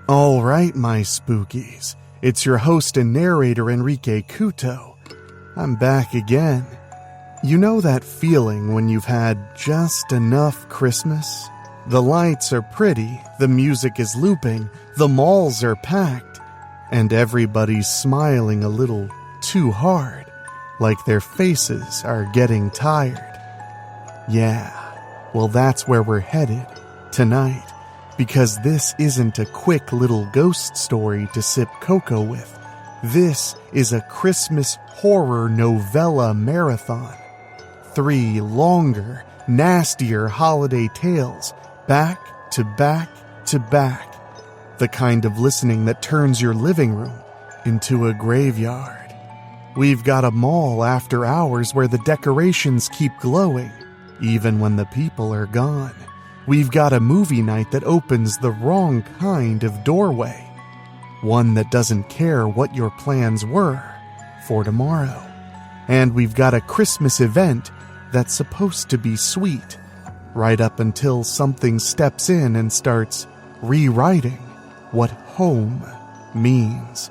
All right, my spookies. It's your host and narrator, Enrique Couto. I'm back again. You know that feeling when you've had just enough Christmas? The lights are pretty, the music is looping, the malls are packed, and everybody's smiling a little too hard, like their faces are getting tired. Yeah, well, that's where we're headed tonight. Because this isn't a quick little ghost story to sip cocoa with. This is a Christmas horror novella marathon. 3 longer, nastier holiday tales, back to back to back. The kind of listening that turns your living room into a graveyard. We've got a mall after hours where the decorations keep glowing, even when the people are gone. We've got a movie night that opens the wrong kind of doorway. One that doesn't care what your plans were for tomorrow. And we've got a Christmas event that's supposed to be sweet, right up until something steps in and starts rewriting what home means.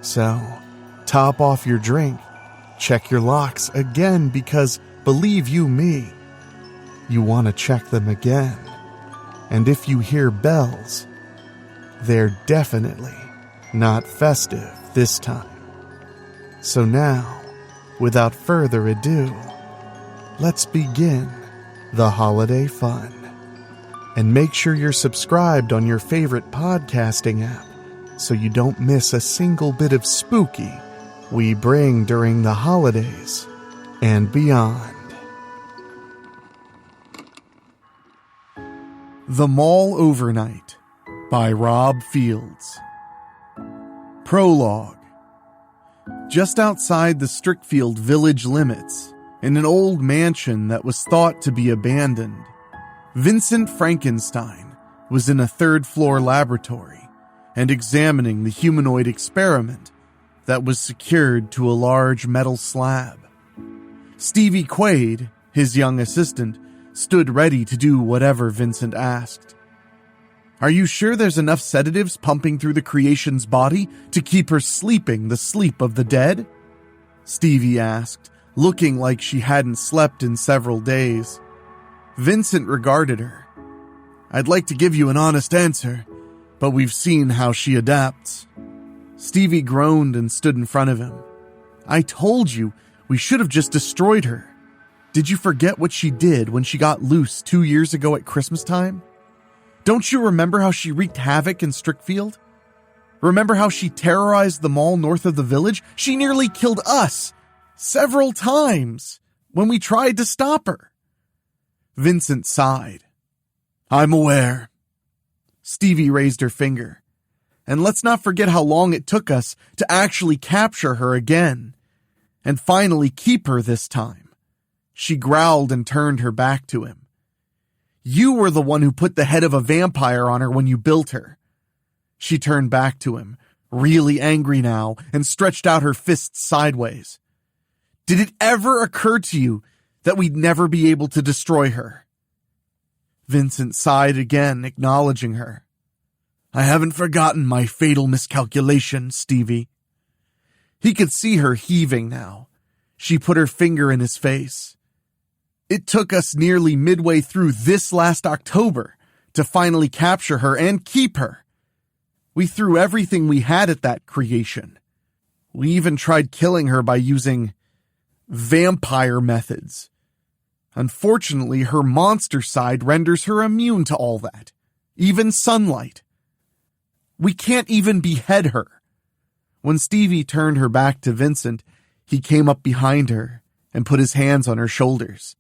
So, top off your drink, check your locks again because, believe you me, you want to check them again. And if you hear bells, they're definitely not festive this time. So now, without further ado, let's begin the holiday fun. And make sure you're subscribed on your favorite podcasting app so you don't miss a single bit of spooky we bring during the holidays and beyond. The Mall Overnight by Rob Fields. Prologue. Just outside the Strickfield village limits, in an old mansion that was thought to be abandoned, Vincent Frankenstein was in a third-floor laboratory and examining the humanoid experiment that was secured to a large metal slab. Stevie Quaid, his young assistant, stood ready to do whatever Vincent asked. "Are you sure there's enough sedatives pumping through the creation's body to keep her sleeping the sleep of the dead?" Stevie asked, looking like she hadn't slept in several days. Vincent regarded her. "I'd like to give you an honest answer, but we've seen how she adapts." Stevie groaned and stood in front of him. "I told you, we should have just destroyed her. Did you forget what she did when she got loose 2 years ago at Christmas time? Don't you remember how she wreaked havoc in Strickfield? Remember how she terrorized the mall north of the village? She nearly killed us several times when we tried to stop her." Vincent sighed. "I'm aware." Stevie raised her finger. "And let's not forget how long it took us to actually capture her again, and finally keep her this time." She growled and turned her back to him. "You were the one who put the head of a vampire on her when you built her." She turned back to him, really angry now, and stretched out her fists sideways. "Did it ever occur to you that we'd never be able to destroy her?" Vincent sighed again, acknowledging her. "I haven't forgotten my fatal miscalculation, Stevie." He could see her heaving now. She put her finger in his face. "It took us nearly midway through this last October to finally capture her and keep her. We threw everything we had at that creation. We even tried killing her by using vampire methods. Unfortunately, her monster side renders her immune to all that, even sunlight. We can't even behead her." When Stevie turned her back to Vincent, he came up behind her and put his hands on her shoulders.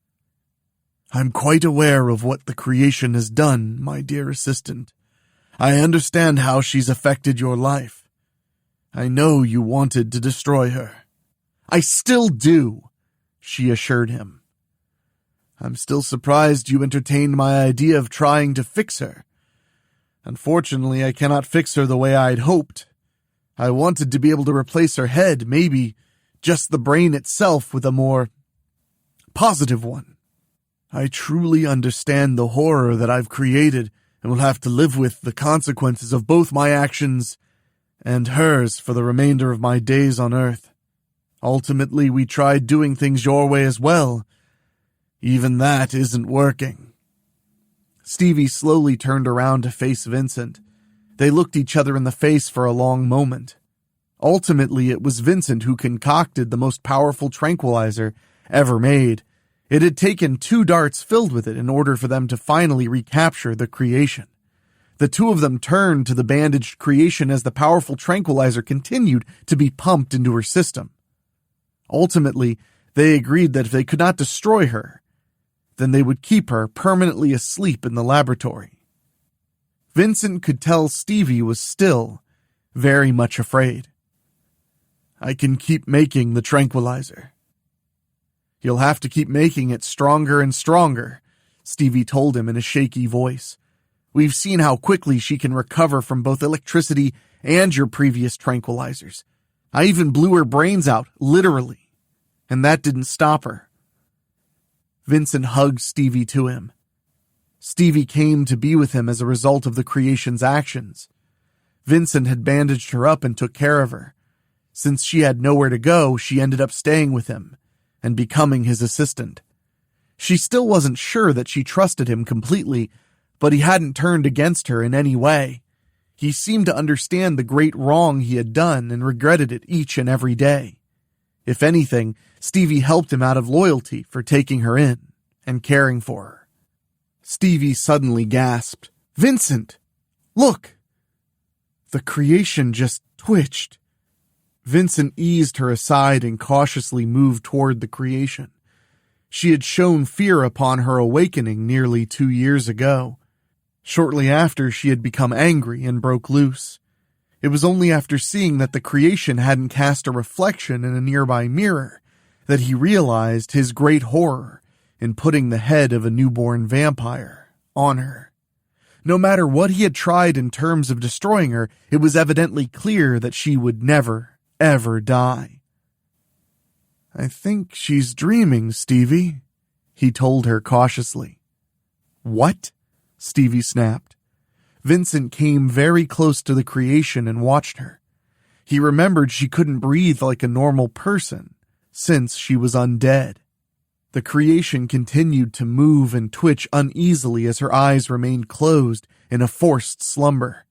"I'm quite aware of what the creation has done, my dear assistant. I understand how she's affected your life. I know you wanted to destroy her." "I still do," she assured him. "I'm still surprised you entertained my idea of trying to fix her. Unfortunately, I cannot fix her the way I'd hoped. I wanted to be able to replace her head, maybe just the brain itself, with a more positive one. I truly understand the horror that I've created and will have to live with the consequences of both my actions and hers for the remainder of my days on Earth. Ultimately, we tried doing things your way as well. Even that isn't working." Stevie slowly turned around to face Vincent. They looked each other in the face for a long moment. Ultimately, it was Vincent who concocted the most powerful tranquilizer ever made. It had taken 2 darts filled with it in order for them to finally recapture the creation. The two of them turned to the bandaged creation as the powerful tranquilizer continued to be pumped into her system. Ultimately, they agreed that if they could not destroy her, then they would keep her permanently asleep in the laboratory. Vincent could tell Stevie was still very much afraid. "I can keep making the tranquilizer." "You'll have to keep making it stronger and stronger," Stevie told him in a shaky voice. "We've seen how quickly she can recover from both electricity and your previous tranquilizers. I even blew her brains out, literally, and that didn't stop her." Vincent hugged Stevie to him. Stevie came to be with him as a result of the creation's actions. Vincent had bandaged her up and took care of her. Since she had nowhere to go, she ended up staying with him and becoming his assistant. She still wasn't sure that she trusted him completely, but he hadn't turned against her in any way. He seemed to understand the great wrong he had done and regretted it each and every day. If anything, Stevie helped him out of loyalty for taking her in and caring for her. Stevie suddenly gasped, "Vincent, look!" The creation just twitched. Vincent eased her aside and cautiously moved toward the creation. She had shown fear upon her awakening nearly 2 years ago. Shortly after, she had become angry and broke loose. It was only after seeing that the creation hadn't cast a reflection in a nearby mirror that he realized his great horror in putting the head of a newborn vampire on her. No matter what he had tried in terms of destroying her, it was evidently clear that she would never, ever die. "I think she's dreaming, Stevie," he told her cautiously. "What?" Stevie snapped. Vincent came very close to the creation and watched her. He remembered she couldn't breathe like a normal person since she was undead. The creation continued to move and twitch uneasily as her eyes remained closed in a forced slumber.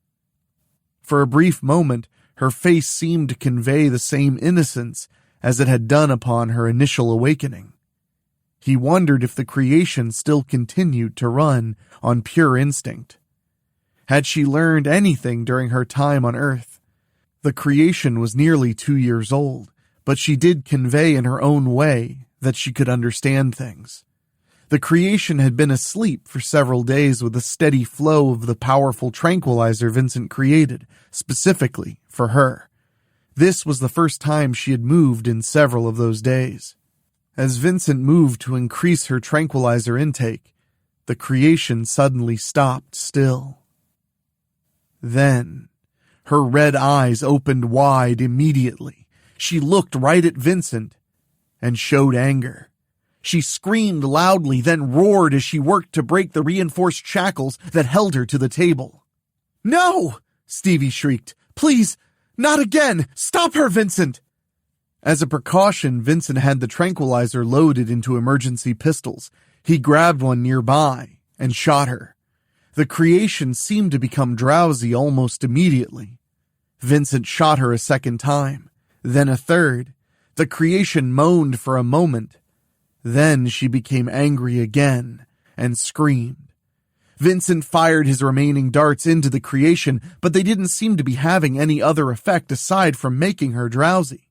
For a brief moment, her face seemed to convey the same innocence as it had done upon her initial awakening. He wondered if the creation still continued to run on pure instinct. Had she learned anything during her time on Earth? The creation was nearly 2 years old, but she did convey in her own way that she could understand things. The creation had been asleep for several days with a steady flow of the powerful tranquilizer Vincent created, specifically for her. This was the first time she had moved in several of those days. As Vincent moved to increase her tranquilizer intake, the creation suddenly stopped still. Then, her red eyes opened wide immediately. She looked right at Vincent and showed anger. She screamed loudly, then roared as she worked to break the reinforced shackles that held her to the table. "No!" Stevie shrieked. "Please, not again! Stop her, Vincent!" As a precaution, Vincent had the tranquilizer loaded into emergency pistols. He grabbed one nearby and shot her. The creation seemed to become drowsy almost immediately. Vincent shot her a second time, then a third. The creation moaned for a moment. Then she became angry again and screamed. Vincent fired his remaining darts into the creation, but they didn't seem to be having any other effect aside from making her drowsy.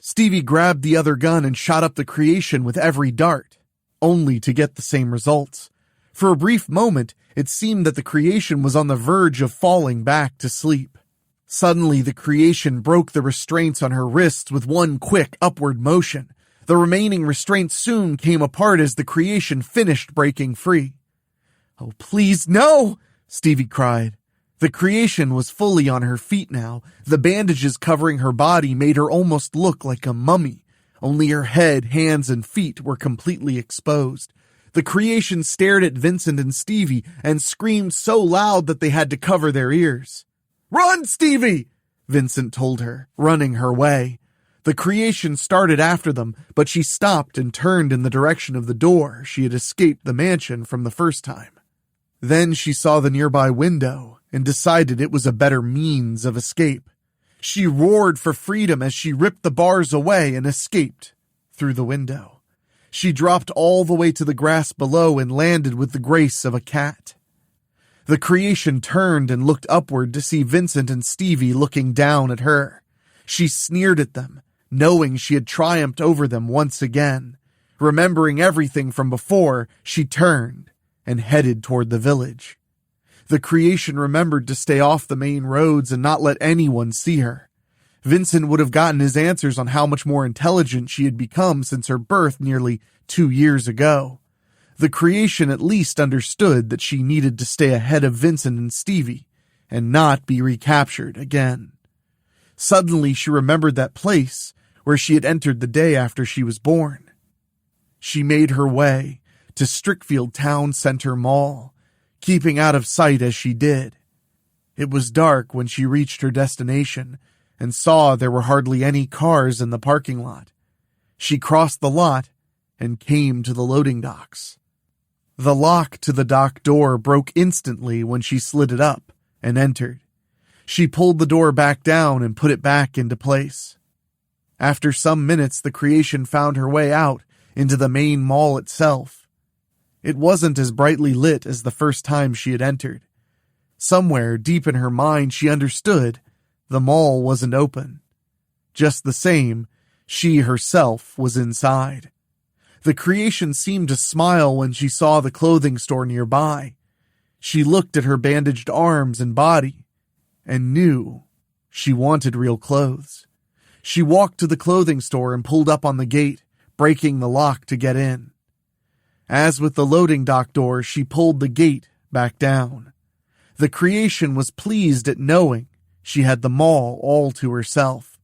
Stevie grabbed the other gun and shot up the creation with every dart, only to get the same results. For a brief moment, it seemed that the creation was on the verge of falling back to sleep. Suddenly, the creation broke the restraints on her wrists with one quick upward motion. The remaining restraints soon came apart as the creation finished breaking free. "Oh, please, no!" Stevie cried. The creation was fully on her feet now. The bandages covering her body made her almost look like a mummy. Only her head, hands, and feet were completely exposed. The creation stared at Vincent and Stevie and screamed so loud that they had to cover their ears. "Run, Stevie!" Vincent told her, running her way. The creation started after them, but she stopped and turned in the direction of the door she had escaped the mansion from the first time. Then she saw the nearby window and decided it was a better means of escape. She roared for freedom as she ripped the bars away and escaped through the window. She dropped all the way to the grass below and landed with the grace of a cat. The creation turned and looked upward to see Vincent and Stevie looking down at her. She sneered at them, knowing she had triumphed over them once again. Remembering everything from before, she turned and headed toward the village. The creation remembered to stay off the main roads and not let anyone see her. Vincent would have gotten his answers on how much more intelligent she had become since her birth nearly 2 years ago. The creation at least understood that she needed to stay ahead of Vincent and Stevie and not be recaptured again. Suddenly she remembered that place where she had entered the day after she was born. She made her way to Strickfield Town Center Mall, keeping out of sight as she did. It was dark when she reached her destination and saw there were hardly any cars in the parking lot. She crossed the lot and came to the loading docks. The lock to the dock door broke instantly when she slid it up and entered. She pulled the door back down and put it back into place. After some minutes, the creation found her way out into the main mall itself. It wasn't as brightly lit as the first time she had entered. Somewhere deep in her mind, she understood the mall wasn't open. Just the same, she herself was inside. The creation seemed to smile when she saw the clothing store nearby. She looked at her bandaged arms and body and knew she wanted real clothes. She walked to the clothing store and pulled up on the gate, breaking the lock to get in. As with the loading dock door, she pulled the gate back down. The creation was pleased at knowing she had the mall all to herself.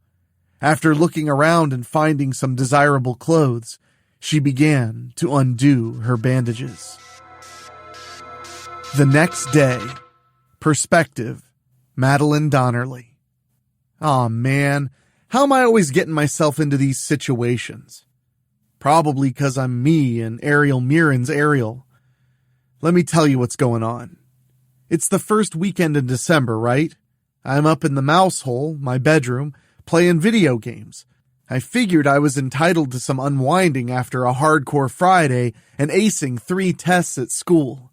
After looking around and finding some desirable clothes, she began to undo her bandages. The next day. Perspective. Madeline Donnerly. Aw, man, how am I always getting myself into these situations? Probably because I'm me and Ariel Mirren's Ariel. Let me tell you what's going on. It's the first weekend in December, right? I'm up in the mouse hole, my bedroom, playing video games. I figured I was entitled to some unwinding after a hardcore Friday and acing 3 tests at school.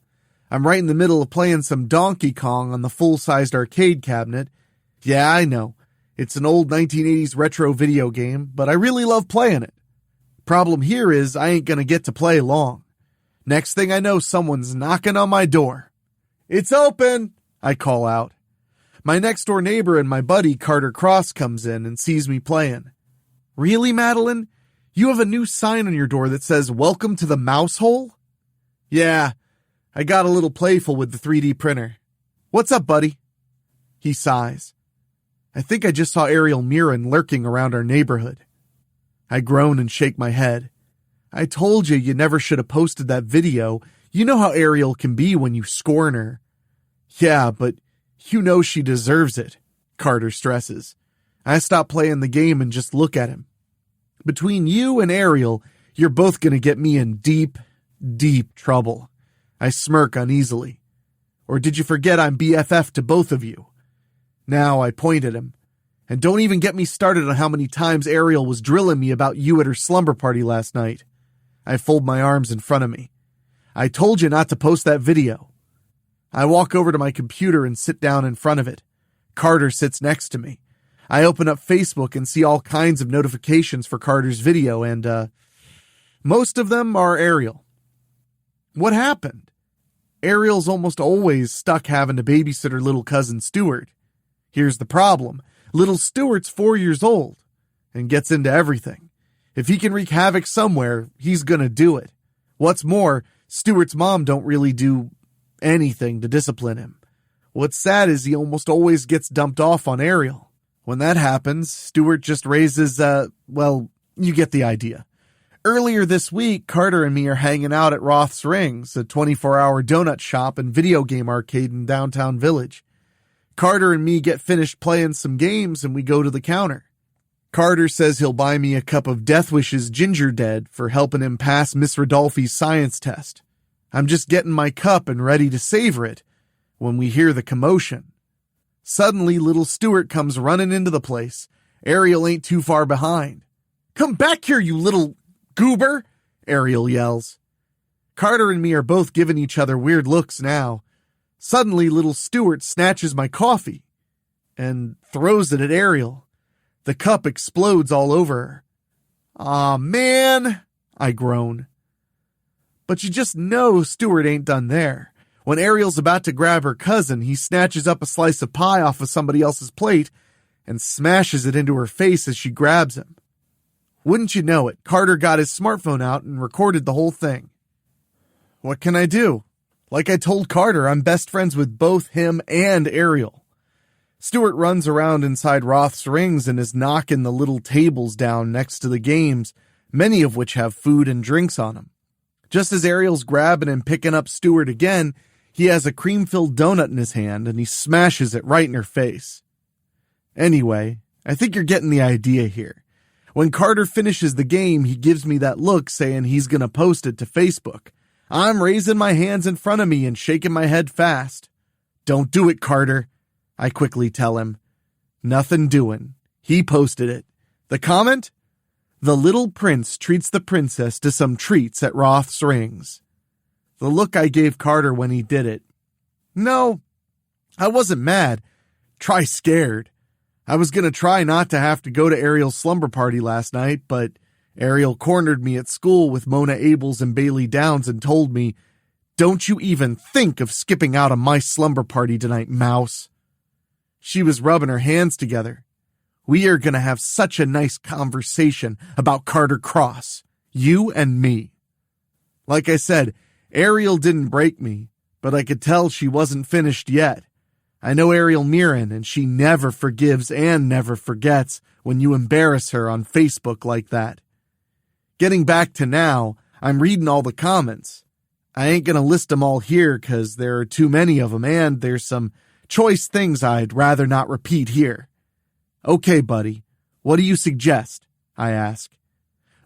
I'm right in the middle of playing some Donkey Kong on the full-sized arcade cabinet. Yeah, I know. It's an old 1980s retro video game, but I really love playing it. Problem here is I ain't gonna get to play long. Next thing I know, someone's knocking on my door. "It's open!" I call out. My next-door neighbor and my buddy Carter Cross comes in and sees me playing. "Really, Madeline? You have a new sign on your door that says, 'Welcome to the mouse hole'?" "Yeah, I got a little playful with the 3D printer. What's up, buddy?" He sighs. "I think I just saw Ariel Mirren lurking around our neighborhood." I groan and shake my head. "I told you never should have posted that video. You know how Ariel can be when you scorn her." "Yeah, but you know she deserves it," Carter stresses. I stop playing the game and just look at him. "Between you and Ariel, you're both gonna get me in deep, deep trouble." I smirk uneasily. "Or did you forget I'm BFF to both of you?" Now I point at him. "And don't even get me started on how many times Ariel was drilling me about you at her slumber party last night." I fold my arms in front of me. "I told you not to post that video." I walk over to my computer and sit down in front of it. Carter sits next to me. I open up Facebook and see all kinds of notifications for Carter's video, and most of them are Ariel. What happened? Ariel's almost always stuck having to babysit her little cousin Stuart. Here's the problem. Little Stuart's 4 years old and gets into everything. If he can wreak havoc somewhere, he's gonna do it. What's more, Stuart's mom don't really do anything to discipline him. What's sad is he almost always gets dumped off on Ariel. When that happens, Stuart just raises, well, you get the idea. Earlier this week, Carter and me are hanging out at Roth's Rings, a 24-hour donut shop and video game arcade in downtown Village. Carter and me get finished playing some games and we go to the counter. Carter says he'll buy me a cup of Death Wish's Ginger Dead for helping him pass Miss Rodolfi's science test. I'm just getting my cup and ready to savor it when we hear the commotion. Suddenly, little Stuart comes running into the place. Ariel ain't too far behind. "Come back here, you little goober!" Ariel yells. Carter and me are both giving each other weird looks now. Suddenly, little Stuart snatches my coffee and throws it at Ariel. The cup explodes all over her. "Aw, man," I groan. But you just know Stuart ain't done there. When Ariel's about to grab her cousin, he snatches up a slice of pie off of somebody else's plate and smashes it into her face as she grabs him. Wouldn't you know it, Carter got his smartphone out and recorded the whole thing. What can I do? Like I told Carter, I'm best friends with both him and Ariel. Stuart runs around inside Roth's Rings and is knocking the little tables down next to the games, many of which have food and drinks on them. Just as Ariel's grabbing and picking up Stuart again, he has a cream-filled donut in his hand and he smashes it right in her face. Anyway, I think you're getting the idea here. When Carter finishes the game, he gives me that look saying he's gonna post it to Facebook. I'm raising my hands in front of me and shaking my head fast. "Don't do it, Carter," I quickly tell him. Nothing doing. He posted it. The comment? "The little prince treats the princess to some treats at Roth's Rings." The look I gave Carter when he did it. No, I wasn't mad. Try scared. I was gonna try not to have to go to Ariel's slumber party last night, but Ariel cornered me at school with Mona Abels and Bailey Downs and told me, "Don't you even think of skipping out on my slumber party tonight, mouse." She was rubbing her hands together. "We are gonna have such a nice conversation about Carter Cross, you and me." Like I said, Ariel didn't break me, but I could tell she wasn't finished yet. I know Ariel Mirren, and she never forgives and never forgets when you embarrass her on Facebook like that. Getting back to now, I'm reading all the comments. I ain't gonna list them all here because there are too many of them and there's some choice things I'd rather not repeat here. "Okay, buddy, what do you suggest?" I ask.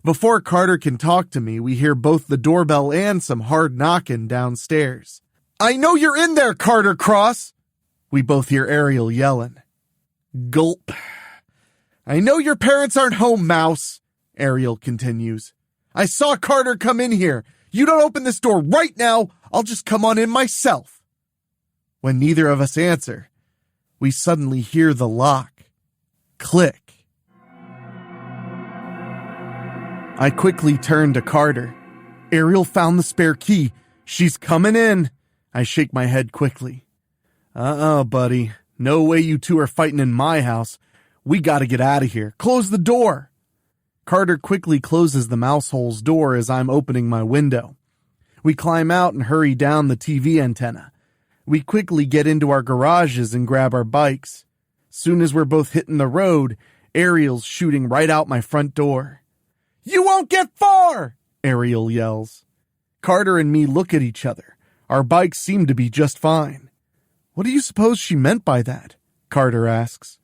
Before Carter can talk to me, we hear both the doorbell and some hard knocking downstairs. "I know you're in there, Carter Cross!" We both hear Ariel yelling. Gulp. "I know your parents aren't home, mouse," Ariel continues. "I saw Carter come in here. You don't open this door right now, I'll just come on in myself." When neither of us answer, we suddenly hear the lock click. I quickly turn to Carter. "Ariel found the spare key. She's coming in." I shake my head quickly. Buddy. No way you two are fighting in my house. We gotta get out of here. Close the door." Carter quickly closes the mousehole's door as I'm opening my window. We climb out and hurry down the TV antenna. We quickly get into our garages and grab our bikes. Soon as we're both hitting the road, Ariel's shooting right out my front door. "You won't get far!" Ariel yells. Carter and me look at each other. Our bikes seem to be just fine. "What do you suppose she meant by that?" Carter asks.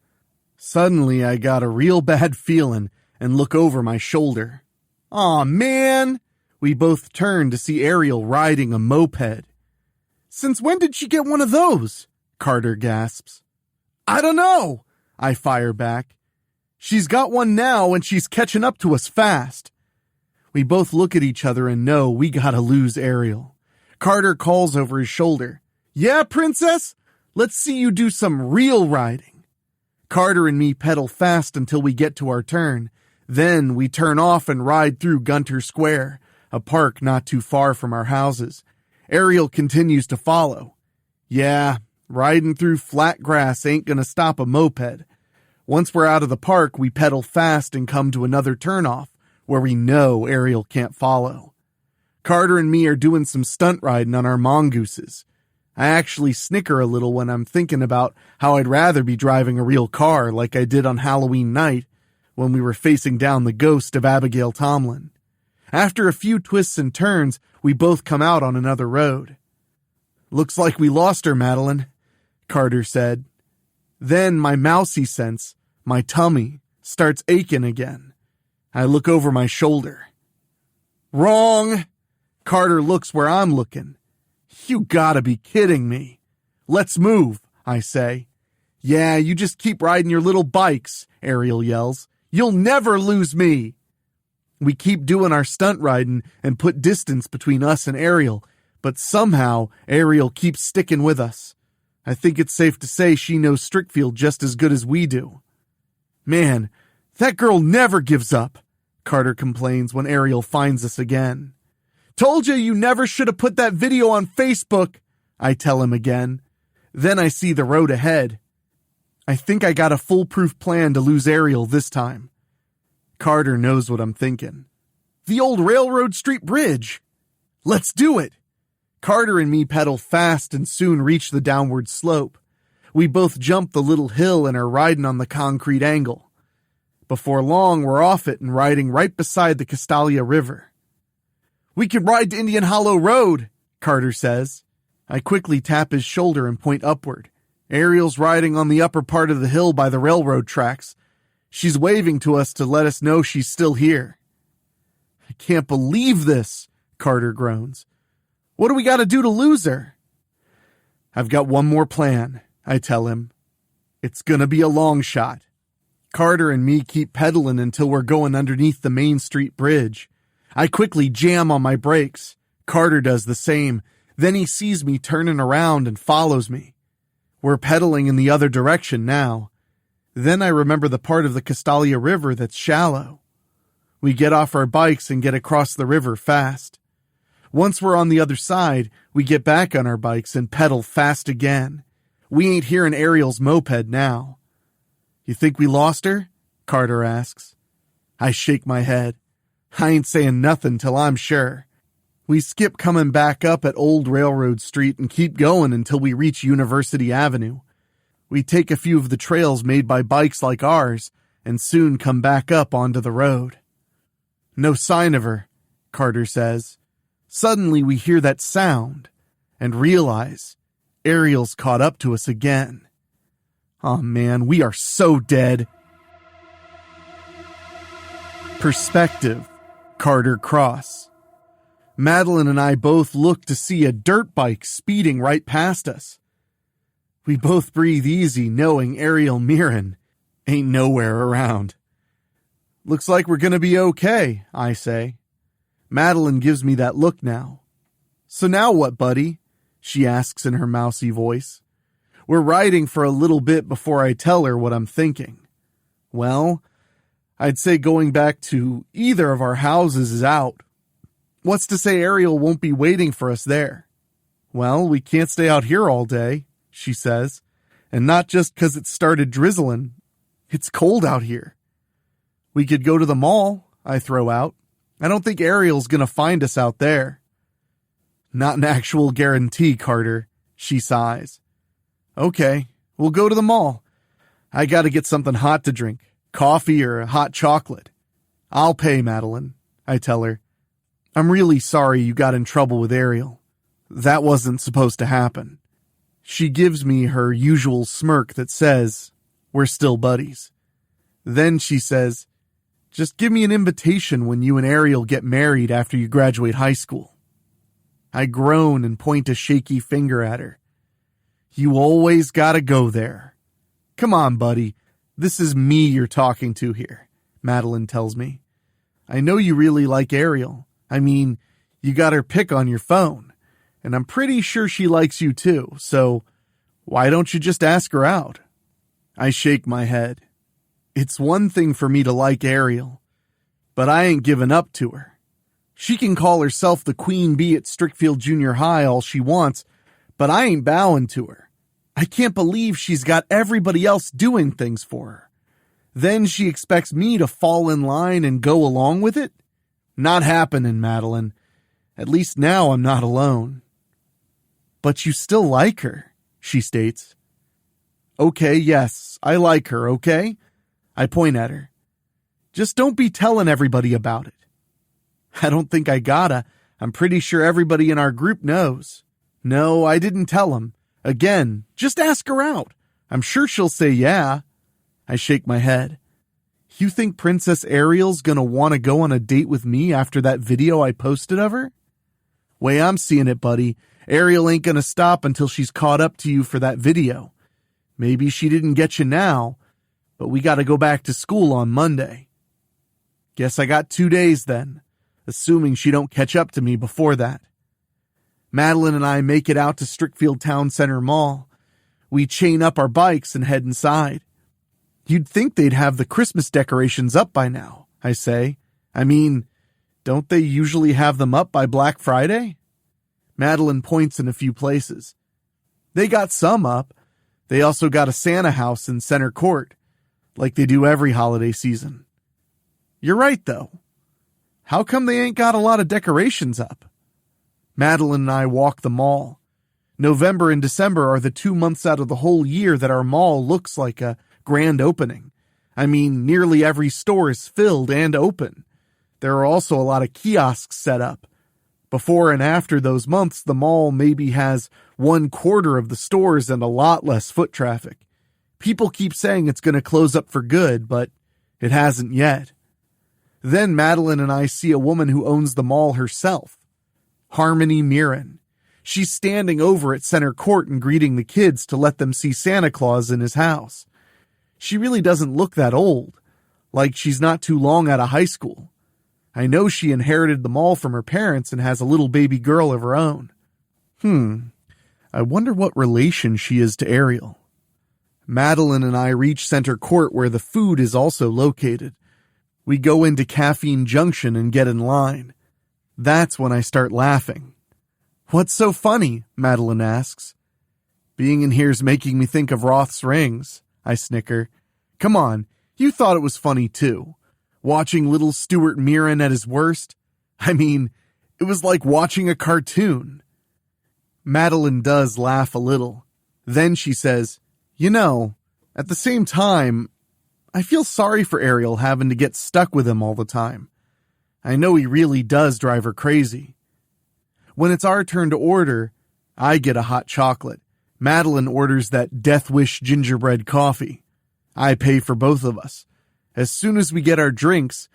Suddenly, I got a real bad feeling and look over my shoulder. Aw, man! We both turn to see Ariel riding a moped. "Since when did she get one of those?" Carter gasps. "I don't know," I fire back. "She's got one now and she's catching up to us fast." We both look at each other and know we gotta lose Ariel. Carter calls over his shoulder. "Yeah, princess? Let's see you do some real riding." Carter and me pedal fast until we get to our turn. Then we turn off and ride through Gunter Square, a park not too far from our houses. Ariel continues to follow. Yeah, riding through flat grass ain't gonna stop a moped. Once we're out of the park, we pedal fast and come to another turnoff where we know Ariel can't follow. Carter and me are doing some stunt riding on our mongooses. I actually snicker a little when I'm thinking about how I'd rather be driving a real car like I did on Halloween night when we were facing down the ghost of Abigail Tomlin. After a few twists and turns, we both come out on another road. "Looks like we lost her, Madeline," Carter said. Then my mousy sense, my tummy, starts aching again. I look over my shoulder. "Wrong!" Carter looks where I'm looking. "You gotta be kidding me." "Let's move," I say. "Yeah, you just keep riding your little bikes," Ariel yells. "You'll never lose me." We keep doing our stunt riding and put distance between us and Ariel, but somehow Ariel keeps sticking with us. I think it's safe to say she knows Strickfield just as good as we do. "Man, that girl never gives up," Carter complains when Ariel finds us again. "Told you never should have put that video on Facebook," I tell him again. Then I see the road ahead. I think I got a foolproof plan to lose Ariel this time. Carter knows what I'm thinking. The old Railroad Street Bridge. Let's do it. Carter and me pedal fast and soon reach the downward slope. We both jump the little hill and are riding on the concrete angle. Before long, we're off it and riding right beside the Castalia River. "We can ride to Indian Hollow Road," Carter says. I quickly tap his shoulder and point upward. Ariel's riding on the upper part of the hill by the railroad tracks. She's waving to us to let us know she's still here. "I can't believe this," Carter groans. "What do we got to do to lose her?" "I've got one more plan," I tell him. "It's gonna be a long shot." Carter and me keep pedaling until we're going underneath the Main Street Bridge. I quickly jam on my brakes. Carter does the same. Then he sees me turning around and follows me. We're pedaling in the other direction now. Then I remember the part of the Castalia River that's shallow. We get off our bikes and get across the river fast. Once we're on the other side, we get back on our bikes and pedal fast again. We ain't hearing Ariel's moped now. "You think we lost her?" Carter asks. I shake my head. I ain't saying nothing till I'm sure. We skip coming back up at Old Railroad Street and keep going until we reach University Avenue. We take a few of the trails made by bikes like ours and soon come back up onto the road. "No sign of her," Carter says. Suddenly we hear that sound and realize Ariel's caught up to us again. Oh man, we are so dead. Perspective, Carter Cross. Madeline and I both look to see a dirt bike speeding right past us. We both breathe easy knowing Ariel Mirren ain't nowhere around. "Looks like we're gonna be okay," I say. Madeline gives me that look now. "So now what, buddy?" she asks in her mousy voice. We're riding for a little bit before I tell her what I'm thinking. Well, I'd say going back to either of our houses is out. What's to say Ariel won't be waiting for us there? "Well, we can't stay out here all day," she says. "And not just 'cause it started drizzling. It's cold out here." "We could go to the mall," I throw out. "I don't think Ariel's gonna find us out there." "Not an actual guarantee, Carter," she sighs. "Okay, we'll go to the mall. I gotta get something hot to drink, coffee or a hot chocolate." "I'll pay, Madeline," I tell her. "I'm really sorry you got in trouble with Ariel. That wasn't supposed to happen." She gives me her usual smirk that says, "We're still buddies." Then she says, "Just give me an invitation when you and Ariel get married after you graduate high school." I groan and point a shaky finger at her. "You always gotta go there." "Come on, buddy. This is me you're talking to here," Madeline tells me. "I know you really like Ariel. I mean, you got her pic on your phone, and I'm pretty sure she likes you too, so why don't you just ask her out?" I shake my head. It's one thing for me to like Ariel, but I ain't giving up to her. She can call herself the queen bee at Strickfield Junior High all she wants, but I ain't bowing to her. I can't believe she's got everybody else doing things for her. Then she expects me to fall in line and go along with it? Not happening, Madeline. At least now I'm not alone. "But you still like her," she states. "Okay, yes, I like her, okay?" I point at her. "Just don't be telling everybody about it." I don't think I gotta. I'm pretty sure everybody in our group knows. No, I didn't tell him. Again, just ask her out. I'm sure she'll say yeah. I shake my head. You think Princess Ariel's gonna want to go on a date with me after that video I posted of her? Way I'm seeing it, buddy, Ariel ain't gonna stop until she's caught up to you for that video. Maybe she didn't get you now, but we gotta go back to school on Monday. Guess I got 2 days then, assuming she don't catch up to me before that. Madeline and I make it out to Strickfield Town Center Mall. We chain up our bikes and head inside. You'd think they'd have the Christmas decorations up by now, I say. I mean, don't they usually have them up by Black Friday? Madeline points in a few places. They got some up. They also got a Santa house in Center Court, like they do every holiday season. You're right, though. How come they ain't got a lot of decorations up? Madeline and I walk the mall. November and December are the 2 months out of the whole year that our mall looks like a grand opening. I mean, nearly every store is filled and open. There are also a lot of kiosks set up. Before and after those months, the mall maybe has 1/4 of the stores and a lot less foot traffic. People keep saying it's going to close up for good, but it hasn't yet. Then Madeline and I see a woman who owns the mall herself, Harmony Mirren. She's standing over at Center Court and greeting the kids to let them see Santa Claus in his house. She really doesn't look that old, like she's not too long out of high school. I know she inherited the mall from her parents and has a little baby girl of her own. I wonder what relation she is to Ariel. Madeline and I reach Center Court where the food is also located. We go into Caffeine Junction and get in line. That's when I start laughing. What's so funny? Madeline asks. Being in here's making me think of Roth's rings, I snicker. Come on, you thought it was funny too. Watching little Stuart Mirren at his worst? I mean, it was like watching a cartoon. Madeline does laugh a little. Then she says, you know, at the same time, I feel sorry for Ariel having to get stuck with him all the time. I know he really does drive her crazy. When it's our turn to order, I get a hot chocolate. Madeline orders that Death Wish gingerbread coffee. I pay for both of us. As soon as we get our drinks,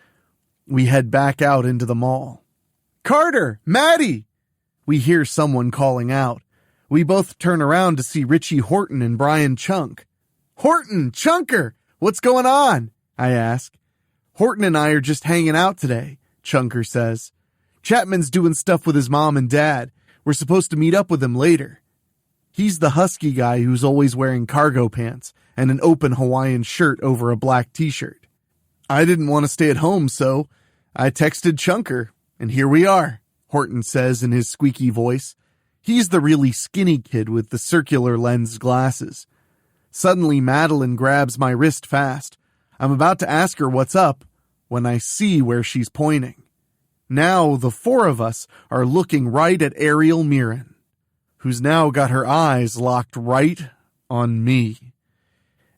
we head back out into the mall. Carter! Maddie! We hear someone calling out. We both turn around to see Richie Horton and Brian Chunk. Horton! Chunker! What's going on? I ask. Horton and I are just hanging out today, Chunker says. Chapman's doing stuff with his mom and dad. We're supposed to meet up with him later. He's the husky guy who's always wearing cargo pants and an open Hawaiian shirt over a black t-shirt. I didn't want to stay at home, so I texted Chunker, and here we are, Horton says in his squeaky voice. He's the really skinny kid with the circular lensed glasses. Suddenly, Madeline grabs my wrist fast. I'm about to ask her what's up when I see where she's pointing. Now, the four of us are looking right at Ariel Mirren, who's now got her eyes locked right on me.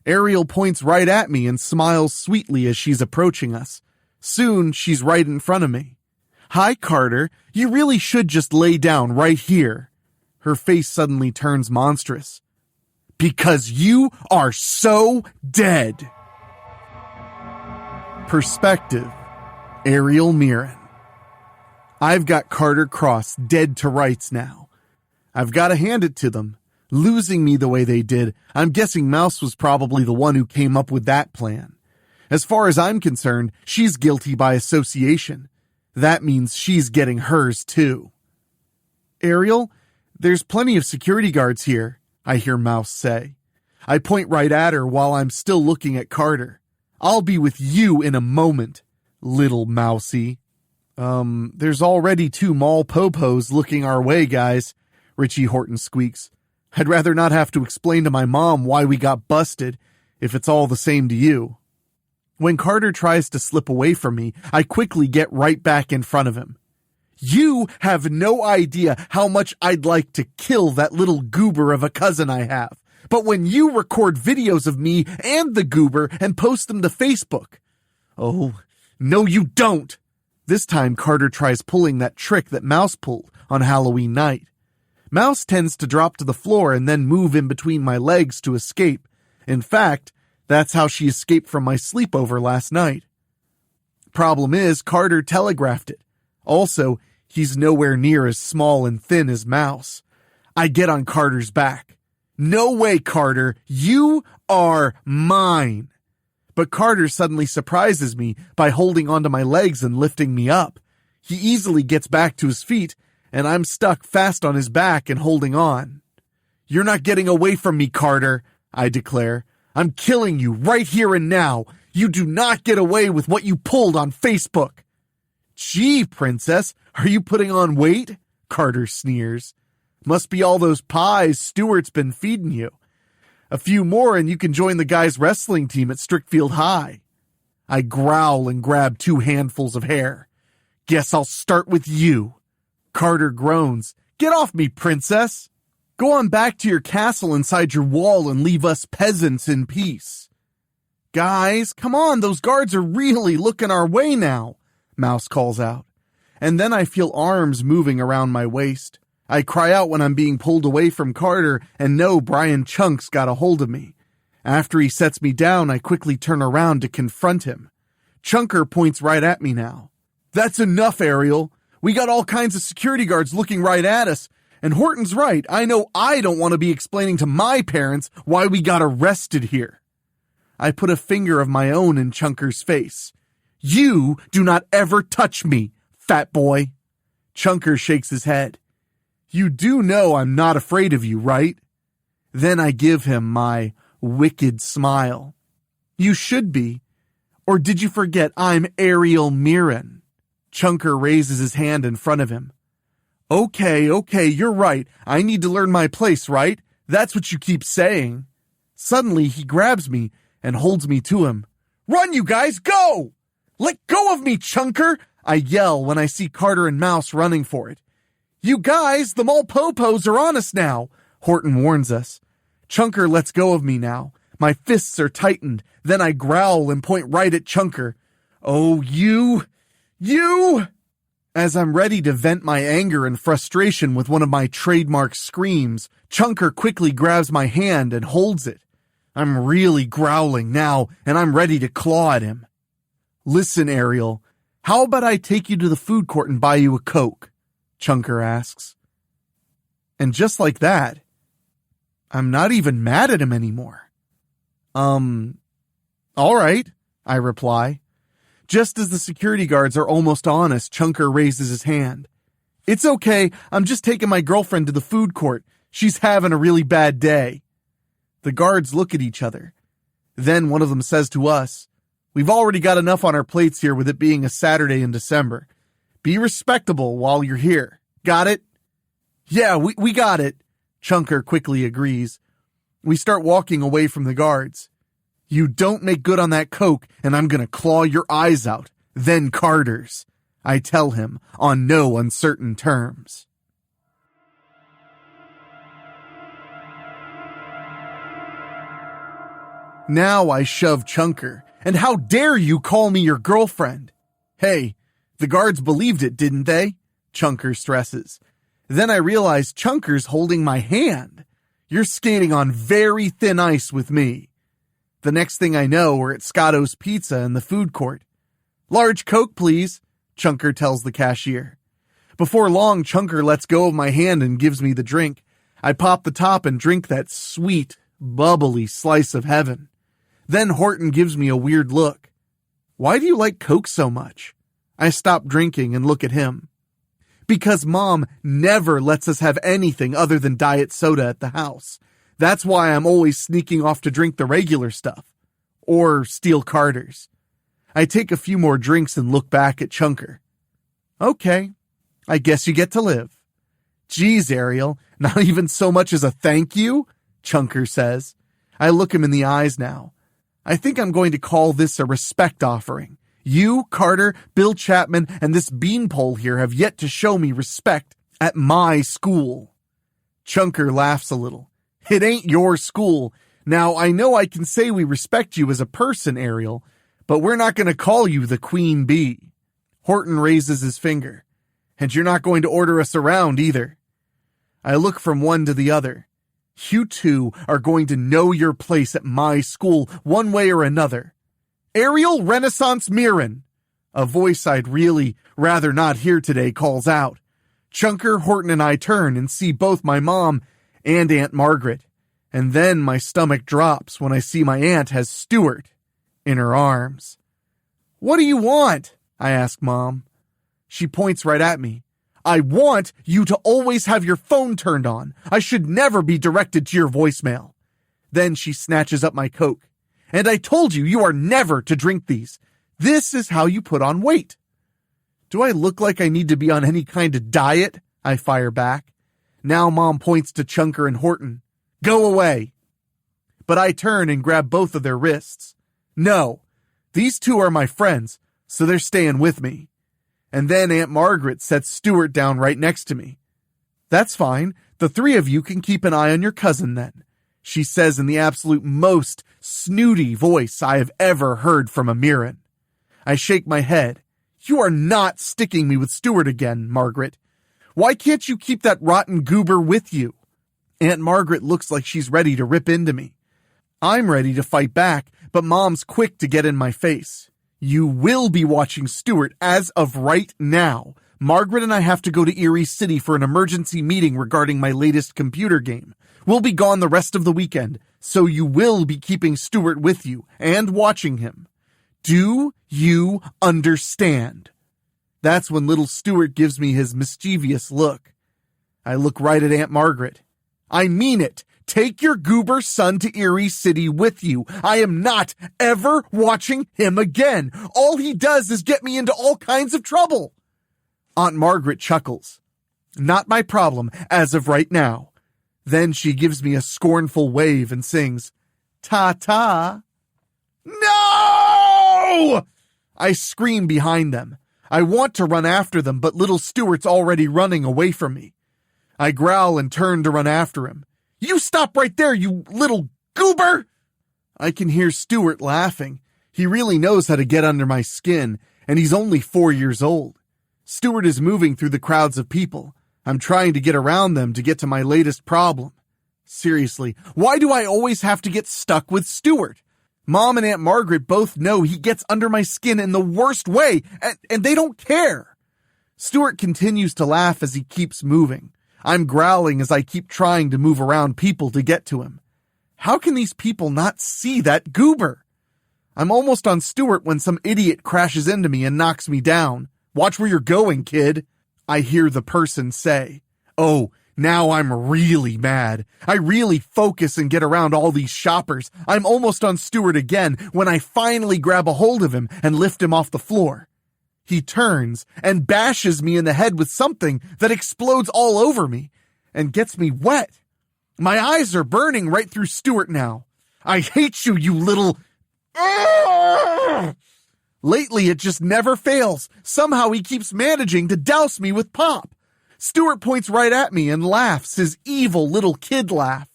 Ariel points right at me and smiles sweetly as she's approaching us. Soon, she's right in front of me. Hi, Carter. You really should just lay down right here. Her face suddenly turns monstrous. Because you are so dead. Perspective. Ariel Mirren. I've got Carter Cross dead to rights now. I've got to hand it to them. Losing me the way they did, I'm guessing Mouse was probably the one who came up with that plan. As far as I'm concerned, she's guilty by association. That means she's getting hers too. Ariel, there's plenty of security guards here, I hear Mouse say. I point right at her while I'm still looking at Carter. I'll be with you in a moment, little mousy. There's already 2 mall popos looking our way, guys, Richie Horton squeaks. I'd rather not have to explain to my mom why we got busted, if it's all the same to you. When Carter tries to slip away from me, I quickly get right back in front of him. You have no idea how much I'd like to kill that little goober of a cousin I have. But when you record videos of me and the goober and post them to Facebook. Oh, no you don't, This time Carter tries pulling that trick that Mouse pulled on Halloween night. Mouse tends to drop to the floor and then move in between my legs to escape. In fact, that's how she escaped from my sleepover last night. Problem is, Carter telegraphed it. Also, he's nowhere near as small and thin as Mouse. I get on Carter's back. No way, Carter, you are mine. But Carter suddenly surprises me by holding onto my legs and lifting me up. He easily gets back to his feet, and I'm stuck fast on his back and holding on. You're not getting away from me, Carter, I declare. I'm killing you right here and now. You do not get away with what you pulled on Facebook. Gee, princess, are you putting on weight? Carter sneers. Must be all those pies Stuart's been feeding you. A few more and you can join the guys' wrestling team at Strickfield High. I growl and grab 2 handfuls of hair. Guess I'll start with you. Carter groans. Get off me, princess. Go on back to your castle inside your wall and leave us peasants in peace. Guys, come on, those guards are really looking our way now, Mouse calls out. And then I feel arms moving around my waist. I cry out when I'm being pulled away from Carter and know Brian Chunks got a hold of me. After he sets me down, I quickly turn around to confront him. Chunker points right at me now. That's enough, Ariel. We got all kinds of security guards looking right at us. And Horton's right. I know I don't want to be explaining to my parents why we got arrested here. I put a finger of my own in Chunker's face. You do not ever touch me, fat boy. Chunker shakes his head. You do know I'm not afraid of you, right? Then I give him my wicked smile. You should be. Or did you forget I'm Ariel Mirren? Chunker raises his hand in front of him. Okay, you're right. I need to learn my place, right? That's what you keep saying. Suddenly, he grabs me and holds me to him. Run, you guys, go! Let go of me, Chunker! I yell when I see Carter and Mouse running for it. You guys, the Malpopos are on us now, Horton warns us. Chunker lets go of me now. My fists are tightened. Then I growl and point right at Chunker. Oh, you! As I'm ready to vent my anger and frustration with one of my trademark screams, Chunker quickly grabs my hand and holds it. I'm really growling now, and I'm ready to claw at him. Listen, Ariel, how about I take you to the food court and buy you a Coke? Chunker asks. And just like that, I'm not even mad at him anymore. All right, I reply. Just as the security guards are almost on us, Chunker raises his hand. It's okay, I'm just taking my girlfriend to the food court. She's having a really bad day. The guards look at each other. Then one of them says to us, We've already got enough on our plates here with it being a Saturday in December. Be respectable while you're here. Got it? Yeah, we got it. Chunker quickly agrees. We start walking away from the guards. You don't make good on that Coke, and I'm gonna claw your eyes out. Then Carter's. I tell him, on no uncertain terms. Now I shove Chunker, and how dare you call me your girlfriend? Hey, the guards believed it, didn't they? Chunker stresses. Then I realize Chunker's holding my hand. You're skating on very thin ice with me. The next thing I know, we're at Scotto's Pizza in the food court. Large Coke, please, Chunker tells the cashier. Before long, Chunker lets go of my hand and gives me the drink. I pop the top and drink that sweet, bubbly slice of heaven. Then Horton gives me a weird look. Why do you like Coke so much? I stop drinking and look at him. Because Mom never lets us have anything other than diet soda at the house. That's why I'm always sneaking off to drink the regular stuff. Or steal Carter's. I take a few more drinks and look back at Chunker. Okay, I guess you get to live. Geez, Ariel, not even so much as a thank you? Chunker says. I look him in the eyes now. I think I'm going to call this a respect offering. You, Carter, Bill Chapman, and this beanpole here have yet to show me respect at my school. Chunker laughs a little. It ain't your school. Now, I know I can say we respect you as a person, Ariel, but we're not going to call you the Queen Bee. Horton raises his finger. And you're not going to order us around either. I look from one to the other. You two are going to know your place at my school one way or another. Ariel Renaissance Mirren, a voice I'd really rather not hear today, calls out. Chunker, Horton, and I turn and see both my mom and Aunt Margaret. And then my stomach drops when I see my aunt has Stuart in her arms. What do you want? I ask Mom. She points right at me. I want you to always have your phone turned on. I should never be directed to your voicemail. Then she snatches up my Coke. And I told you, you are never to drink these. This is how you put on weight. Do I look like I need to be on any kind of diet? I fire back. Now Mom points to Chunker and Horton. Go away. But I turn and grab both of their wrists. No, these two are my friends, so they're staying with me. And then Aunt Margaret sets Stuart down right next to me. That's fine. The three of you can keep an eye on your cousin then, she says in the absolute most snooty voice I have ever heard from a Mirren. I shake my head. You are not sticking me with Stuart again, Margaret. Why can't you keep that rotten goober with you? Aunt Margaret looks like she's ready to rip into me. I'm ready to fight back, but Mom's quick to get in my face. You will be watching Stuart as of right now. Margaret and I have to go to Erie City for an emergency meeting regarding my latest computer game. We'll be gone the rest of the weekend, so you will be keeping Stuart with you and watching him. Do you understand? That's when little Stuart gives me his mischievous look. I look right at Aunt Margaret. I mean it. Take your goober son to Erie City with you. I am not ever watching him again. All he does is get me into all kinds of trouble. Aunt Margaret chuckles. Not my problem as of right now. Then she gives me a scornful wave and sings, Ta-ta. No! I scream behind them. I want to run after them, but little Stuart's already running away from me. I growl and turn to run after him. You stop right there, you little goober! I can hear Stuart laughing. He really knows how to get under my skin, and he's only 4 years old. Stuart is moving through the crowds of people. I'm trying to get around them to get to my latest problem. Seriously, why do I always have to get stuck with Stuart? Mom and Aunt Margaret both know he gets under my skin in the worst way, and they don't care. Stuart continues to laugh as he keeps moving. I'm growling as I keep trying to move around people to get to him. How can these people not see that goober? I'm almost on Stuart when some idiot crashes into me and knocks me down. Watch where you're going, kid, I hear the person say. Oh, now I'm really mad. I really focus and get around all these shoppers. I'm almost on Stuart again when I finally grab a hold of him and lift him off the floor. He turns and bashes me in the head with something that explodes all over me and gets me wet. My eyes are burning right through Stuart now. I hate you, you little... Lately, it just never fails. Somehow he keeps managing to douse me with pop. Stuart points right at me and laughs, his evil little kid laugh.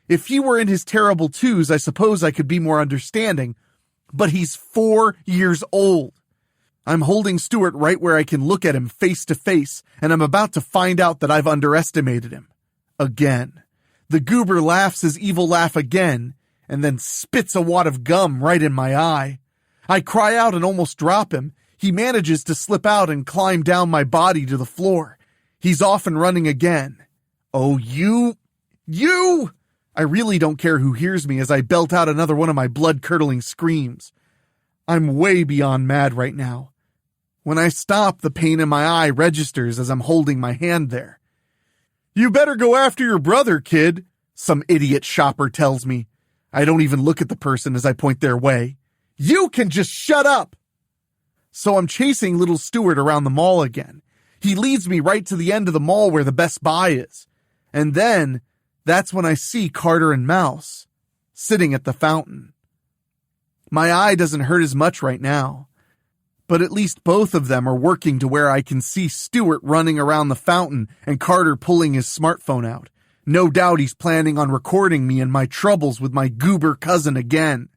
If he were in his terrible twos, I suppose I could be more understanding. But he's 4 years old. I'm holding Stuart right where I can look at him face to face, and I'm about to find out that I've underestimated him. Again. The goober laughs his evil laugh again, and then spits a wad of gum right in my eye. I cry out and almost drop him. He manages to slip out and climb down my body to the floor. He's off and running again. Oh, you! I really don't care who hears me as I belt out another one of my blood-curdling screams. I'm way beyond mad right now. When I stop, the pain in my eye registers as I'm holding my hand there. You better go after your brother, kid, some idiot shopper tells me. I don't even look at the person as I point their way. You can just shut up! So I'm chasing little Stuart around the mall again. He leads me right to the end of the mall where the Best Buy is. And then, that's when I see Carter and Mouse sitting at the fountain. My eye doesn't hurt as much right now. But at least both of them are working to where I can see Stuart running around the fountain and Carter pulling his smartphone out. No doubt he's planning on recording me and my troubles with my goober cousin again.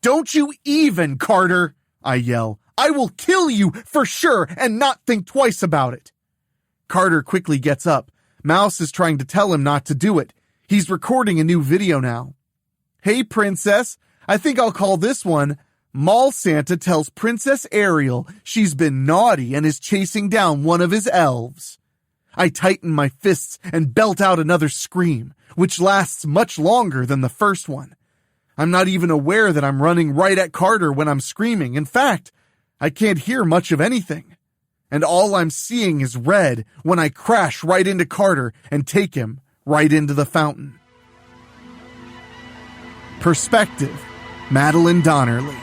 Don't you even, Carter, I yell. I will kill you for sure and not think twice about it. Carter quickly gets up. Mouse is trying to tell him not to do it. He's recording a new video now. Hey, Princess. I think I'll call this one, Mall Santa tells Princess Ariel she's been naughty and is chasing down one of his elves. I tighten my fists and belt out another scream, which lasts much longer than the first one. I'm not even aware that I'm running right at Carter when I'm screaming. In fact, I can't hear much of anything. And all I'm seeing is red when I crash right into Carter and take him right into the fountain. Perspective, Madeline Donnerly.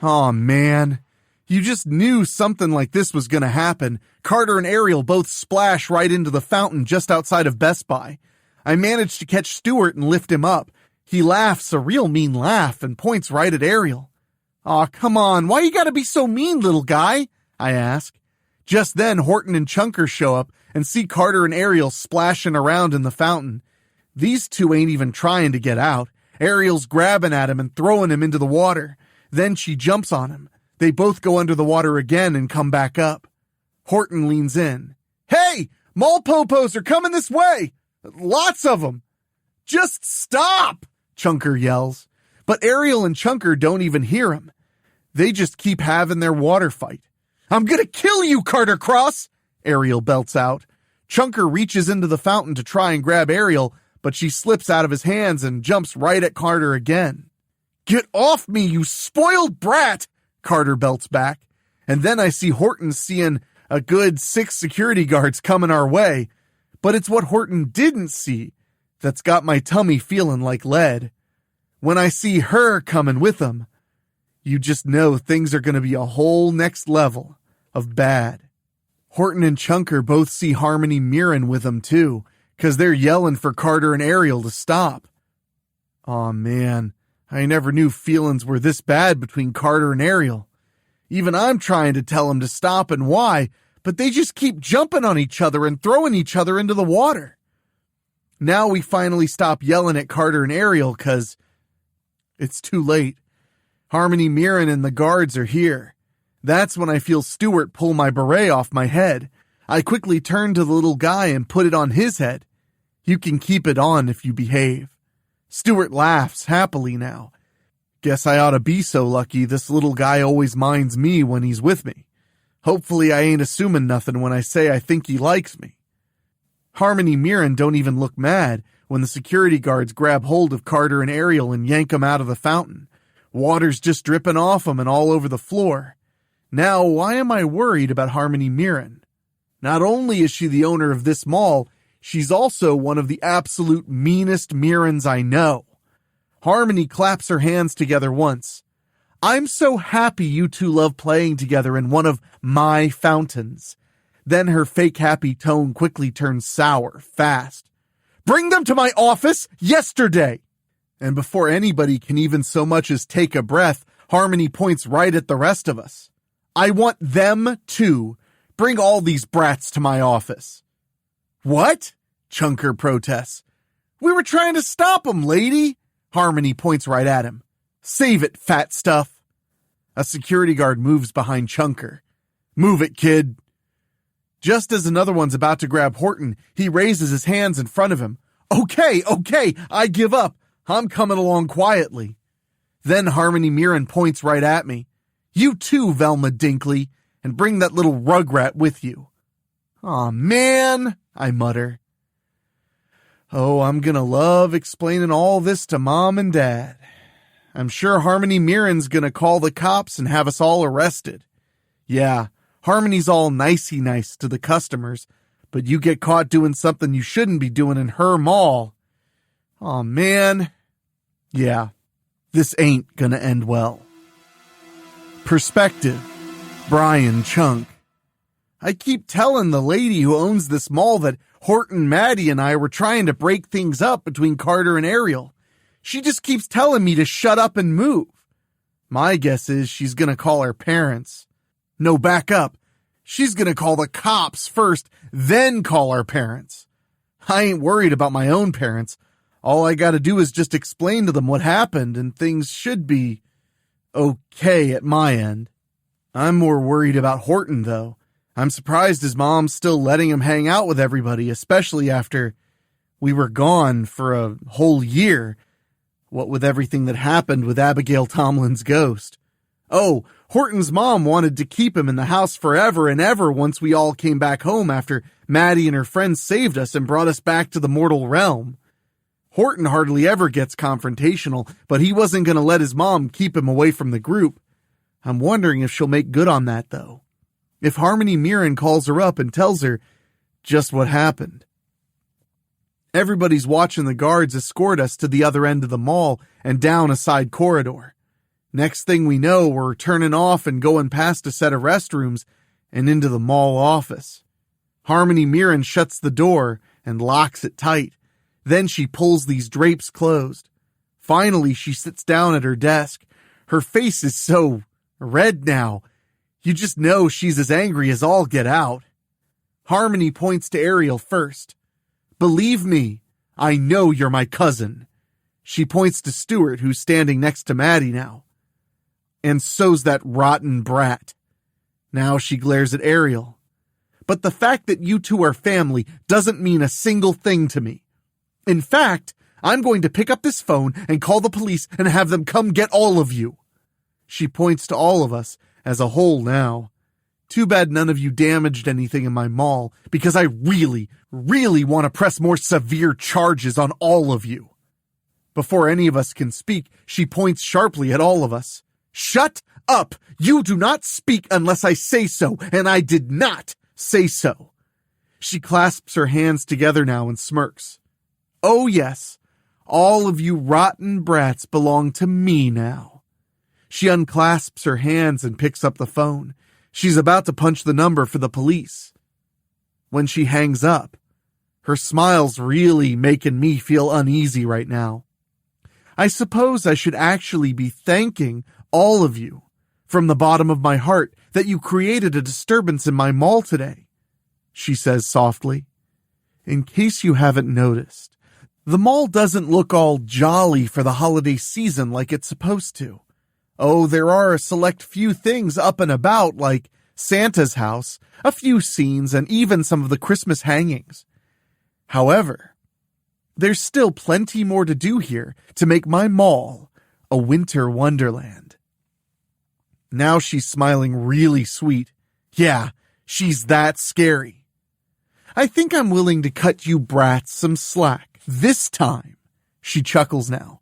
Aw, man. You just knew something like this was gonna happen. Carter and Ariel both splash right into the fountain just outside of Best Buy. I managed to catch Stuart and lift him up. He laughs a real mean laugh and points right at Ariel. Aw, come on, why you gotta be so mean, little guy? I ask. Just then, Horton and Chunker show up and see Carter and Ariel splashing around in the fountain. These two ain't even trying to get out. Ariel's grabbing at him and throwing him into the water. Then she jumps on him. They both go under the water again and come back up. Horton leans in. Hey, mall popos are coming this way. Lots of them. Just stop, Chunker yells. But Ariel and Chunker don't even hear him. They just keep having their water fight. I'm gonna kill you, Carter Cross, Ariel belts out. Chunker reaches into the fountain to try and grab Ariel, but she slips out of his hands and jumps right at Carter again. Get off me, you spoiled brat, Carter belts back. And then I see Horton seeing a good 6 security guards coming our way. But it's what Horton didn't see that's got my tummy feeling like lead. When I see her coming with them, you just know things are going to be a whole next level of bad. Horton and Chunker both see Harmony Mirren with them too, because they're yelling for Carter and Ariel to stop. Aw, man, I never knew feelings were this bad between Carter and Ariel. Even I'm trying to tell them to stop and why, but they just keep jumping on each other and throwing each other into the water. Now we finally stop yelling at Carter and Ariel because it's too late. Harmony Mirren and the guards are here. That's when I feel Stuart pull my beret off my head. I quickly turn to the little guy and put it on his head. You can keep it on if you behave. Stuart laughs happily now. Guess I ought to be so lucky this little guy always minds me when he's with me. Hopefully I ain't assuming nothing when I say I think he likes me. Harmony Mirren don't even look mad when the security guards grab hold of Carter and Ariel and yank them out of the fountain. Water's just dripping off them and all over the floor. Now, why am I worried about Harmony Mirren? Not only is she the owner of this mall, she's also one of the absolute meanest Mirrens I know. Harmony claps her hands together once. I'm so happy you two love playing together in one of my fountains. Then her fake happy tone quickly turns sour, fast. Bring them to my office yesterday! And before anybody can even so much as take a breath, Harmony points right at the rest of us. I want them too. Bring all these brats to my office. What? Chunker protests. We were trying to stop 'em, lady. Harmony points right at him. Save it, fat stuff. A security guard moves behind Chunker. Move it, kid. Just as another one's about to grab Horton, he raises his hands in front of him. Okay, I give up. I'm coming along quietly. Then Harmony Mirren points right at me. You too, Velma Dinkley, and bring that little rugrat with you. Aw, man, I mutter. Oh, I'm gonna love explaining all this to Mom and Dad. I'm sure Harmony Mirren's gonna call the cops and have us all arrested. Yeah, Harmony's all nicey nice to the customers, but you get caught doing something you shouldn't be doing in her mall. Aw, man. Yeah, this ain't gonna end well. Perspective, Brian Chunk. I keep telling the lady who owns this mall that Horton, Maddie, and I were trying to break things up between Carter and Ariel. She just keeps telling me to shut up and move. My guess is she's gonna call her parents. No, back up. She's gonna call the cops first, then call our parents. I ain't worried about my own parents. All I gotta do is just explain to them what happened and things should be okay at my end. I'm more worried about Horton, though. I'm surprised his mom's still letting him hang out with everybody, especially after we were gone for a whole year. What with everything that happened with Abigail Tomlin's ghost. Oh, Horton's mom wanted to keep him in the house forever and ever once we all came back home after Maddie and her friends saved us and brought us back to the mortal realm. Horton hardly ever gets confrontational, but he wasn't going to let his mom keep him away from the group. I'm wondering if she'll make good on that, though. If Harmony Mirren calls her up and tells her just what happened. Everybody's watching the guards escort us to the other end of the mall and down a side corridor. Next thing we know, we're turning off and going past a set of restrooms and into the mall office. Harmony Mirren shuts the door and locks it tight. Then she pulls these drapes closed. Finally, she sits down at her desk. Her face is so red now. You just know she's as angry as all get out. Harmony points to Ariel first. Believe me, I know you're my cousin. She points to Stuart, who's standing next to Maddie now. And so's that rotten brat. Now she glares at Ariel. But the fact that you two are family doesn't mean a single thing to me. In fact, I'm going to pick up this phone and call the police and have them come get all of you. She points to all of us as a whole now. Too bad none of you damaged anything in my mall, because I really, really want to press more severe charges on all of you. Before any of us can speak, she points sharply at all of us. Shut up! You do not speak unless I say so, and I did not say so. She clasps her hands together now and smirks. Oh yes, all of you rotten brats belong to me now. She unclasps her hands and picks up the phone. She's about to punch the number for the police. When she hangs up, her smile's really making me feel uneasy right now. I suppose I should actually be thanking all of you from the bottom of my heart that you created a disturbance in my mall today, she says softly. In case you haven't noticed, the mall doesn't look all jolly for the holiday season like it's supposed to. Oh, there are a select few things up and about like Santa's house, a few scenes, and even some of the Christmas hangings. However, there's still plenty more to do here to make my mall a winter wonderland. Now she's smiling really sweet. Yeah, she's that scary. I think I'm willing to cut you brats some slack this time, she chuckles now.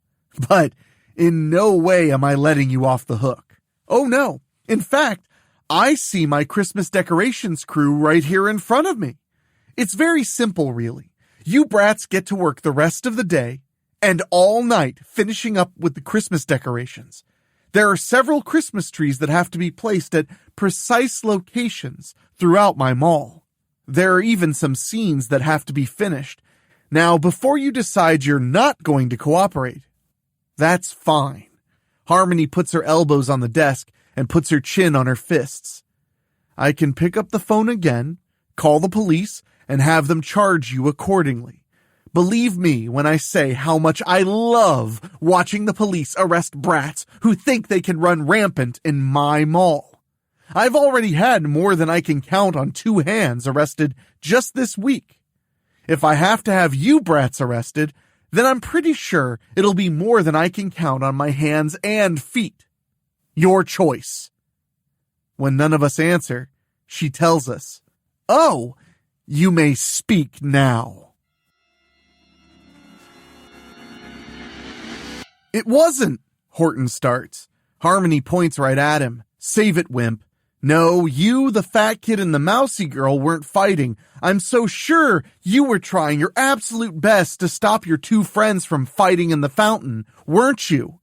But in no way am I letting you off the hook. Oh no, in fact, I see my Christmas decorations crew right here in front of me. It's very simple, really. You brats get to work the rest of the day and all night finishing up with the Christmas decorations. There are several Christmas trees that have to be placed at precise locations throughout my mall. There are even some scenes that have to be finished. Now, before you decide you're not going to cooperate, that's fine. Harmony puts her elbows on the desk and puts her chin on her fists. I can pick up the phone again, call the police, and have them charge you accordingly. Believe me when I say how much I love watching the police arrest brats who think they can run rampant in my mall. I've already had more than I can count on two hands arrested just this week. If I have to have you brats arrested, then I'm pretty sure it'll be more than I can count on my hands and feet. Your choice. When none of us answer, she tells us, "Oh, you may speak now." It wasn't, Horton starts. Harmony points right at him. Save it, wimp. No, you, the fat kid, and the mousy girl weren't fighting. I'm so sure you were trying your absolute best to stop your two friends from fighting in the fountain, weren't you?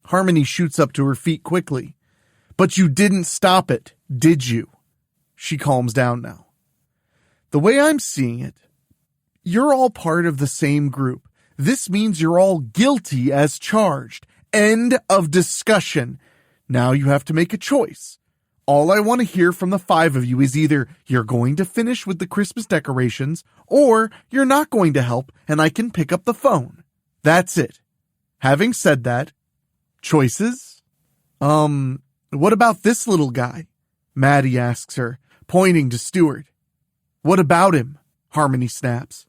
Harmony shoots up to her feet quickly. But you didn't stop it, did you? She calms down now. The way I'm seeing it, you're all part of the same group. This means you're all guilty as charged. End of discussion. Now you have to make a choice. All I want to hear from the five of you is either you're going to finish with the Christmas decorations or you're not going to help and I can pick up the phone. That's it. Having said that, choices? What about this little guy? Maddie asks her, pointing to Stuart. What about him? Harmony snaps.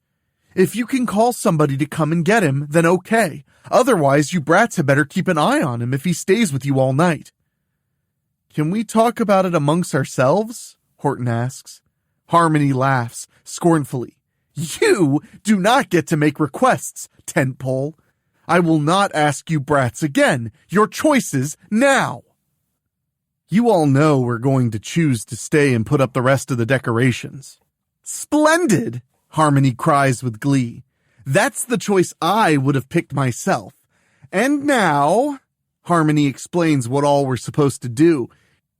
If you can call somebody to come and get him, then okay. Otherwise, you brats had better keep an eye on him if he stays with you all night. Can we talk about it amongst ourselves? Horton asks. Harmony laughs scornfully. You do not get to make requests, Tentpole. I will not ask you brats again. Your choices now. You all know we're going to choose to stay and put up the rest of the decorations. Splendid! Harmony cries with glee. That's the choice I would have picked myself. And now, Harmony explains what all we're supposed to do.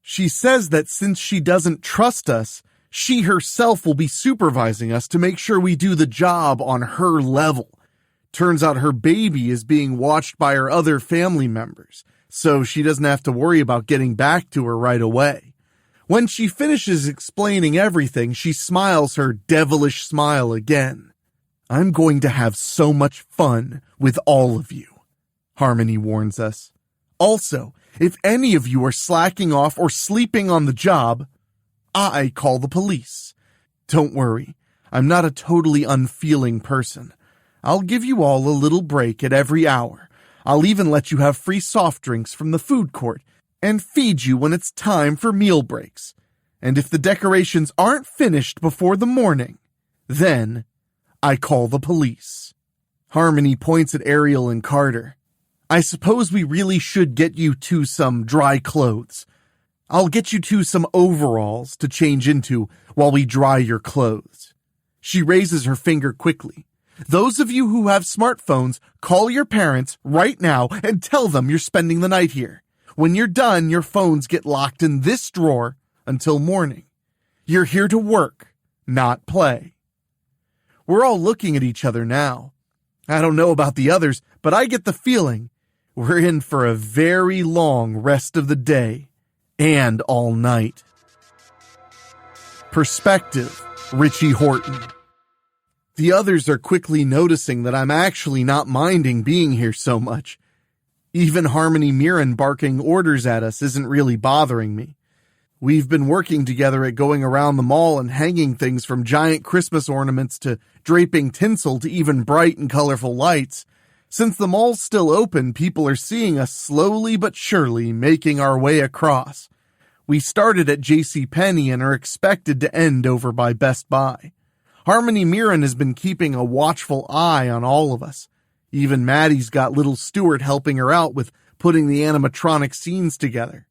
She says that since she doesn't trust us, she herself will be supervising us to make sure we do the job on her level. Turns out her baby is being watched by her other family members, so she doesn't have to worry about getting back to her right away. When she finishes explaining everything, she smiles her devilish smile again. I'm going to have so much fun with all of you, Harmony warns us. Also, if any of you are slacking off or sleeping on the job, I call the police. Don't worry, I'm not a totally unfeeling person. I'll give you all a little break at every hour. I'll even let you have free soft drinks from the food court and feed you when it's time for meal breaks. And if the decorations aren't finished before the morning, then I call the police. Harmony points at Ariel and Carter. I suppose we really should get you two some dry clothes. I'll get you two some overalls to change into while we dry your clothes. She raises her finger quickly. Those of you who have smartphones, call your parents right now and tell them you're spending the night here. When you're done, your phones get locked in this drawer until morning. You're here to work, not play. We're all looking at each other now. I don't know about the others, but I get the feeling we're in for a very long rest of the day and all night. Perspective, Richie Horton. The others are quickly noticing that I'm actually not minding being here so much. Even Harmony Mirren barking orders at us isn't really bothering me. We've been working together at going around the mall and hanging things from giant Christmas ornaments to draping tinsel to even bright and colorful lights. Since the mall's still open, people are seeing us slowly but surely making our way across. We started at JCPenney and are expected to end over by Best Buy. Harmony Mirren has been keeping a watchful eye on all of us. Even Maddie's got little Stuart helping her out with putting the animatronic scenes together.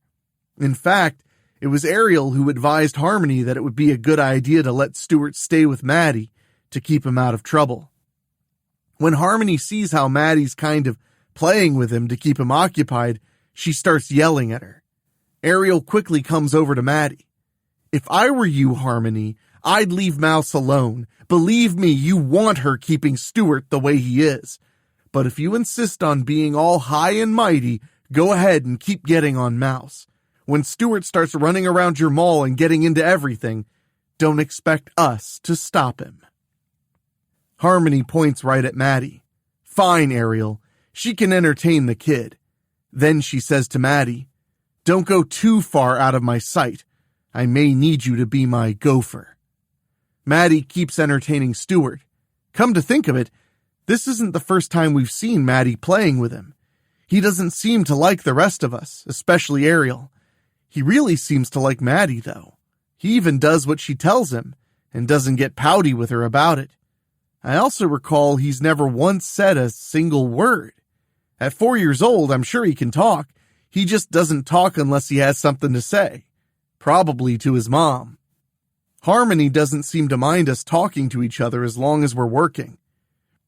In fact, it was Ariel who advised Harmony that it would be a good idea to let Stuart stay with Maddie to keep him out of trouble. When Harmony sees how Maddie's kind of playing with him to keep him occupied, she starts yelling at her. Ariel quickly comes over to Maddie. If I were you, Harmony, I'd leave Mouse alone. Believe me, you want her keeping Stuart the way he is. But if you insist on being all high and mighty, go ahead and keep getting on Mouse. When Stuart starts running around your mall and getting into everything, don't expect us to stop him. Harmony points right at Maddie. Fine, Ariel. She can entertain the kid. Then she says to Maddie, don't go too far out of my sight. I may need you to be my gopher. Maddie keeps entertaining Stuart. Come to think of it, this isn't the first time we've seen Maddie playing with him. He doesn't seem to like the rest of us, especially Ariel. He really seems to like Maddie, though. He even does what she tells him, and doesn't get pouty with her about it. I also recall he's never once said a single word. At 4 years old, I'm sure he can talk. He just doesn't talk unless he has something to say. Probably to his mom. Harmony doesn't seem to mind us talking to each other as long as we're working.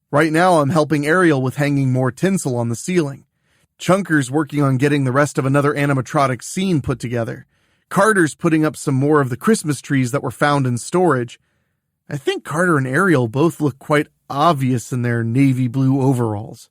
Right now I'm helping Ariel with hanging more tinsel on the ceiling. Chunker's working on getting the rest of another animatronic scene put together. Carter's putting up some more of the Christmas trees that were found in storage. I think Carter and Ariel both look quite obvious in their navy blue overalls.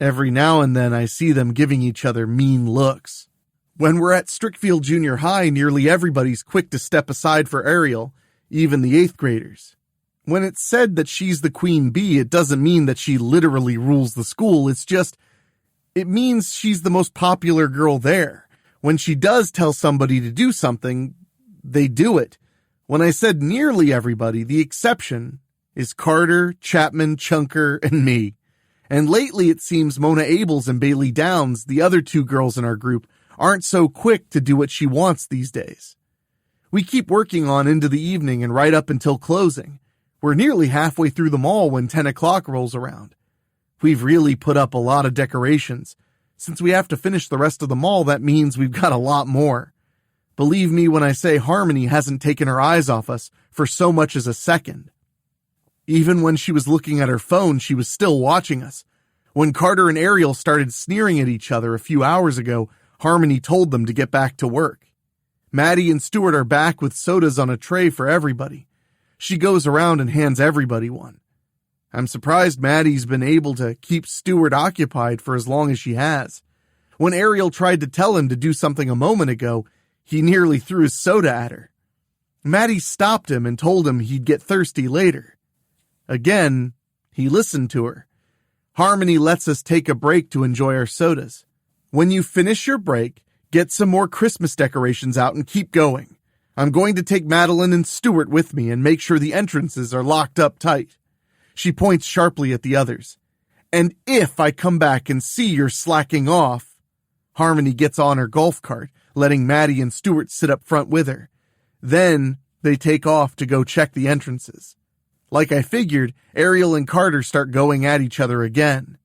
Every now and then I see them giving each other mean looks. When we're at Strickfield Junior High, nearly everybody's quick to step aside for Ariel, even the 8th graders. When it's said that she's the queen bee, it doesn't mean that she literally rules the school. It means she's the most popular girl there. When she does tell somebody to do something, they do it. When I said nearly everybody, the exception is Carter, Chapman, Chunker, and me. And lately it seems Mona Abels and Bailey Downs, the other two girls in our group, aren't so quick to do what she wants these days. We keep working on into the evening and right up until closing. We're nearly halfway through the mall when 10 o'clock rolls around. We've really put up a lot of decorations. Since we have to finish the rest of the mall, that means we've got a lot more. Believe me when I say Harmony hasn't taken her eyes off us for so much as a second. Even when she was looking at her phone, she was still watching us. When Carter and Ariel started sneering at each other a few hours ago, Harmony told them to get back to work. Maddie and Stuart are back with sodas on a tray for everybody. She goes around and hands everybody one. I'm surprised Maddie's been able to keep Stuart occupied for as long as she has. When Ariel tried to tell him to do something a moment ago, he nearly threw his soda at her. Maddie stopped him and told him he'd get thirsty later. Again, he listened to her. Harmony lets us take a break to enjoy our sodas. When you finish your break, get some more Christmas decorations out and keep going. I'm going to take Madeline and Stuart with me and make sure the entrances are locked up tight. She points sharply at the others. And if I come back and see you're slacking off... Harmony gets on her golf cart, letting Maddie and Stuart sit up front with her. Then they take off to go check the entrances. Like I figured, Ariel and Carter start going at each other again.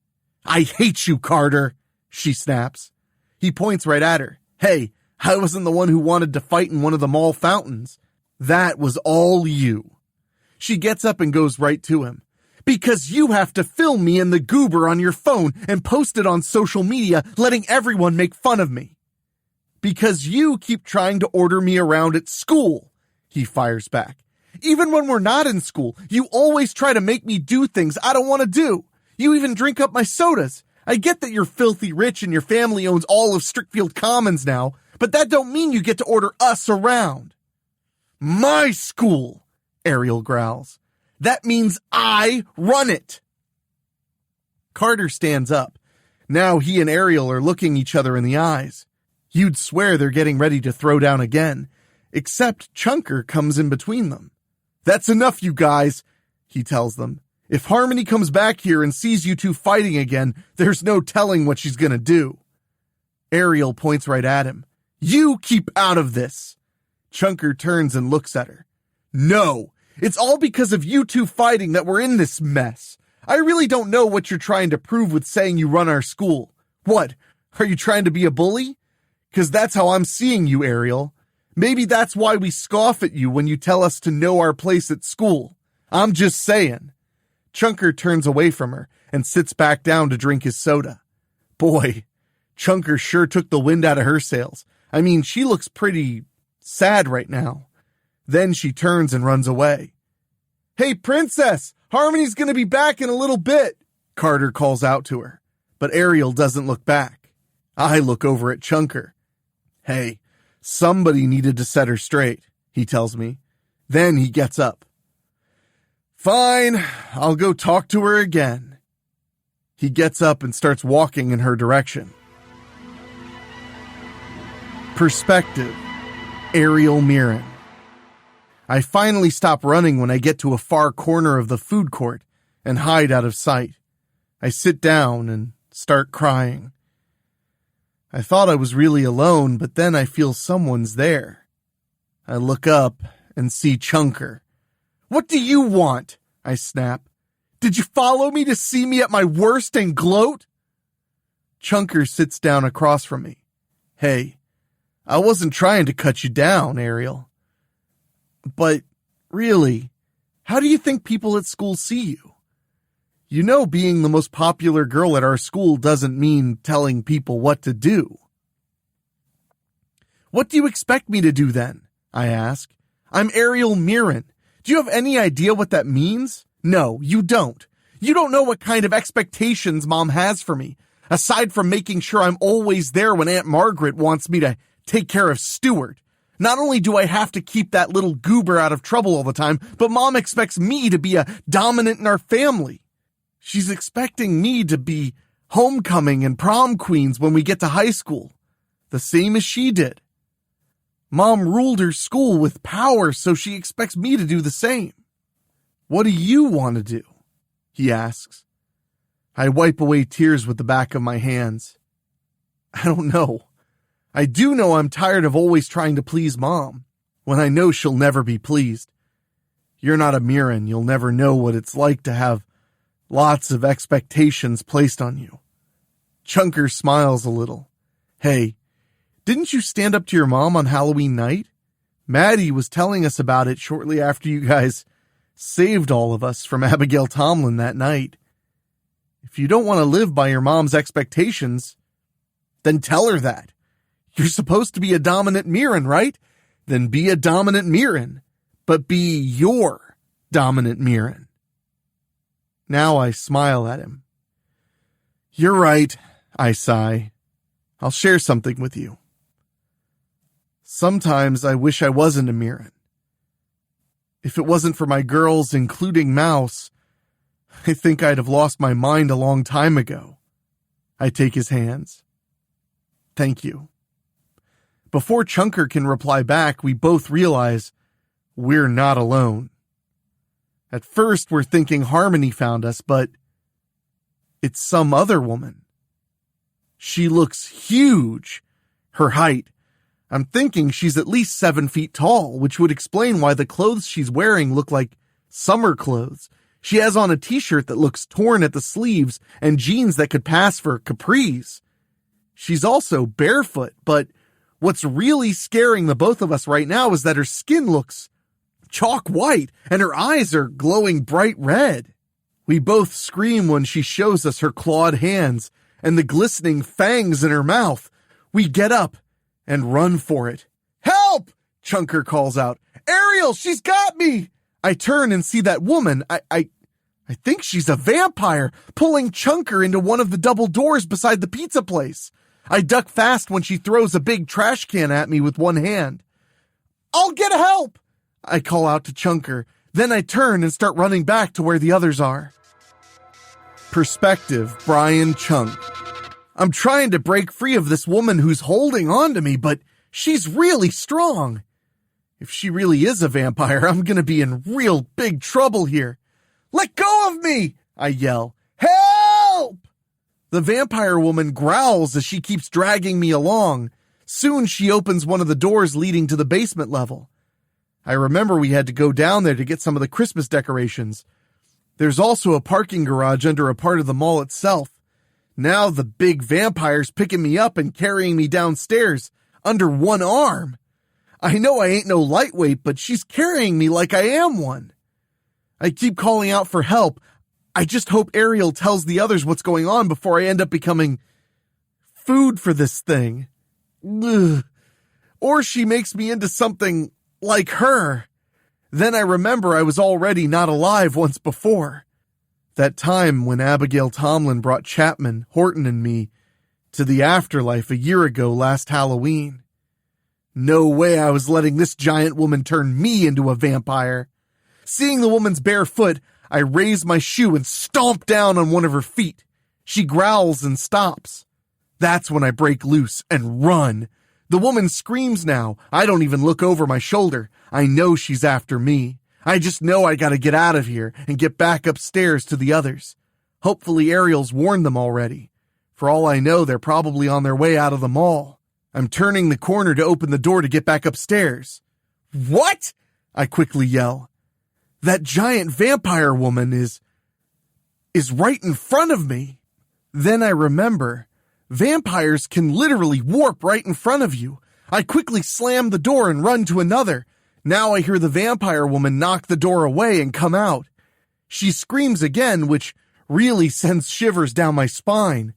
I hate you, Carter, she snaps. He points right at her. Hey, I wasn't the one who wanted to fight in one of the mall fountains. That was all you. She gets up and goes right to him. Because you have to film me in the goober on your phone and post it on social media, letting everyone make fun of me. Because you keep trying to order me around at school, he fires back. Even when we're not in school, you always try to make me do things I don't want to do. You even drink up my sodas. I get that you're filthy rich and your family owns all of Strickfield Commons now, but that don't mean you get to order us around. My school, Ariel growls. That means I run it. Carter stands up. Now he and Ariel are looking each other in the eyes. You'd swear they're getting ready to throw down again, except Chunker comes in between them. That's enough, you guys, he tells them. If Harmony comes back here and sees you two fighting again, there's no telling what she's gonna do. Ariel points right at him. You keep out of this. Chunker turns and looks at her. No, it's all because of you two fighting that we're in this mess. I really don't know what you're trying to prove with saying you run our school. What, are you trying to be a bully? 'Cause that's how I'm seeing you, Ariel. Maybe that's why we scoff at you when you tell us to know our place at school. I'm just saying. Chunker turns away from her and sits back down to drink his soda. Boy, Chunker sure took the wind out of her sails. I mean, she looks pretty sad right now. Then she turns and runs away. Hey, Princess, Harmony's gonna be back in a little bit, Carter calls out to her. But Ariel doesn't look back. I look over at Chunker. Hey, somebody needed to set her straight, he tells me. Then he gets up. Fine, I'll go talk to her again. He gets up and starts walking in her direction. Perspective, Ariel Mirren. I finally stop running when I get to a far corner of the food court and hide out of sight. I sit down and start crying. I thought I was really alone, but then I feel someone's there. I look up and see Chunker. What do you want? I snap. Did you follow me to see me at my worst and gloat? Chunker sits down across from me. Hey, I wasn't trying to cut you down, Ariel. But really, how do you think people at school see you? You know, being the most popular girl at our school doesn't mean telling people what to do. What do you expect me to do then? I ask. I'm Ariel Mirren. Do you have any idea what that means? No, you don't. You don't know what kind of expectations Mom has for me, aside from making sure I'm always there when Aunt Margaret wants me to take care of Stuart. Not only do I have to keep that little goober out of trouble all the time, but Mom expects me to be a dominant in our family. She's expecting me to be homecoming and prom queens when we get to high school. the same as she did. Mom ruled her school with power, so she expects me to do the same. What do you want to do? He asks. I wipe away tears with the back of my hands. I don't know. I do know I'm tired of always trying to please Mom, when I know she'll never be pleased. You're not a Mirren. You'll never know what it's like to have lots of expectations placed on you. Chunker smiles a little. Hey, didn't you stand up to your mom on Halloween night? Maddie was telling us about it shortly after you guys saved all of us from Abigail Tomlin that night. If you don't want to live by your mom's expectations, then tell her that. You're supposed to be a dominant Mirren, right? Then be a dominant Mirren, but be your dominant Mirren. Now I smile at him. You're right, I sigh. I'll share something with you. Sometimes I wish I wasn't a Mirren. If it wasn't for my girls, including Mouse, I think I'd have lost my mind a long time ago. I take his hands. Thank you. Before Chunker can reply back, we both realize we're not alone. At first, we're thinking Harmony found us, but it's some other woman. She looks huge. Her height. I'm thinking she's at least 7 feet tall, which would explain why the clothes she's wearing look like summer clothes. She has on a t-shirt that looks torn at the sleeves and jeans that could pass for capris. She's also barefoot, but what's really scaring the both of us right now is that her skin looks chalk white and her eyes are glowing bright red. We both scream when she shows us her clawed hands and the glistening fangs in her mouth. We get up and run for it. Help! Chunker calls out. Ariel, she's got me! I turn and see that woman. I think she's a vampire, pulling Chunker into one of the double doors beside the pizza place. I duck fast when she throws a big trash can at me with one hand. I'll get help! I call out to Chunker. Then I turn and start running back to where the others are. Perspective, Brian Chunk. I'm trying to break free of this woman who's holding on to me, but she's really strong. If she really is a vampire, I'm gonna be in real big trouble here. Let go of me! I yell. Help! The vampire woman growls as she keeps dragging me along. Soon she opens one of the doors leading to the basement level. I remember we had to go down there to get some of the Christmas decorations. There's also a parking garage under a part of the mall itself. Now the big vampire's picking me up and carrying me downstairs under one arm. I know I ain't no lightweight, but she's carrying me like I am one. I keep calling out for help. I just hope Ariel tells the others what's going on before I end up becoming food for this thing. Ugh. Or she makes me into something like her. Then I remember I was already not alive once before. That time when Abigail Tomlin brought Chapman, Horton, and me to the afterlife a year ago last Halloween. No way I was letting this giant woman turn me into a vampire. Seeing the woman's bare foot, I raise my shoe and stomp down on one of her feet. She growls and stops. That's when I break loose and run. The woman screams now. I don't even look over my shoulder. I know she's after me. I just know I gotta get out of here and get back upstairs to the others. Hopefully Ariel's warned them already. For all I know, they're probably on their way out of the mall. I'm turning the corner to open the door to get back upstairs. What? I quickly yell. That giant vampire woman is right in front of me. Then I remember, vampires can literally warp right in front of you. I quickly slam the door and run to another. Now I hear the vampire woman knock the door away and come out. She screams again, which really sends shivers down my spine.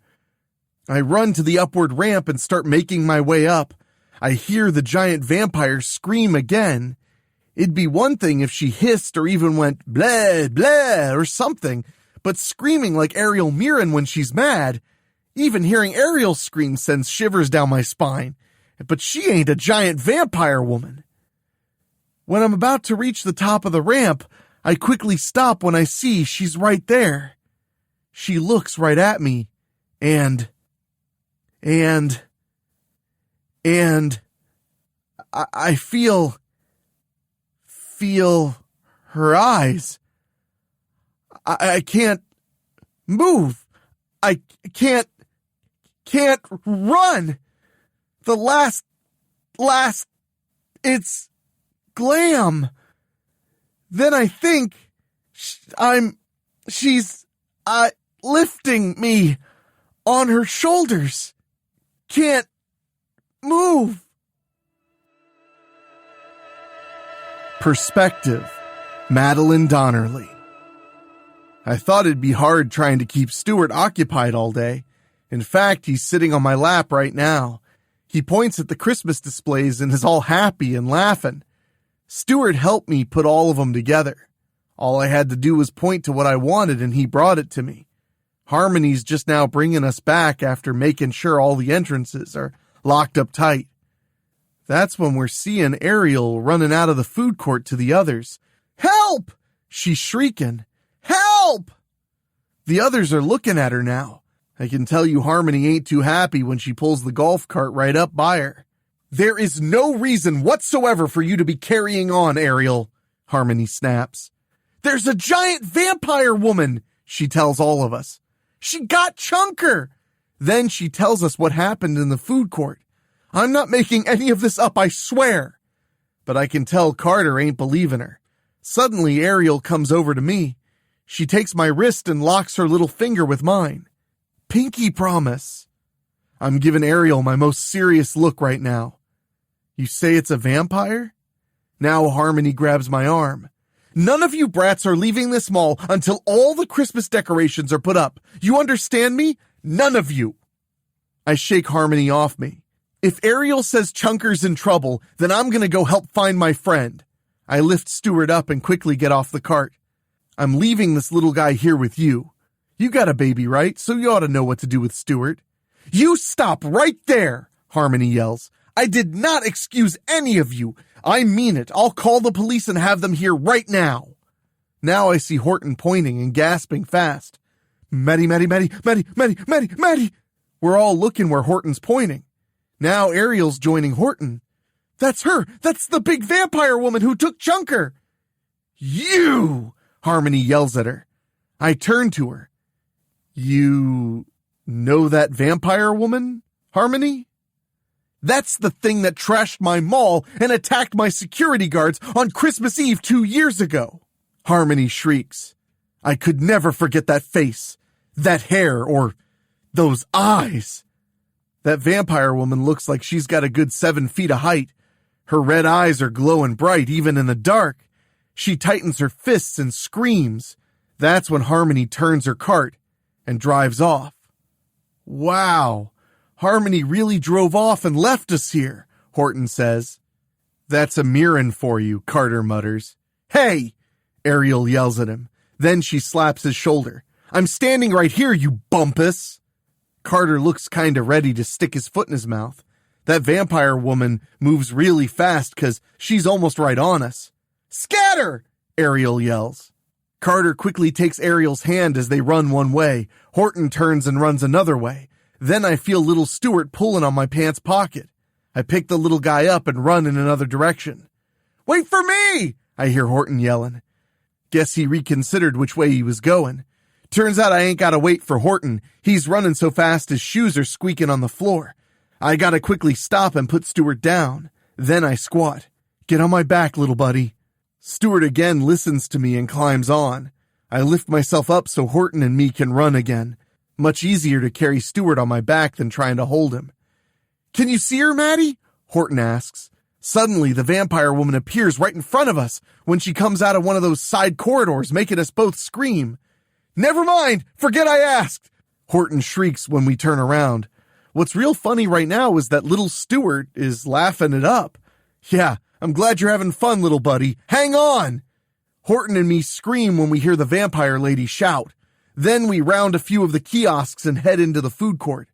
I run to the upward ramp and start making my way up. I hear the giant vampire scream again. It'd be one thing if she hissed or even went bleh, bleh, or something, but screaming like Ariel Mirren when she's mad. Even hearing Ariel scream sends shivers down my spine. But she ain't a giant vampire woman. When I'm about to reach the top of the ramp, I quickly stop when I see she's right there. She looks right at me, and and I feel her eyes. I can't move. I can't run. The last, it's glam. Then I think she's lifting me on her shoulders. Can't move. Perspective, Madeline Donnerly. I thought it'd be hard trying to keep Stuart occupied all day. In fact, he's sitting on my lap right now. He points at the Christmas displays and is all happy and laughing. Stuart helped me put all of them together. All I had to do was point to what I wanted and he brought it to me. Harmony's just now bringing us back after making sure all the entrances are locked up tight. That's when we're seeing Ariel running out of the food court to the others. Help! She's shrieking. Help! The others are looking at her now. I can tell you Harmony ain't too happy when she pulls the golf cart right up by her. There is no reason whatsoever for you to be carrying on, Ariel, Harmony snaps. There's a giant vampire woman, she tells all of us. She got Chunker. Then she tells us what happened in the food court. I'm not making any of this up, I swear. But I can tell Carter ain't believing her. Suddenly, Ariel comes over to me. She takes my wrist and locks her little finger with mine. Pinky promise. I'm giving Ariel my most serious look right now. You say it's a vampire? Now Harmony grabs my arm. None of you brats are leaving this mall until all the Christmas decorations are put up. You understand me? None of you. I shake Harmony off me. If Ariel says Chunker's in trouble, then I'm gonna go help find my friend. I lift Stuart up and quickly get off the cart. I'm leaving this little guy here with you. You got a baby, right? So you ought to know what to do with Stuart. You stop right there, Harmony yells. I did not excuse any of you. I mean it. I'll call the police and have them here right now. Now I see Horton pointing and gasping fast. Maddie. We're all looking where Horton's pointing. Now Ariel's joining Horton. That's her. That's the big vampire woman who took Chunker. You, Harmony yells at her. I turn to her. You know that vampire woman, Harmony? That's the thing that trashed my mall and attacked my security guards on Christmas Eve 2 years ago. Harmony shrieks. I could never forget that face, that hair, or those eyes. That vampire woman looks like she's got a good 7 feet of height. Her red eyes are glowing bright even in the dark. She tightens her fists and screams. That's when Harmony turns her cart and drives off. Wow, Harmony really drove off and left us here, Horton says. That's a Mirren for you, Carter mutters. Hey, Ariel yells at him. Then she slaps his shoulder. I'm standing right here, you bumpus. Carter looks kinda ready to stick his foot in his mouth. That vampire woman moves really fast 'cause she's almost right on us. Scatter! Ariel yells. Carter quickly takes Ariel's hand as they run one way. Horton turns and runs another way. Then I feel little Stuart pulling on my pants pocket. I pick the little guy up and run in another direction. Wait for me! I hear Horton yelling. Guess he reconsidered which way he was going. Turns out I ain't gotta wait for Horton. He's running so fast his shoes are squeaking on the floor. I gotta quickly stop and put Stuart down. Then I squat. Get on my back, little buddy. Stuart again listens to me and climbs on. I lift myself up so Horton and me can run again. Much easier to carry Stuart on my back than trying to hold him. Can you see her, Maddie? Horton asks. Suddenly, the vampire woman appears right in front of us when she comes out of one of those side corridors, making us both scream. Never mind! Forget I asked! Horton shrieks when we turn around. What's real funny right now is that little Stuart is laughing it up. Yeah, I'm glad you're having fun, little buddy. Hang on! Horton and me scream when we hear the vampire lady shout. Then we round a few of the kiosks and head into the food court.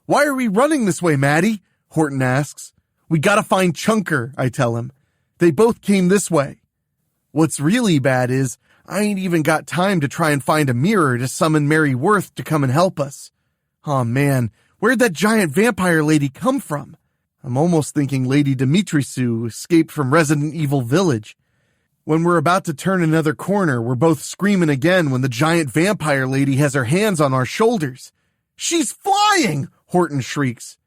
Why are we running this way, Maddie? Horton asks. We gotta find Chunker, I tell him. They both came this way. What's really bad is I ain't even got time to try and find a mirror to summon Mary Worth to come and help us. Aw man, where'd that giant vampire lady come from? I'm almost thinking Lady Dimitrescu escaped from Resident Evil Village. When we're about to turn another corner, we're both screaming again when the giant vampire lady has her hands on our shoulders. "She's flying!" Horton shrieks.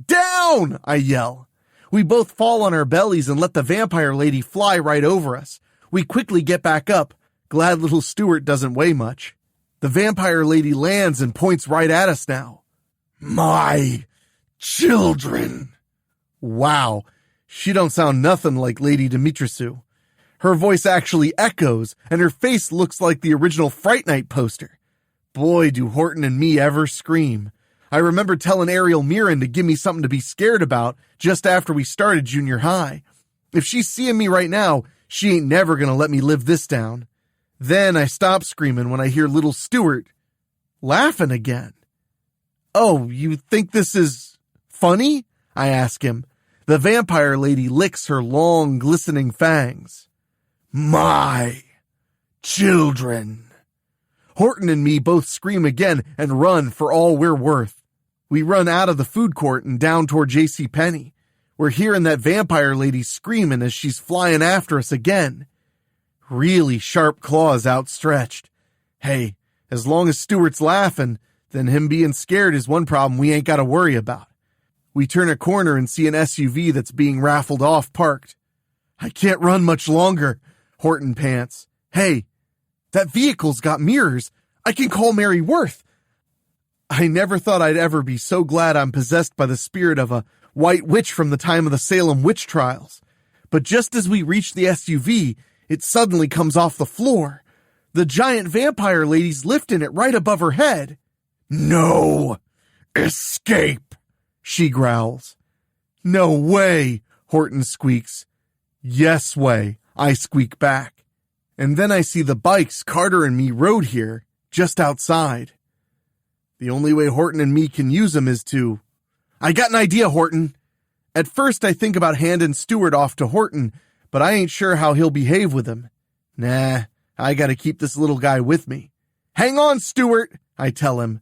"Down!" I yell. We both fall on our bellies and let the vampire lady fly right over us. We quickly get back up, glad little Stuart doesn't weigh much. The vampire lady lands and points right at us now. "My children." Wow, she don't sound nothing like Lady Dimitrescu. Her voice actually echoes, and her face looks like the original Fright Night poster. Boy, do Horton and me ever scream. I remember telling Ariel Mirren to give me something to be scared about just after we started junior high. If she's seeing me right now, she ain't never gonna let me live this down. Then I stop screaming when I hear little Stuart laughing again. "Oh, you think this is funny?" I ask him. The vampire lady licks her long, glistening fangs. "My children." Horton and me both scream again and run for all we're worth. We run out of the food court and down toward JCPenney. We're hearing that vampire lady screaming as she's flying after us again. Really sharp claws outstretched. Hey, as long as Stuart's laughing, then him being scared is one problem we ain't got to worry about. We turn a corner and see an SUV that's being raffled off parked. "I can't run much longer," Horton pants. "Hey, that vehicle's got mirrors. I can call Mary Worth." I never thought I'd ever be so glad I'm possessed by the spirit of a white witch from the time of the Salem witch trials. But just as we reach the SUV, it suddenly comes off the floor. The giant vampire lady's lifting it right above her head. "No escape," she growls. "No way," Horton squeaks. "Yes way," I squeak back. And then I see the bikes Carter and me rode here, just outside. The only way Horton and me can use them is to... I got an idea, Horton. At first I think about handing Stuart off to Horton, but I ain't sure how he'll behave with him. Nah, I gotta keep this little guy with me. "Hang on, Stuart," I tell him.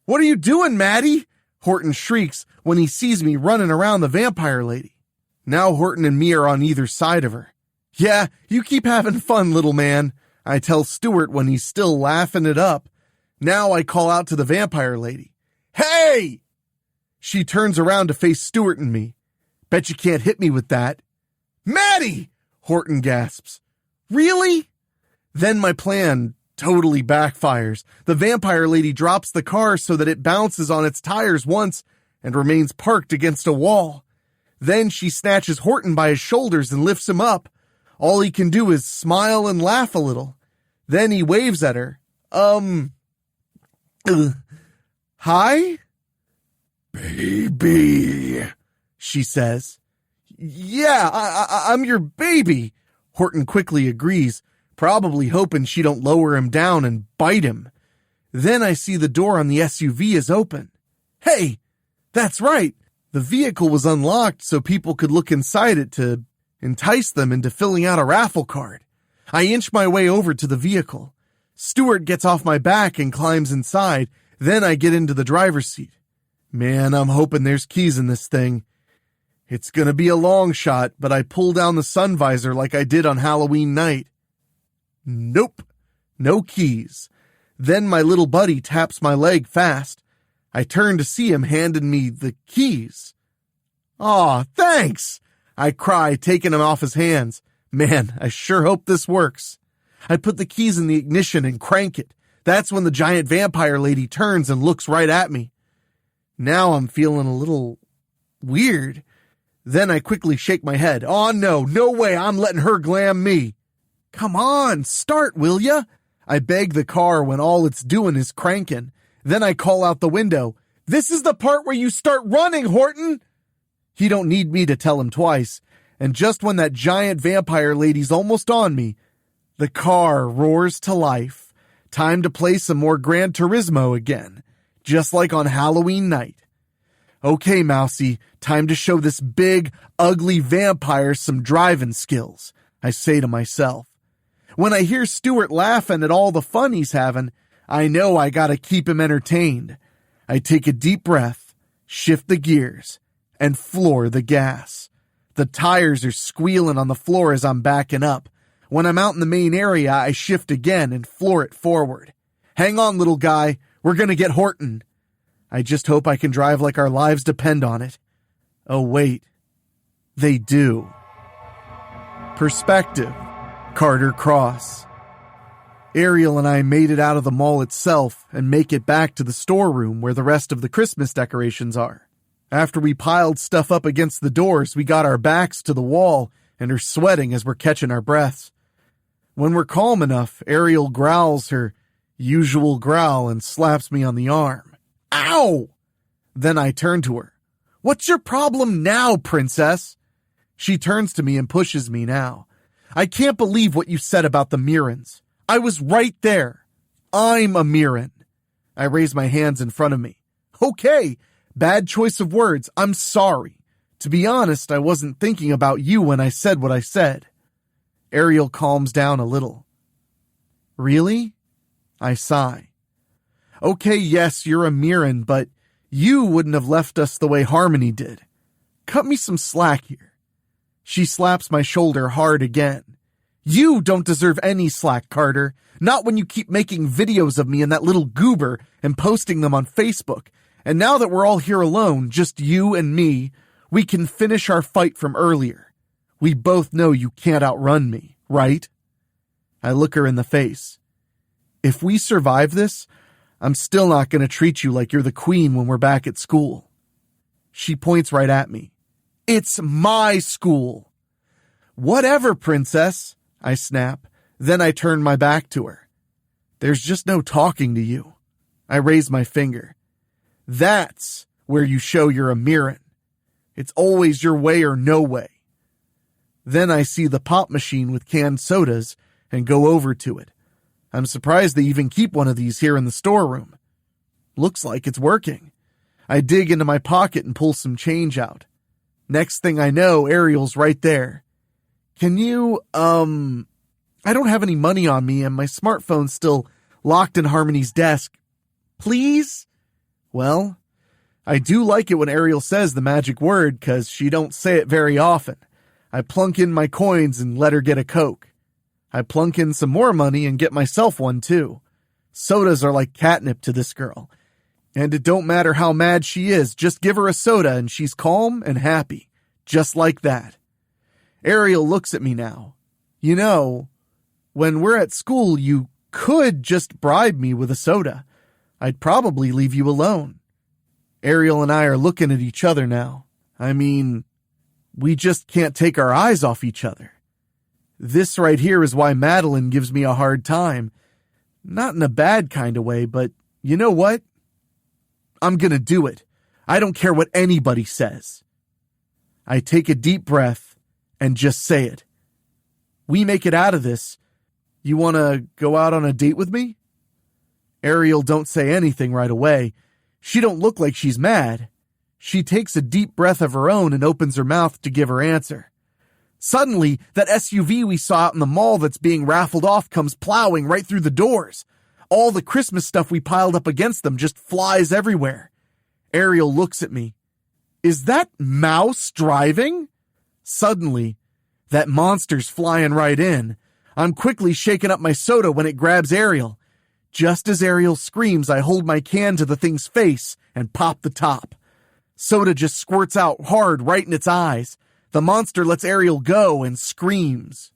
"What are you doing, Maddie?" Horton shrieks when he sees me running around the vampire lady. Now Horton and me are on either side of her. "Yeah, you keep having fun, little man," I tell Stuart when he's still laughing it up. Now I call out to the vampire lady. "Hey!" She turns around to face Stuart and me. "Bet you can't hit me with that." "Maddie!" Horton gasps. "Really?" Then my plan totally backfires. The vampire lady drops the car so that it bounces on its tires once and remains parked against a wall. Then she snatches Horton by his shoulders and lifts him up. All he can do is smile and laugh a little. Then he waves at her. Hi? "Baby," she says. "Yeah, I'm your baby," Horton quickly agrees, probably hoping she don't lower him down and bite him. Then I see the door on the SUV is open. Hey, that's right. The vehicle was unlocked so people could look inside it to entice them into filling out a raffle card. I inch my way over to the vehicle. Stuart gets off my back and climbs inside. Then I get into the driver's seat. Man, I'm hoping there's keys in this thing. It's gonna be a long shot, but I pull down the sun visor like I did on Halloween night. Nope, no keys. Then my little buddy taps my leg fast. I turn to see him handing me the keys. "Aw, thanks!" I cry, taking him off his hands. Man, I sure hope this works. I put the keys in the ignition and crank it. That's when the giant vampire lady turns and looks right at me. Now I'm feeling a little weird. Then I quickly shake my head. "Oh no way, I'm letting her glam me." "Come on, start, will ya?" I beg the car when all it's doing is cranking. Then I call out the window. "This is the part where you start running, Horton!" He don't need me to tell him twice. And just when that giant vampire lady's almost on me, the car roars to life. Time to play some more Gran Turismo again, just like on Halloween night. Okay, Mousy, time to show this big, ugly vampire some driving skills, I say to myself. When I hear Stuart laughing at all the fun he's having, I know I gotta keep him entertained. I take a deep breath, shift the gears, and floor the gas. The tires are squealing on the floor as I'm backing up. When I'm out in the main area, I shift again and floor it forward. Hang on, little guy. We're gonna get Horton. I just hope I can drive like our lives depend on it. Oh, wait. They do. Perspective. Carter Cross. Ariel and I made it out of the mall itself and make it back to the storeroom where the rest of the Christmas decorations are. After we piled stuff up against the doors, we got our backs to the wall and are sweating as we're catching our breaths. When we're calm enough, Ariel growls her usual growl and slaps me on the arm. Ow! Then I turn to her. What's your problem now, princess? She turns to me and pushes me now. I can't believe what you said about the Mirrans. I was right there. I'm a Mirran. I raise my hands in front of me. Okay, bad choice of words. I'm sorry. To be honest, I wasn't thinking about you when I said what I said. Ariel calms down a little. Really? I sigh. Okay, yes, you're a Mirran, but you wouldn't have left us the way Harmony did. Cut me some slack here. She slaps my shoulder hard again. You don't deserve any slack, Carter. Not when you keep making videos of me and that little goober and posting them on Facebook. And now that we're all here alone, just you and me, we can finish our fight from earlier. We both know you can't outrun me, right? I look her in the face. If we survive this, I'm still not going to treat you like you're the queen when we're back at school. She points right at me. It's my school. Whatever, princess, I snap. Then I turn my back to her. There's just no talking to you. I raise my finger. That's where you show you're a Mirran. It's always your way or no way. Then I see the pop machine with canned sodas and go over to it. I'm surprised they even keep one of these here in the storeroom. Looks like it's working. I dig into my pocket and pull some change out. Next thing I know, Ariel's right there. Can you, I don't have any money on me and my smartphone's still locked in Harmony's desk. Please? Well, I do like it when Ariel says the magic word, 'cause she don't say it very often. I plunk in my coins and let her get a Coke. I plunk in some more money and get myself one too. Sodas are like catnip to this girl. And it don't matter how mad she is, just give her a soda and she's calm and happy. Just like that. Ariel looks at me now. You know, when we're at school, you could just bribe me with a soda. I'd probably leave you alone. Ariel and I are looking at each other now. I mean, we just can't take our eyes off each other. This right here is why Madeline gives me a hard time. Not in a bad kind of way, but you know what? I'm gonna do it. I don't care what anybody says. I take a deep breath and just say it. We make it out of this. You wanna go out on a date with me? Ariel don't say anything right away. She don't look like she's mad. She takes a deep breath of her own and opens her mouth to give her answer. Suddenly, that SUV we saw out in the mall that's being raffled off comes plowing right through the doors. All the Christmas stuff we piled up against them just flies everywhere. Ariel looks at me. Is that Mouse driving? Suddenly, that monster's flying right in. I'm quickly shaking up my soda when it grabs Ariel. Just as Ariel screams, I hold my can to the thing's face and pop the top. Soda just squirts out hard right in its eyes. The monster lets Ariel go and screams.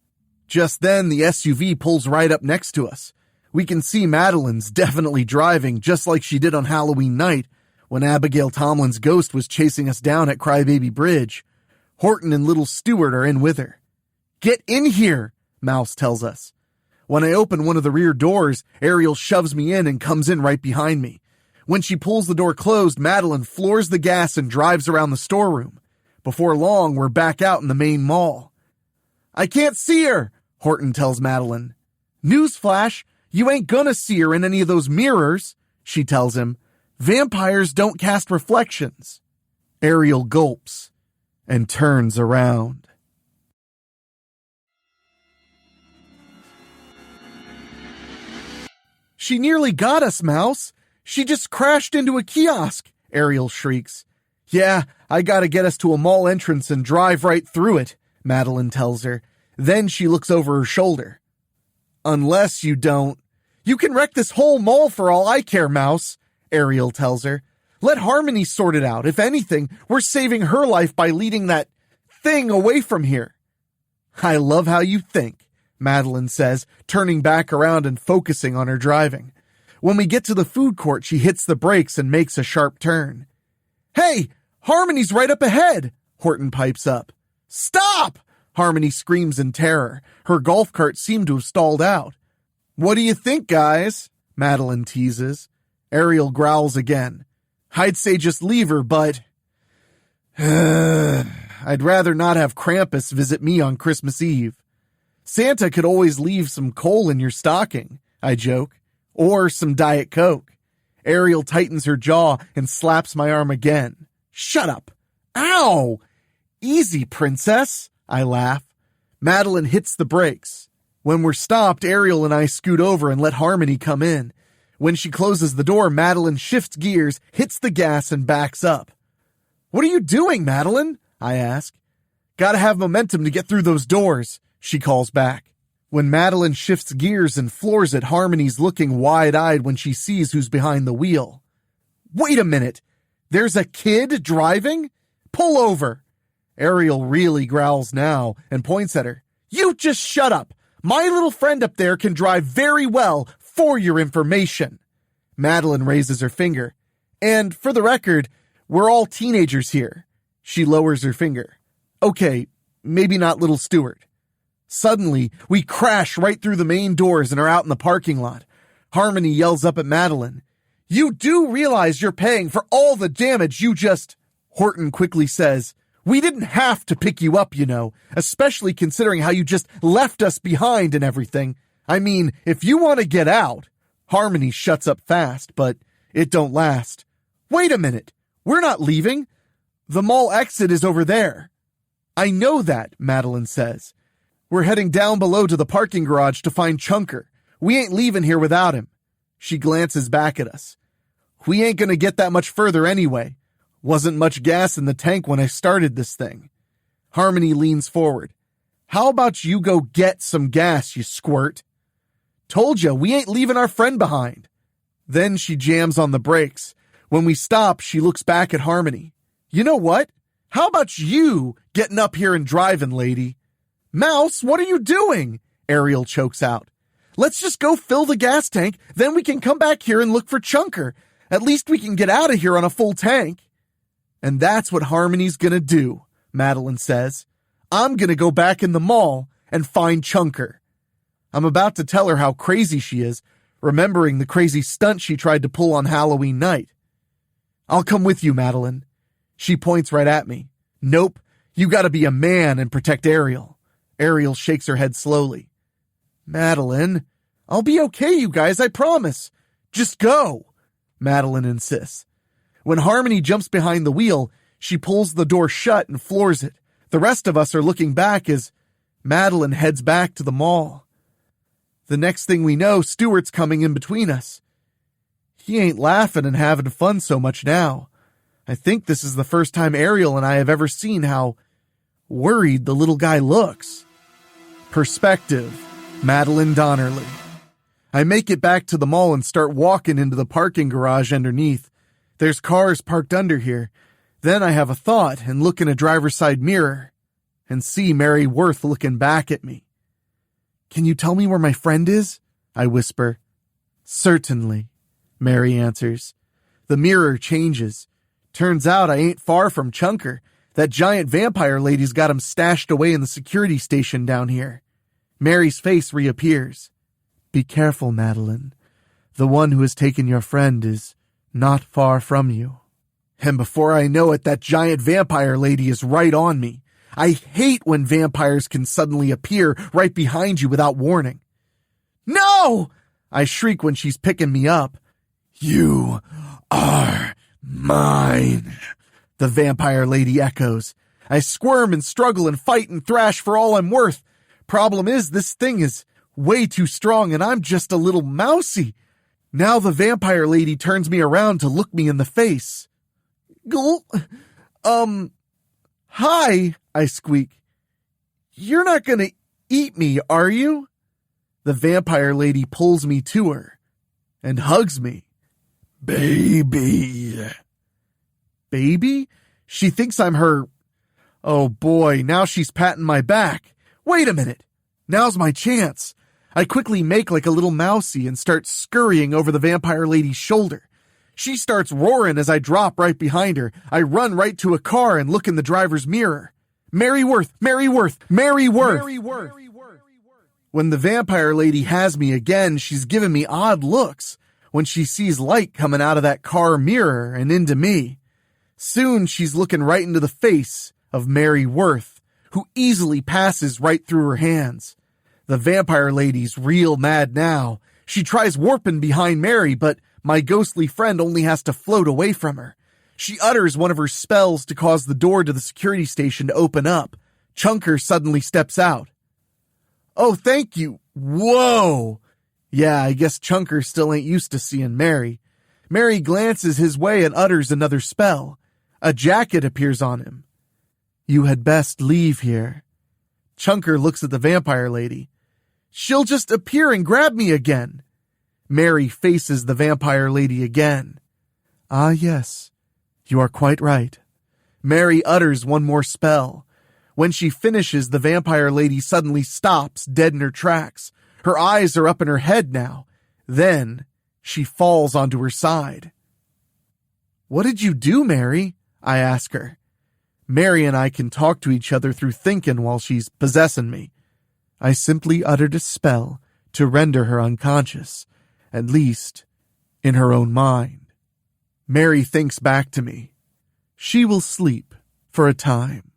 Just then, the SUV pulls right up next to us. We can see Madeline's definitely driving just like she did on Halloween night when Abigail Tomlin's ghost was chasing us down at Crybaby Bridge. Horton and little Stewart are in with her. Get in here, Mouse tells us. When I open one of the rear doors, Ariel shoves me in and comes in right behind me. When she pulls the door closed, Madeline floors the gas and drives around the storeroom. Before long, we're back out in the main mall. I can't see her, Horton tells Madeline. Newsflash, you ain't gonna see her in any of those mirrors, she tells him. Vampires don't cast reflections. Ariel gulps and turns around. She nearly got us, Mouse. She just crashed into a kiosk, Ariel shrieks. Yeah, I gotta get us to a mall entrance and drive right through it, Madeline tells her. Then she looks over her shoulder. Unless you don't. You can wreck this whole mall for all I care, Mouse, Ariel tells her. Let Harmony sort it out. If anything, we're saving her life by leading that thing away from here. I love how you think, Madeline says, turning back around and focusing on her driving. When we get to the food court, she hits the brakes and makes a sharp turn. Hey, Harmony's right up ahead, Horton pipes up. Stop! Harmony screams in terror. Her golf cart seemed to have stalled out. What do you think, guys? Madeline teases. Ariel growls again. I'd say just leave her, but... I'd rather not have Krampus visit me on Christmas Eve. Santa could always leave some coal in your stocking, I joke. Or some Diet Coke. Ariel tightens her jaw and slaps my arm again. Shut up. Ow! Easy, princess, I laugh. Madeline hits the brakes. When we're stopped, Ariel and I scoot over and let Harmony come in. When she closes the door, Madeline shifts gears, hits the gas, and backs up. What are you doing, Madeline? I ask. Gotta have momentum to get through those doors, she calls back. When Madeline shifts gears and floors it, Harmony's looking wide-eyed when she sees who's behind the wheel. Wait a minute! There's a kid driving? Pull over! Ariel really growls now and points at her. You just shut up! My little friend up there can drive very well, for your information. Madeline raises her finger. And for the record, we're all teenagers here. She lowers her finger. Okay, maybe not little Stuart. Suddenly, we crash right through the main doors and are out in the parking lot. Harmony yells up at Madeline. You do realize you're paying for all the damage you just... Horton quickly says, we didn't have to pick you up, you know, especially considering how you just left us behind and everything. I mean, if you want to get out... Harmony shuts up fast, but it don't last. Wait a minute. We're not leaving. The mall exit is over there. I know that, Madeline says. We're heading down below to the parking garage to find Chunker. We ain't leaving here without him. She glances back at us. We ain't gonna get that much further anyway. Wasn't much gas in the tank when I started this thing. Harmony leans forward. How about you go get some gas, you squirt? Told ya, we ain't leaving our friend behind. Then she jams on the brakes. When we stop, she looks back at Harmony. You know what? How about you getting up here and driving, lady? Mouse, what are you doing? Ariel chokes out. Let's just go fill the gas tank, then we can come back here and look for Chunker. At least we can get out of here on a full tank. And that's what Harmony's gonna do, Madeline says. I'm gonna go back in the mall and find Chunker. I'm about to tell her how crazy she is, remembering the crazy stunt she tried to pull on Halloween night. I'll come with you, Madeline. She points right at me. Nope, you gotta be a man and protect Ariel. Ariel shakes her head slowly. Madeline, I'll be okay, you guys, I promise. Just go, Madeline insists. When Harmony jumps behind the wheel, she pulls the door shut and floors it. The rest of us are looking back as Madeline heads back to the mall. The next thing we know, Stuart's coming in between us. He ain't laughing and having fun so much now. I think this is the first time Ariel and I have ever seen how worried the little guy looks. Perspective, Madeline Donnerly. I make it back to the mall and start walking into the parking garage underneath. There's cars parked under here. Then I have a thought and look in a driver's side mirror and see Mary Worth looking back at me. Can you tell me where my friend is? I whisper. Certainly, Mary answers. The mirror changes. Turns out I ain't far from Chunker. That giant vampire lady's got him stashed away in the security station down here. Mary's face reappears. Be careful, Madeline. The one who has taken your friend is not far from you. And before I know it, that giant vampire lady is right on me. I hate when vampires can suddenly appear right behind you without warning. No! I shriek when she's picking me up. You are mine, the vampire lady echoes. I squirm and struggle and fight and thrash for all I'm worth. Problem is, this thing is way too strong and I'm just a little mousy. Now the vampire lady turns me around to look me in the face. Gulp. Hi, I squeak. You're not gonna eat me, are you? The vampire lady pulls me to her and hugs me. Baby. Baby? She thinks I'm her... Oh boy, now she's patting my back. Wait a minute. Now's my chance. I quickly make like a little mousie and start scurrying over the vampire lady's shoulder. She starts roaring as I drop right behind her. I run right to a car and look in the driver's mirror. Mary Worth! Mary Worth! Mary Worth! Mary Worth! When the vampire lady has me again, she's giving me odd looks when she sees light coming out of that car mirror and into me. Soon she's looking right into the face of Mary Worth, who easily passes right through her hands. The vampire lady's real mad now. She tries warping behind Mary, but my ghostly friend only has to float away from her. She utters one of her spells to cause the door to the security station to open up. Chunker suddenly steps out. Oh, thank you. Whoa! Yeah, I guess Chunker still ain't used to seeing Mary. Mary glances his way and utters another spell. A jacket appears on him. You had best leave here. Chunker looks at the vampire lady. She'll just appear and grab me again. Mary faces the vampire lady again. Ah, yes, you are quite right. Mary utters one more spell. When she finishes, the vampire lady suddenly stops dead in her tracks. Her eyes are up in her head now. Then she falls onto her side. What did you do, Mary? I ask her. Mary and I can talk to each other through thinking while she's possessing me. I simply uttered a spell to render her unconscious, at least in her own mind. Mary thinks back to me. She will sleep for a time.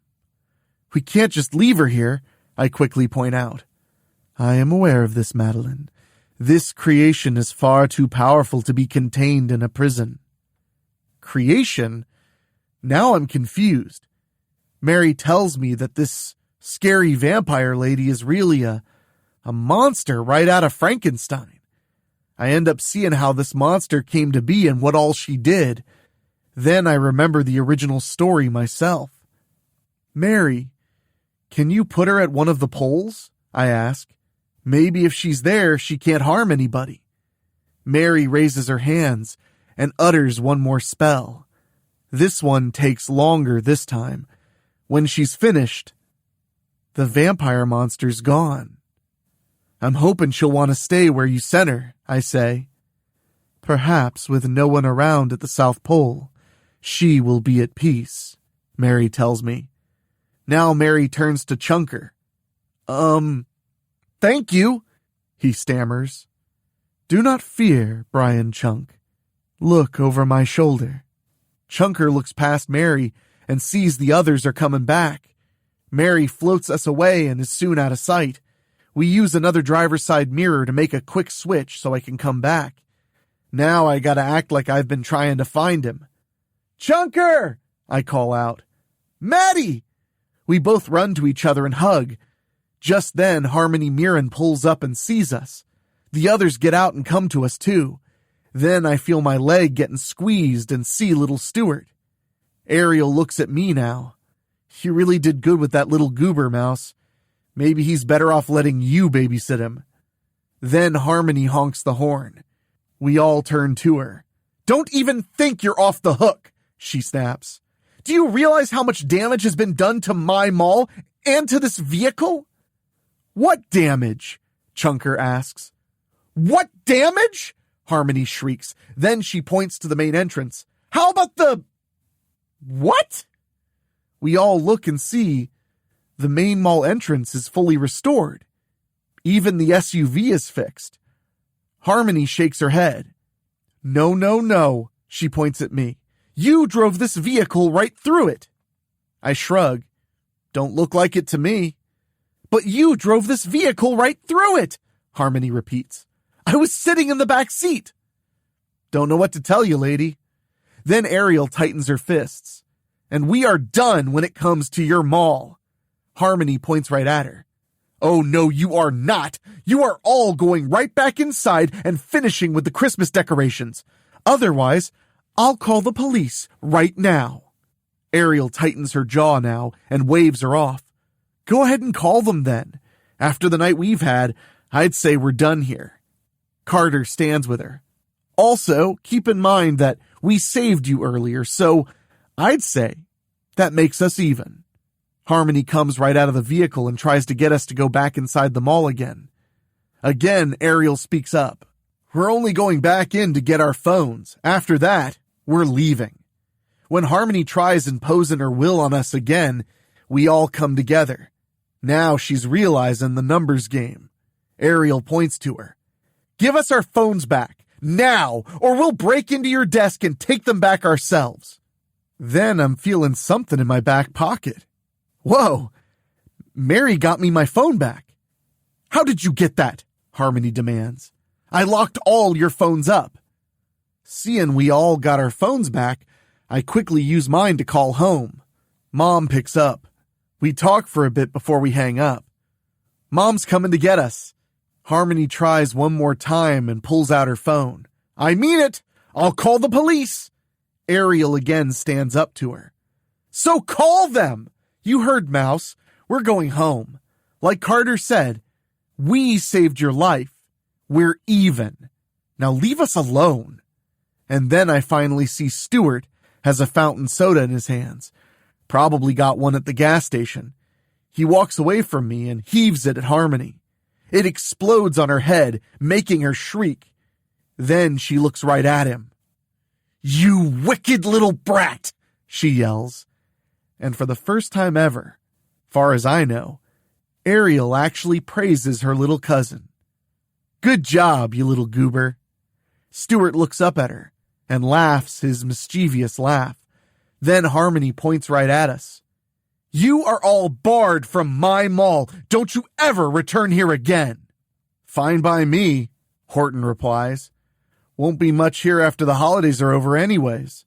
We can't just leave her here, I quickly point out. I am aware of this, Madeline. This creation is far too powerful to be contained in a prison. Creation? Now I'm confused. Mary tells me that this scary vampire lady is really a monster right out of Frankenstein. I end up seeing how this monster came to be and what all she did. Then I remember the original story myself. Mary, can you put her at one of the poles? I ask. Maybe if she's there, she can't harm anybody. Mary raises her hands and utters one more spell. This one takes longer this time. When she's finished, the vampire monster's gone. I'm hoping she'll want to stay where you sent her, I say. Perhaps with no one around at the South Pole, she will be at peace, Mary tells me. Now Mary turns to Chunker. Thank you, he stammers. Do not fear, Brian Chunk. Look over my shoulder. Chunker looks past Mary and sees the others are coming back. Mary floats us away and is soon out of sight. We use another driver's side mirror to make a quick switch so I can come back. Now I gotta act like I've been trying to find him. Chunker! I call out. Maddie! We both run to each other and hug. Just then, Harmony Mirren pulls up and sees us. The others get out and come to us too. Then I feel my leg getting squeezed and see little Stuart. Ariel looks at me now. You really did good with that little goober, Mouse. Maybe he's better off letting you babysit him. Then Harmony honks the horn. We all turn to her. Don't even think you're off the hook, she snaps. Do you realize how much damage has been done to my mall and to this vehicle? What damage? Chunker asks. What damage? Harmony shrieks. Then she points to the main entrance. How about the... What? We all look and see the main mall entrance is fully restored. Even the SUV is fixed. Harmony shakes her head. No, no, no, she points at me. You drove this vehicle right through it. I shrug. Don't look like it to me. But you drove this vehicle right through it, Harmony repeats. I was sitting in the back seat. Don't know what to tell you, lady. Then Ariel tightens her fists. And we are done when it comes to your mall. Harmony points right at her. Oh no, you are not. You are all going right back inside and finishing with the Christmas decorations. Otherwise, I'll call the police right now. Ariel tightens her jaw now and waves her off. Go ahead and call them then. After the night we've had, I'd say we're done here. Carter stands with her. Also, keep in mind that we saved you earlier, so I'd say that makes us even. Harmony comes right out of the vehicle and tries to get us to go back inside the mall again. Again, Ariel speaks up. We're only going back in to get our phones. After that, we're leaving. When Harmony tries imposing her will on us again, we all come together. Now she's realizing the numbers game. Ariel points to her. Give us our phones back, now, or we'll break into your desk and take them back ourselves. Then I'm feeling something in my back pocket. Whoa, Mary got me my phone back. How did you get that? Harmony demands. I locked all your phones up. Seeing we all got our phones back, I quickly use mine to call home. Mom picks up. We talk for a bit before we hang up. Mom's coming to get us. Harmony tries one more time and pulls out her phone. I mean it! I'll call the police! Ariel again stands up to her. So call them! You heard, Mouse. We're going home. Like Carter said, we saved your life. We're even. Now leave us alone. And then I finally see Stuart has a fountain soda in his hands. Probably got one at the gas station. He walks away from me and heaves it at Harmony. It explodes on her head, making her shriek. Then she looks right at him. You wicked little brat, she yells. And for the first time ever, far as I know, Ariel actually praises her little cousin. Good job, you little goober. Stuart looks up at her and laughs his mischievous laugh. Then Harmony points right at us. You are all barred from my mall. Don't you ever return here again. Fine by me, Horton replies. Won't be much here after the holidays are over anyways.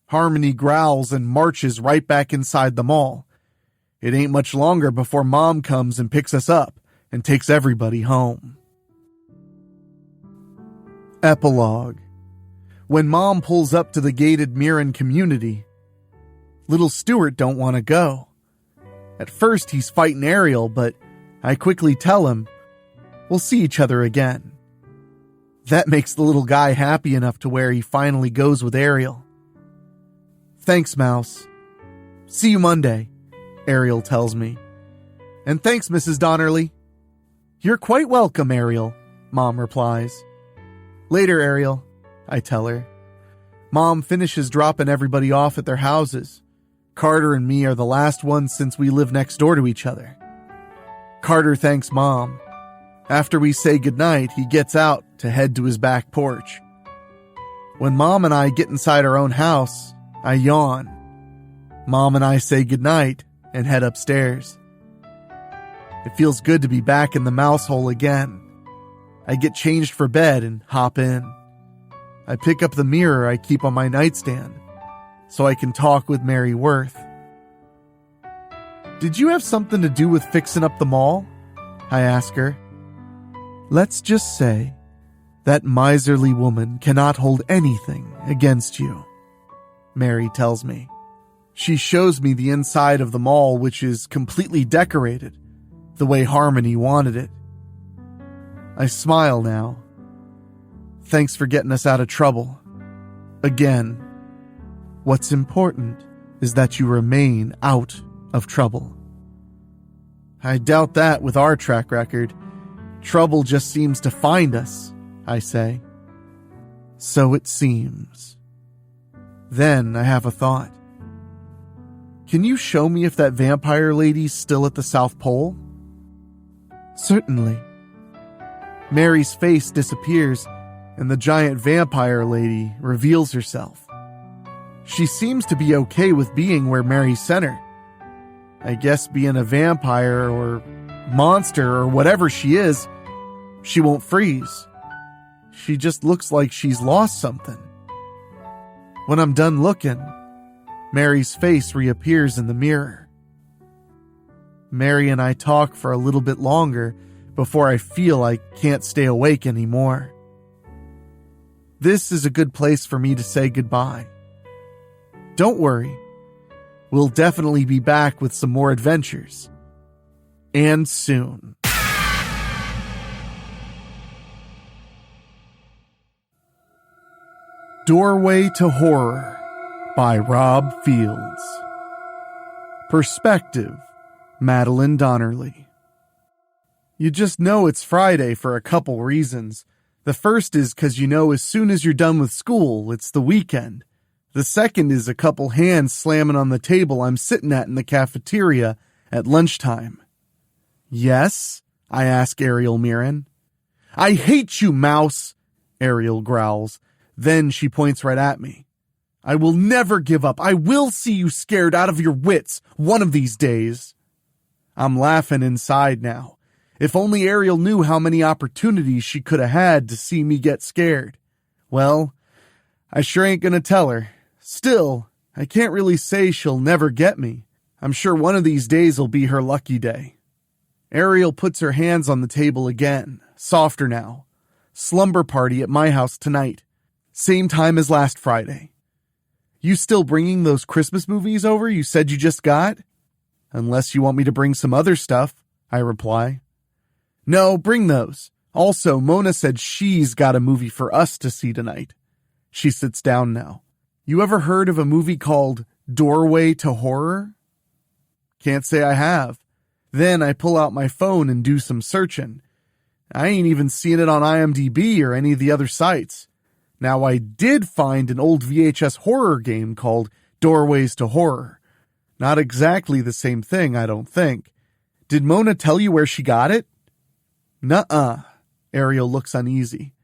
Harmony growls and marches right back inside the mall. It ain't much longer before Mom comes and picks us up and takes everybody home. Epilogue. When Mom pulls up to the gated Mirren community, little Stuart don't want to go. At first he's fighting Ariel, but I quickly tell him, we'll see each other again. That makes the little guy happy enough to where he finally goes with Ariel. Thanks, Mouse. See you Monday, Ariel tells me. And thanks, Mrs. Donnerly. You're quite welcome, Ariel, Mom replies. Later, Ariel, I tell her. Mom finishes dropping everybody off at their houses. Carter and me are the last ones since we live next door to each other. Carter thanks Mom. After we say goodnight, he gets out to head to his back porch. When Mom and I get inside our own house, I yawn. Mom and I say goodnight and head upstairs. It feels good to be back in the mouse hole again. I get changed for bed and hop in. I pick up the mirror I keep on my nightstand so I can talk with Mary Worth. Did you have something to do with fixing up the mall? I ask her. Let's just say that miserly woman cannot hold anything against you, Mary tells me. She shows me the inside of the mall, which is completely decorated the way Harmony wanted it. I smile now. Thanks for getting us out of trouble. Again, what's important is that you remain out of trouble. I doubt that with our track record. Trouble just seems to find us, I say. So it seems. Then I have a thought. Can you show me if that vampire lady's still at the South Pole? Certainly. Mary's face disappears, and the giant vampire lady reveals herself. She seems to be okay with being where Mary sent her. I guess being a vampire or monster or whatever she is, she won't freeze. She just looks like she's lost something. When I'm done looking, Mary's face reappears in the mirror. Mary and I talk for a little bit longer before I feel I can't stay awake anymore. This is a good place for me to say goodbye. Don't worry. We'll definitely be back with some more adventures. And soon. Doorway to Horror by Rob Fields. Perspective, Madeline Donnerly. You just know it's Friday for a couple reasons. The first is because you know as soon as you're done with school, it's the weekend. The second is a couple hands slamming on the table I'm sitting at in the cafeteria at lunchtime. Yes? I ask Ariel Mirren. I hate you, mouse, Ariel growls. Then she points right at me. I will never give up. I will see you scared out of your wits one of these days. I'm laughing inside now. If only Ariel knew how many opportunities she could have had to see me get scared. Well, I sure ain't gonna tell her. Still, I can't really say she'll never get me. I'm sure one of these days will be her lucky day. Ariel puts her hands on the table again, softer now. Slumber party at my house tonight. Same time as last Friday. You still bringing those Christmas movies over you said you just got? Unless you want me to bring some other stuff, I reply. No, bring those. Also, Mona said she's got a movie for us to see tonight. She sits down now. You ever heard of a movie called Doorway to Horror? Can't say I have. Then I pull out my phone and do some searching. I ain't even seen it on IMDb or any of the other sites. Now, I did find an old VHS horror game called Doorways to Horror. Not exactly the same thing, I don't think. Did Mona tell you where she got it? Nuh-uh. Ariel looks uneasy.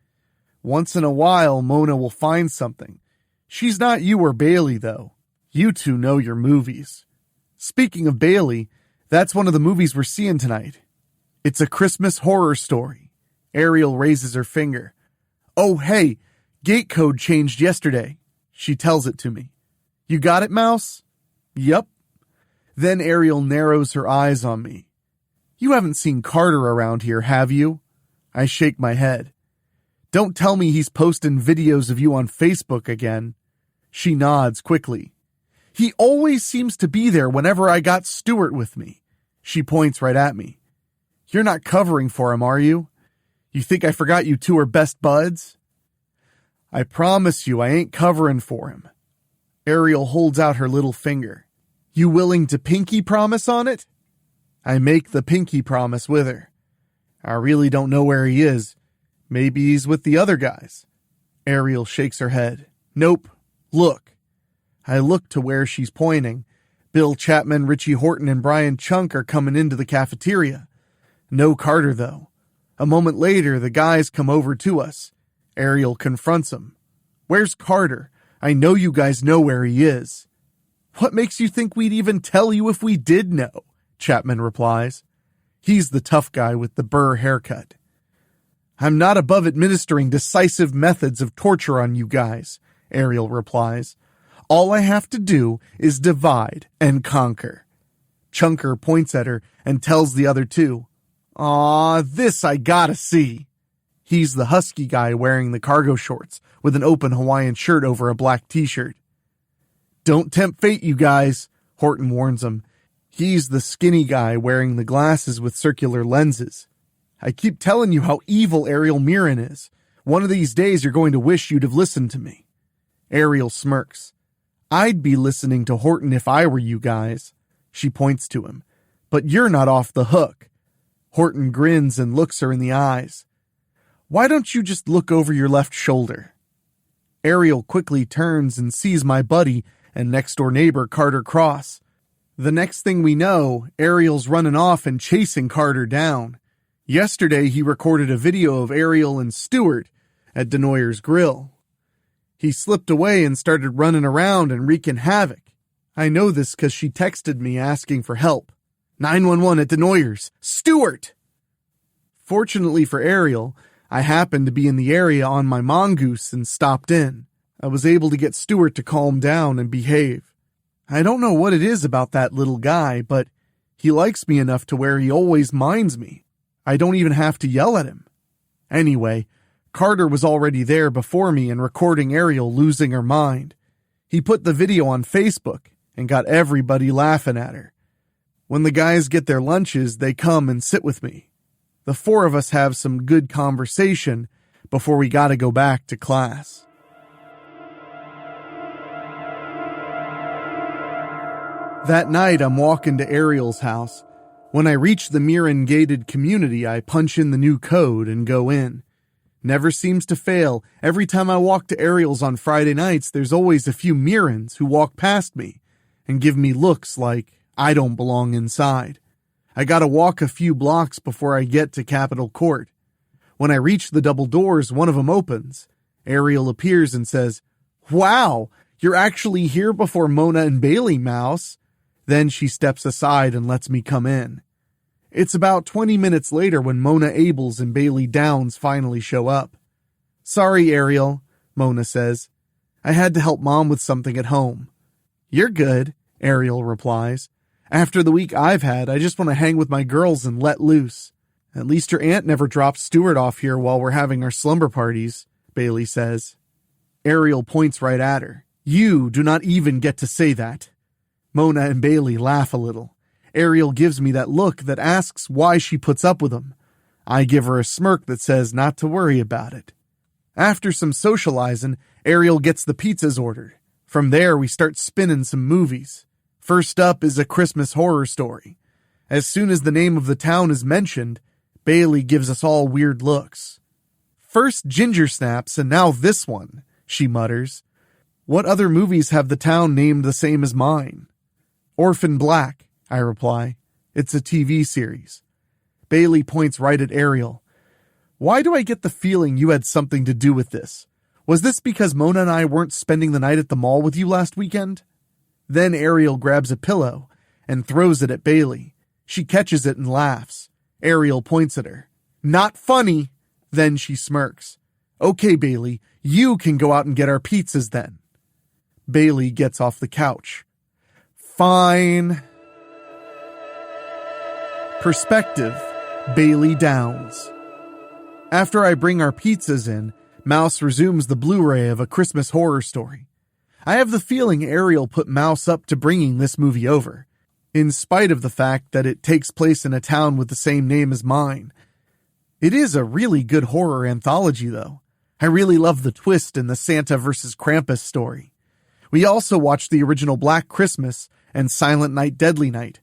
Once in a while, Mona will find something. She's not you or Bailey, though. You two know your movies. Speaking of Bailey, that's one of the movies we're seeing tonight. It's a Christmas horror story. Ariel raises her finger. Oh, hey, gate code changed yesterday. She tells it to me. You got it, Mouse? Yup. Then Ariel narrows her eyes on me. You haven't seen Carter around here, have you? I shake my head. Don't tell me he's posting videos of you on Facebook again. She nods quickly. He always seems to be there whenever I got Stuart with me. She points right at me. You're not covering for him, are you? You think I forgot you two are best buds? I promise you I ain't covering for him. Ariel holds out her little finger. You willing to pinky promise on it? I make the pinky promise with her. I really don't know where he is. Maybe he's with the other guys. Ariel shakes her head. Nope. Look. I look to where she's pointing. Bill Chapman, Richie Horton, and Brian Chunk are coming into the cafeteria. No Carter, though. A moment later, the guys come over to us. Ariel confronts him. Where's Carter? I know you guys know where he is. What makes you think we'd even tell you if we did know? Chapman replies. He's the tough guy with the burr haircut. I'm not above administering decisive methods of torture on you guys, Ariel replies. All I have to do is divide and conquer. Chunker points at her and tells the other two, Aw, this I gotta see. He's the husky guy wearing the cargo shorts with an open Hawaiian shirt over a black t-shirt. Don't tempt fate, you guys, Horton warns him. He's the skinny guy wearing the glasses with circular lenses. I keep telling you how evil Ariel Mirren is. One of these days you're going to wish you'd have listened to me. Ariel smirks. I'd be listening to Horton if I were you guys. She points to him. But you're not off the hook. Horton grins and looks her in the eyes. Why don't you just look over your left shoulder? Ariel quickly turns and sees my buddy and next-door neighbor Carter Cross. The next thing we know, Ariel's running off and chasing Carter down. Yesterday, he recorded a video of Ariel and Stuart at Denoyer's Grill. He slipped away and started running around and wreaking havoc. I know this because she texted me asking for help. 911 at Denoyer's. Stuart! Fortunately for Ariel, I happened to be in the area on my mongoose and stopped in. I was able to get Stuart to calm down and behave. I don't know what it is about that little guy, but he likes me enough to where he always minds me. I don't even have to yell at him. Anyway, Carter was already there before me and recording Ariel losing her mind. He put the video on Facebook, and got everybody laughing at her. When the guys get their lunches, they come and sit with me. The four of us have some good conversation before we gotta go back to class. That night, I'm walking to Ariel's house. When I reach the Mirren-gated community, I punch in the new code and go in. Never seems to fail. Every time I walk to Ariel's on Friday nights, there's always a few Mirrens who walk past me and give me looks like I don't belong inside. I gotta walk a few blocks before I get to Capitol Court. When I reach the double doors, one of them opens. Ariel appears and says, "Wow, you're actually here before Mona and Bailey, Mouse." Then she steps aside and lets me come in. It's about 20 minutes later when Mona Abels and Bailey Downs finally show up. "Sorry, Ariel," Mona says. "I had to help Mom with something at home." "You're good," Ariel replies. "After the week I've had, I just want to hang with my girls and let loose." "At least your aunt never dropped Stuart off here while we're having our slumber parties," Bailey says. Ariel points right at her. "You do not even get to say that." Mona and Bailey laugh a little. Ariel gives me that look that asks why she puts up with him. I give her a smirk that says not to worry about it. After some socializing, Ariel gets the pizzas ordered. From there, we start spinning some movies. First up is A Christmas Horror Story. As soon as the name of the town is mentioned, Bailey gives us all weird looks. "First Ginger Snaps and now this one," she mutters. "What other movies have the town named the same as mine?" "Orphan Black," I reply. "It's a TV series." Bailey points right at Ariel. "Why do I get the feeling you had something to do with this? Was this because Mona and I weren't spending the night at the mall with you last weekend?" Then Ariel grabs a pillow and throws it at Bailey. She catches it and laughs. Ariel points at her. "Not funny." Then she smirks. "Okay, Bailey, you can go out and get our pizzas then." Bailey gets off the couch. "Fine." Perspective, Bailey Downs. After I bring our pizzas in, Mouse resumes the Blu-ray of A Christmas Horror Story. I have the feeling Ariel put Mouse up to bringing this movie over, in spite of the fact that it takes place in a town with the same name as mine. It is a really good horror anthology, though. I really love the twist in the Santa vs. Krampus story. We also watched the original Black Christmas and Silent Night, Deadly Night.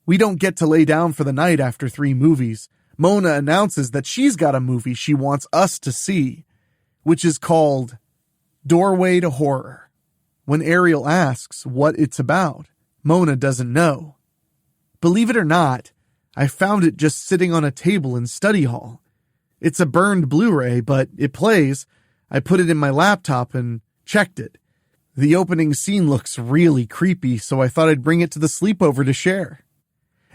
We don't get to lay down for the night after 3 movies. Mona announces that she's got a movie she wants us to see, which is called Doorway to Horror. When Ariel asks what it's about, Mona doesn't know. Believe it or not, I found it just sitting on a table in study hall. It's a burned Blu-ray, but it plays. I put it in my laptop and checked it. The opening scene looks really creepy, so I thought I'd bring it to the sleepover to share.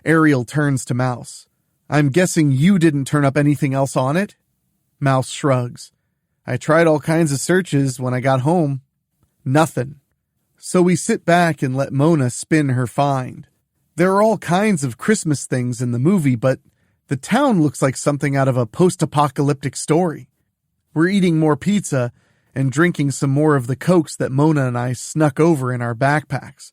Ariel turns to Mouse. "I'm guessing you didn't turn up anything else on it?" Mouse shrugs. "I tried all kinds of searches when I got home. Nothing." So we sit back and let Mona spin her find. There are all kinds of Christmas things in the movie, but the town looks like something out of a post-apocalyptic story. We're eating more pizza and drinking some more of the Cokes that Mona and I snuck over in our backpacks.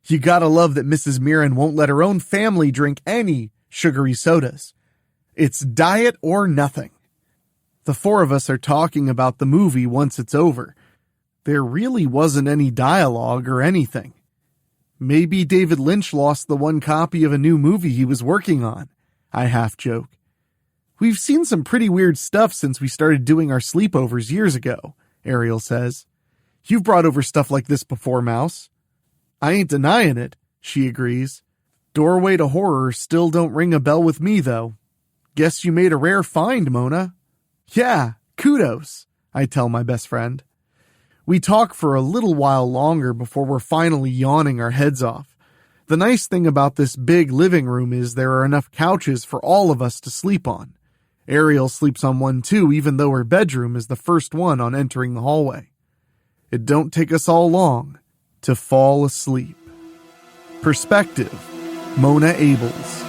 You gotta love that Mrs. Mirren won't let her own family drink any sugary sodas. It's diet or nothing. The 4 of us are talking about the movie once it's over. There really wasn't any dialogue or anything. Maybe David Lynch lost the one copy of a new movie he was working on, I half joke. We've seen some pretty weird stuff since we started doing our sleepovers years ago, Ariel says. You've brought over stuff like this before, Mouse. I ain't denying it, she agrees. Doorway to Horror still don't ring a bell with me, though. Guess you made a rare find, Mona. Yeah, kudos, I tell my best friend. We talk for a little while longer before we're finally yawning our heads off. The nice thing about this big living room is there are enough couches for all of us to sleep on. Ariel sleeps on one too, even though her bedroom is the first one on entering the hallway. It don't take us all long to fall asleep. Perspective, Mona Abels.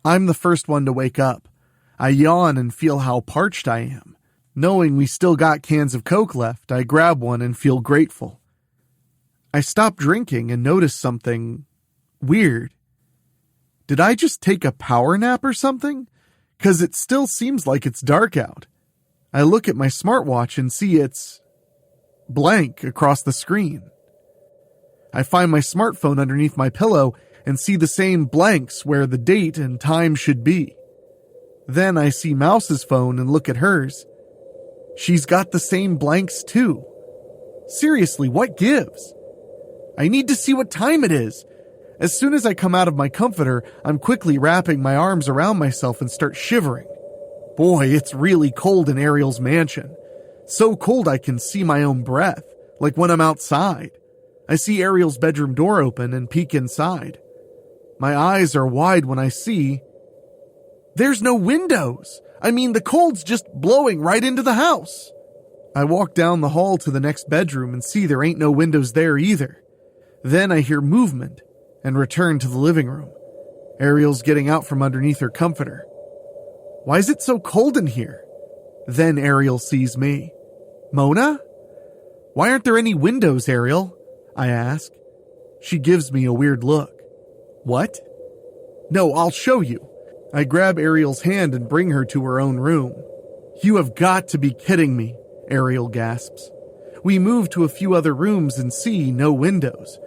I'm the first one to wake up. I yawn and feel how parched I am. Knowing we still got cans of Coke left, I grab one and feel grateful. I stop drinking and notice something weird. Did I just take a power nap or something? 'Cause it still seems like it's dark out. I look at my smartwatch and see it's blank across the screen. I find my smartphone underneath my pillow and see the same blanks where the date and time should be. Then I see Mouse's phone and look at hers. She's got the same blanks too. Seriously, what gives? I need to see what time it is. As soon as I come out of my comforter, I'm quickly wrapping my arms around myself and start shivering. Boy, it's really cold in Ariel's mansion. So cold I can see my own breath, like when I'm outside. I see Ariel's bedroom door open and peek inside. My eyes are wide when I see there's no windows. I mean, the cold's just blowing right into the house. I walk down the hall to the next bedroom and see there ain't no windows there either. Then I hear movement and return to the living room. Ariel's getting out from underneath her comforter. Why is it so cold in here? Then Ariel sees me. Mona? Why aren't there any windows, Ariel? I ask. She gives me a weird look. What? No, I'll show you. I grab Ariel's hand and bring her to her own room. You have got to be kidding me, Ariel gasps. We move to a few other rooms and see no windows.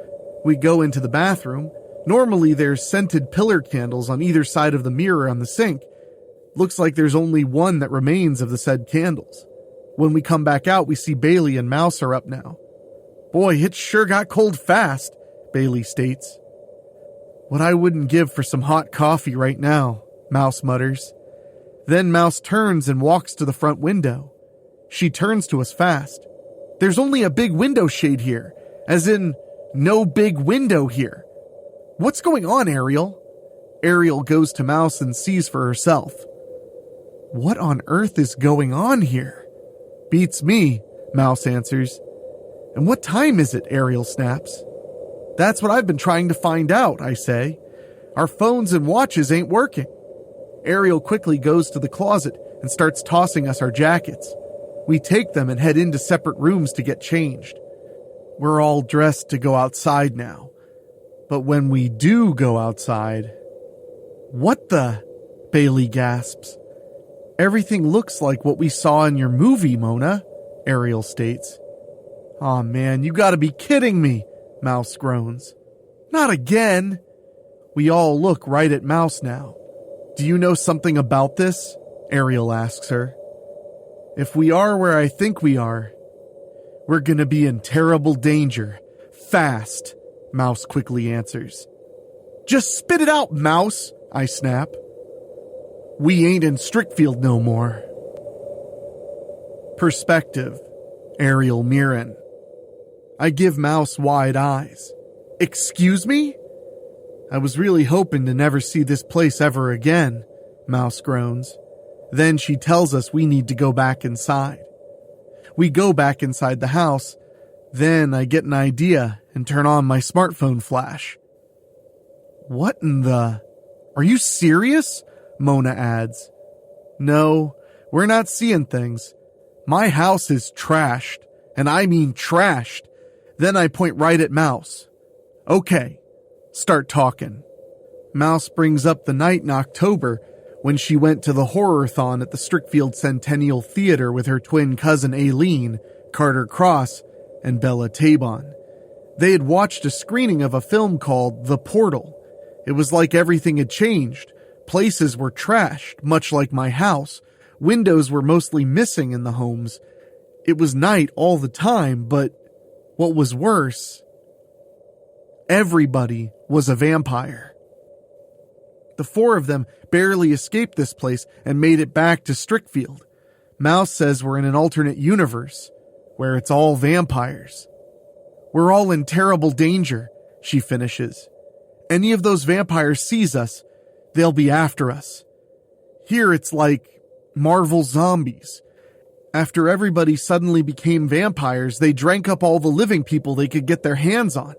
We go into the bathroom. Normally there's scented pillar candles on either side of the mirror on the sink. Looks like there's only one that remains of the said candles. When we come back out, we see Bailey and Mouse are up now. Boy, it sure got cold fast, Bailey states. What I wouldn't give for some hot coffee right now, Mouse mutters. Then Mouse turns and walks to the front window. She turns to us fast. There's only a big window shade here, as in no big window here. What's going on, Ariel? Ariel goes to Mouse and sees for herself. What on earth is going on here? Beats me, Mouse answers. And what time is it? Ariel snaps. That's what I've been trying to find out, I say. Our phones and watches ain't working. Ariel quickly goes to the closet and starts tossing us our jackets. We take them and head into separate rooms to get changed. We're all dressed to go outside now. But when we do go outside... What the? Bailey gasps. Everything looks like what we saw in your movie, Mona, Ariel states. Aw man, you gotta be kidding me, Mouse groans. Not again. We all look right at Mouse now. Do you know something about this? Ariel asks her. If we are where I think we are, we're gonna be in terrible danger. Fast, Mouse quickly answers. Just spit it out, Mouse, I snap. We ain't in Strickfield no more. Perspective, Ariel Mirren. I give Mouse wide eyes. Excuse me? I was really hoping to never see this place ever again, Mouse groans. Then she tells us we need to go back inside. We go back inside the house. Then I get an idea and turn on my smartphone flash. What in the... Are you serious? Mona adds. No, we're not seeing things. My house is trashed, and I mean trashed. Then I point right at Mouse. Okay, start talking. Mouse brings up the night in October when she went to the horror-thon at the Strickfield Centennial Theater with her twin cousin Aileen, Carter Cross, and Bella Tabon. They had watched a screening of a film called The Portal. It was like everything had changed. Places were trashed, much like my house. Windows were mostly missing in the homes. It was night all the time, but what was worse, everybody was a vampire. The four of them barely escaped this place and made it back to Strickfield. Mouse says we're in an alternate universe, where it's all vampires. We're all in terrible danger, she finishes. Any of those vampires sees us, they'll be after us. Here it's like Marvel zombies. After everybody suddenly became vampires, they drank up all the living people they could get their hands on.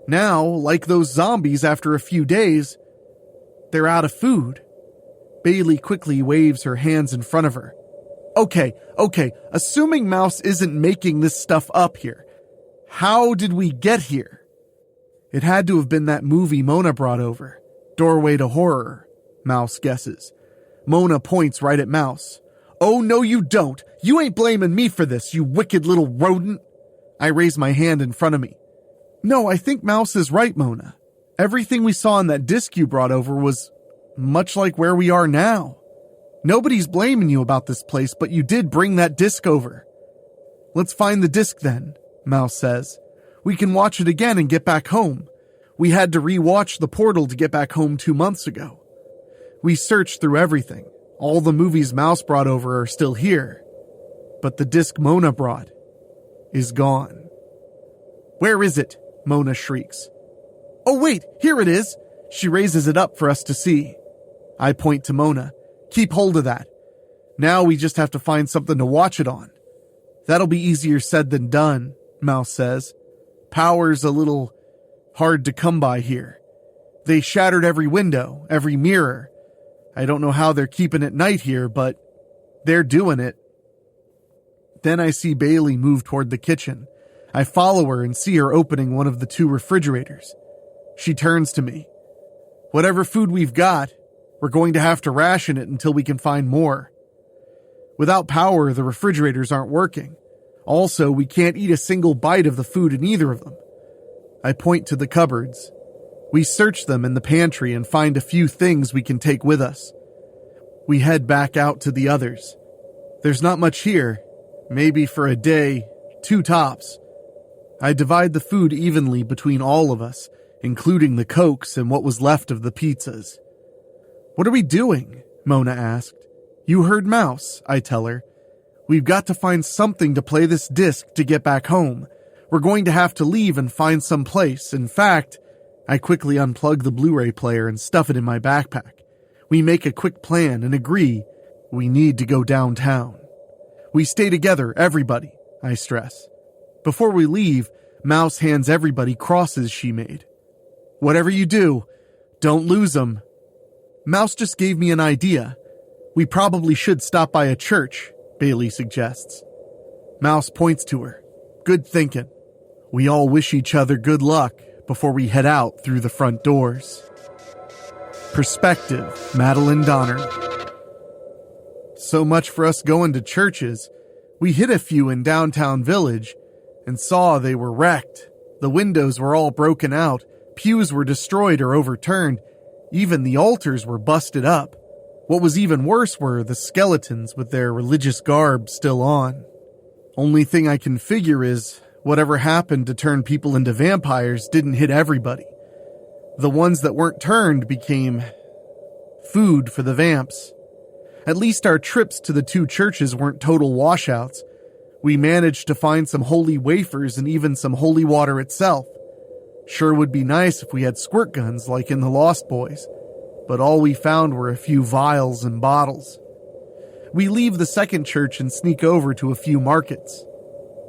Now, like those zombies after a few days, they're out of food. Bailey quickly waves her hands in front of her. Okay, assuming Mouse isn't making this stuff up here, How did we get here? It had to have been that movie Mona brought over. Doorway to Horror, Mouse guesses. Mona points right at Mouse. Oh, no, you don't. You ain't blaming me for this, you wicked little rodent. I raise my hand in front of me. No, I think Mouse is right, Mona. Everything we saw in that disc you brought over was much like where we are now. Nobody's blaming you about this place, but you did bring that disc over. Let's find the disc then, Mouse says. We can watch it again and get back home. We had to re-watch The Portal to get back home 2 months ago. We searched through everything. All the movies Mouse brought over are still here. But the disc Mona brought is gone. Where is it? Mona shrieks. Oh wait, here it is. She raises it up for us to see. I point to Mona. Keep hold of that. Now we just have to find something to watch it on. That'll be easier said than done, Mouse says. Power's a little hard to come by here. They shattered every window, every mirror. I don't know how they're keeping it night here, but they're doing it. Then I see Bailey move toward the kitchen. I follow her and see her opening one of the 2 refrigerators. She turns to me. Whatever food we've got, we're going to have to ration it until we can find more. Without power, the refrigerators aren't working. Also, we can't eat a single bite of the food in either of them. I point to the cupboards. We search them in the pantry and find a few things we can take with us. We head back out to the others. There's not much here. Maybe for a day, 2 tops. I divide the food evenly between all of us, including the Cokes and what was left of the pizzas. What are we doing? Mona asked. You heard Mouse, I tell her. We've got to find something to play this disc to get back home. We're going to have to leave and find some place. In fact, I quickly unplug the Blu-ray player and stuff it in my backpack. We make a quick plan and agree we need to go downtown. We stay together, everybody, I stress. Before we leave, Mouse hands everybody crosses she made. Whatever you do, don't lose them. Mouse just gave me an idea. We probably should stop by a church, Bailey suggests. Mouse points to her. Good thinking. We all wish each other good luck before we head out through the front doors. Perspective, Madeline Donner. So much for us going to churches. We hit a few in downtown Village and saw they were wrecked. The windows were all broken out, pews were destroyed or overturned, even the altars were busted up. What was even worse were the skeletons with their religious garb still on. Only thing I can figure is whatever happened to turn people into vampires didn't hit everybody. The ones that weren't turned became food for the vamps. At least our trips to the 2 churches weren't total washouts. We managed to find some holy wafers and even some holy water itself. Sure would be nice if we had squirt guns like in the Lost Boys, but all we found were a few vials and bottles. We leave the second church and sneak over to a few markets.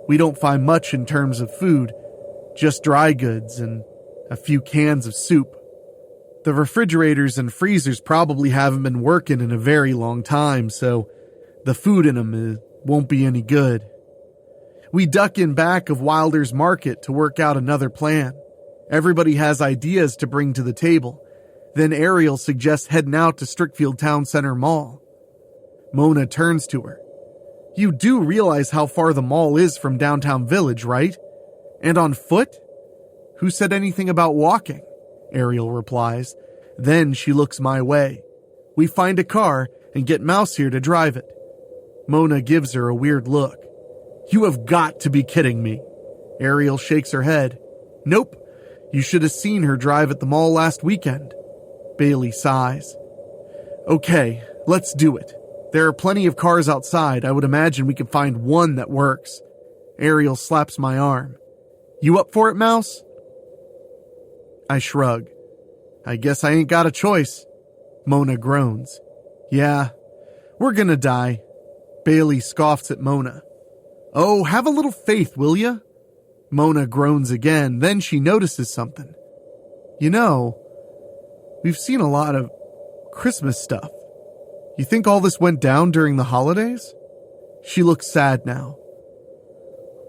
We don't find much in terms of food, just dry goods and a few cans of soup. The refrigerators and freezers probably haven't been working in a very long time, so the food in them won't be any good. We duck in back of Wilder's Market to work out another plan. Everybody has ideas to bring to the table. Then Ariel suggests heading out to Strickfield Town Center Mall. Mona turns to her. You do realize how far the mall is from downtown Village, right? And on foot? Who said anything about walking? Ariel replies. Then she looks my way. We find a car and get Mouse here to drive it. Mona gives her a weird look. You have got to be kidding me. Ariel shakes her head. Nope. You should have seen her drive at the mall last weekend. Bailey sighs. Okay, let's do it. There are plenty of cars outside. I would imagine we can find one that works. Ariel slaps my arm. You up for it, Mouse? I shrug. I guess I ain't got a choice. Mona groans. Yeah, we're gonna die. Bailey scoffs at Mona. Oh, have a little faith, will ya? Mona groans again, then she notices something. You know, we've seen a lot of Christmas stuff. You think all this went down during the holidays? She looks sad now.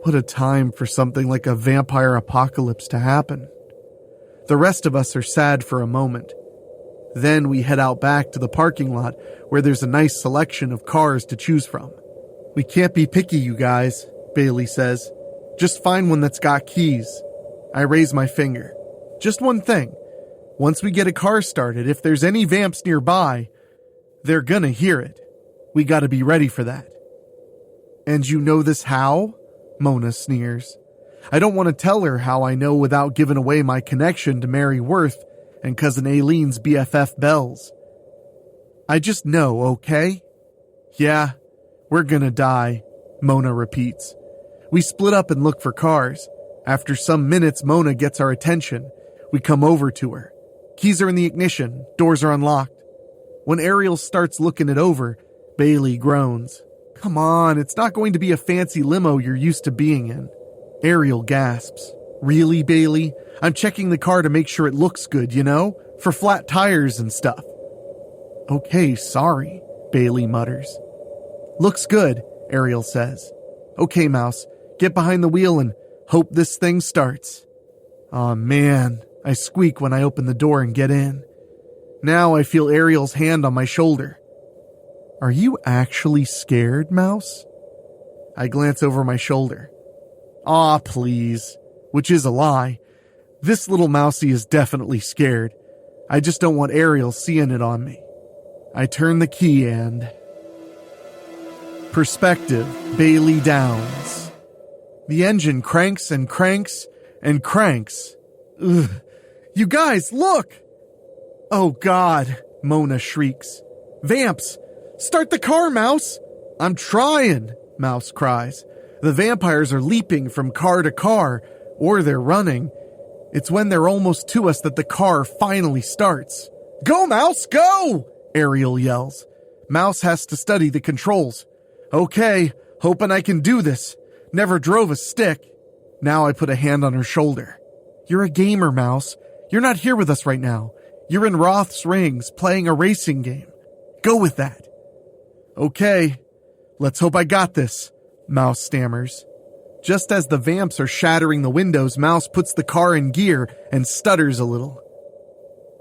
What a time for something like a vampire apocalypse to happen. The rest of us are sad for a moment. Then we head out back to the parking lot where there's a nice selection of cars to choose from. We can't be picky, you guys, Bailey says. Just find one that's got keys. I raise my finger. Just one thing. Once we get a car started, if there's any vamps nearby, they're gonna hear it. We gotta be ready for that. And you know this how? Mona sneers. I don't want to tell her how I know without giving away my connection to Mary Worth and Cousin Aileen's BFF Bells. I just know, okay? Yeah, we're gonna die, Mona repeats. We split up and look for cars. After some minutes, Mona gets our attention. We come over to her. Keys are in the ignition, doors are unlocked. When Ariel starts looking it over, Bailey groans. Come on, it's not going to be a fancy limo you're used to being in. Ariel gasps. Really, Bailey? I'm checking the car to make sure it looks good, you know? For flat tires and stuff. Okay, sorry, Bailey mutters. Looks good, Ariel says. Okay, Mouse, get behind the wheel and hope this thing starts. Aw, man, I squeak when I open the door and get in. Now I feel Ariel's hand on my shoulder. Are you actually scared, Mouse? I glance over my shoulder. Aw, please. Which is a lie. This little mousie is definitely scared. I just don't want Ariel seeing it on me. I turn the key and... Perspective, Bailey Downs. The engine cranks and cranks and cranks. Ugh. You guys, look! Oh God, Mona shrieks. Vamps! Start the car, Mouse! I'm trying, Mouse cries. The vampires are leaping from car to car, or they're running. It's when they're almost to us that the car finally starts. Go, Mouse, go! Ariel yells. Mouse has to study the controls. Okay, hoping I can do this. Never drove a stick. Now I put a hand on her shoulder. You're a gamer, Mouse. You're not here with us right now. You're in Roth's Rings, playing a racing game. Go with that. Okay, let's hope I got this, Mouse stammers. Just as the vamps are shattering the windows, Mouse puts the car in gear and stutters a little.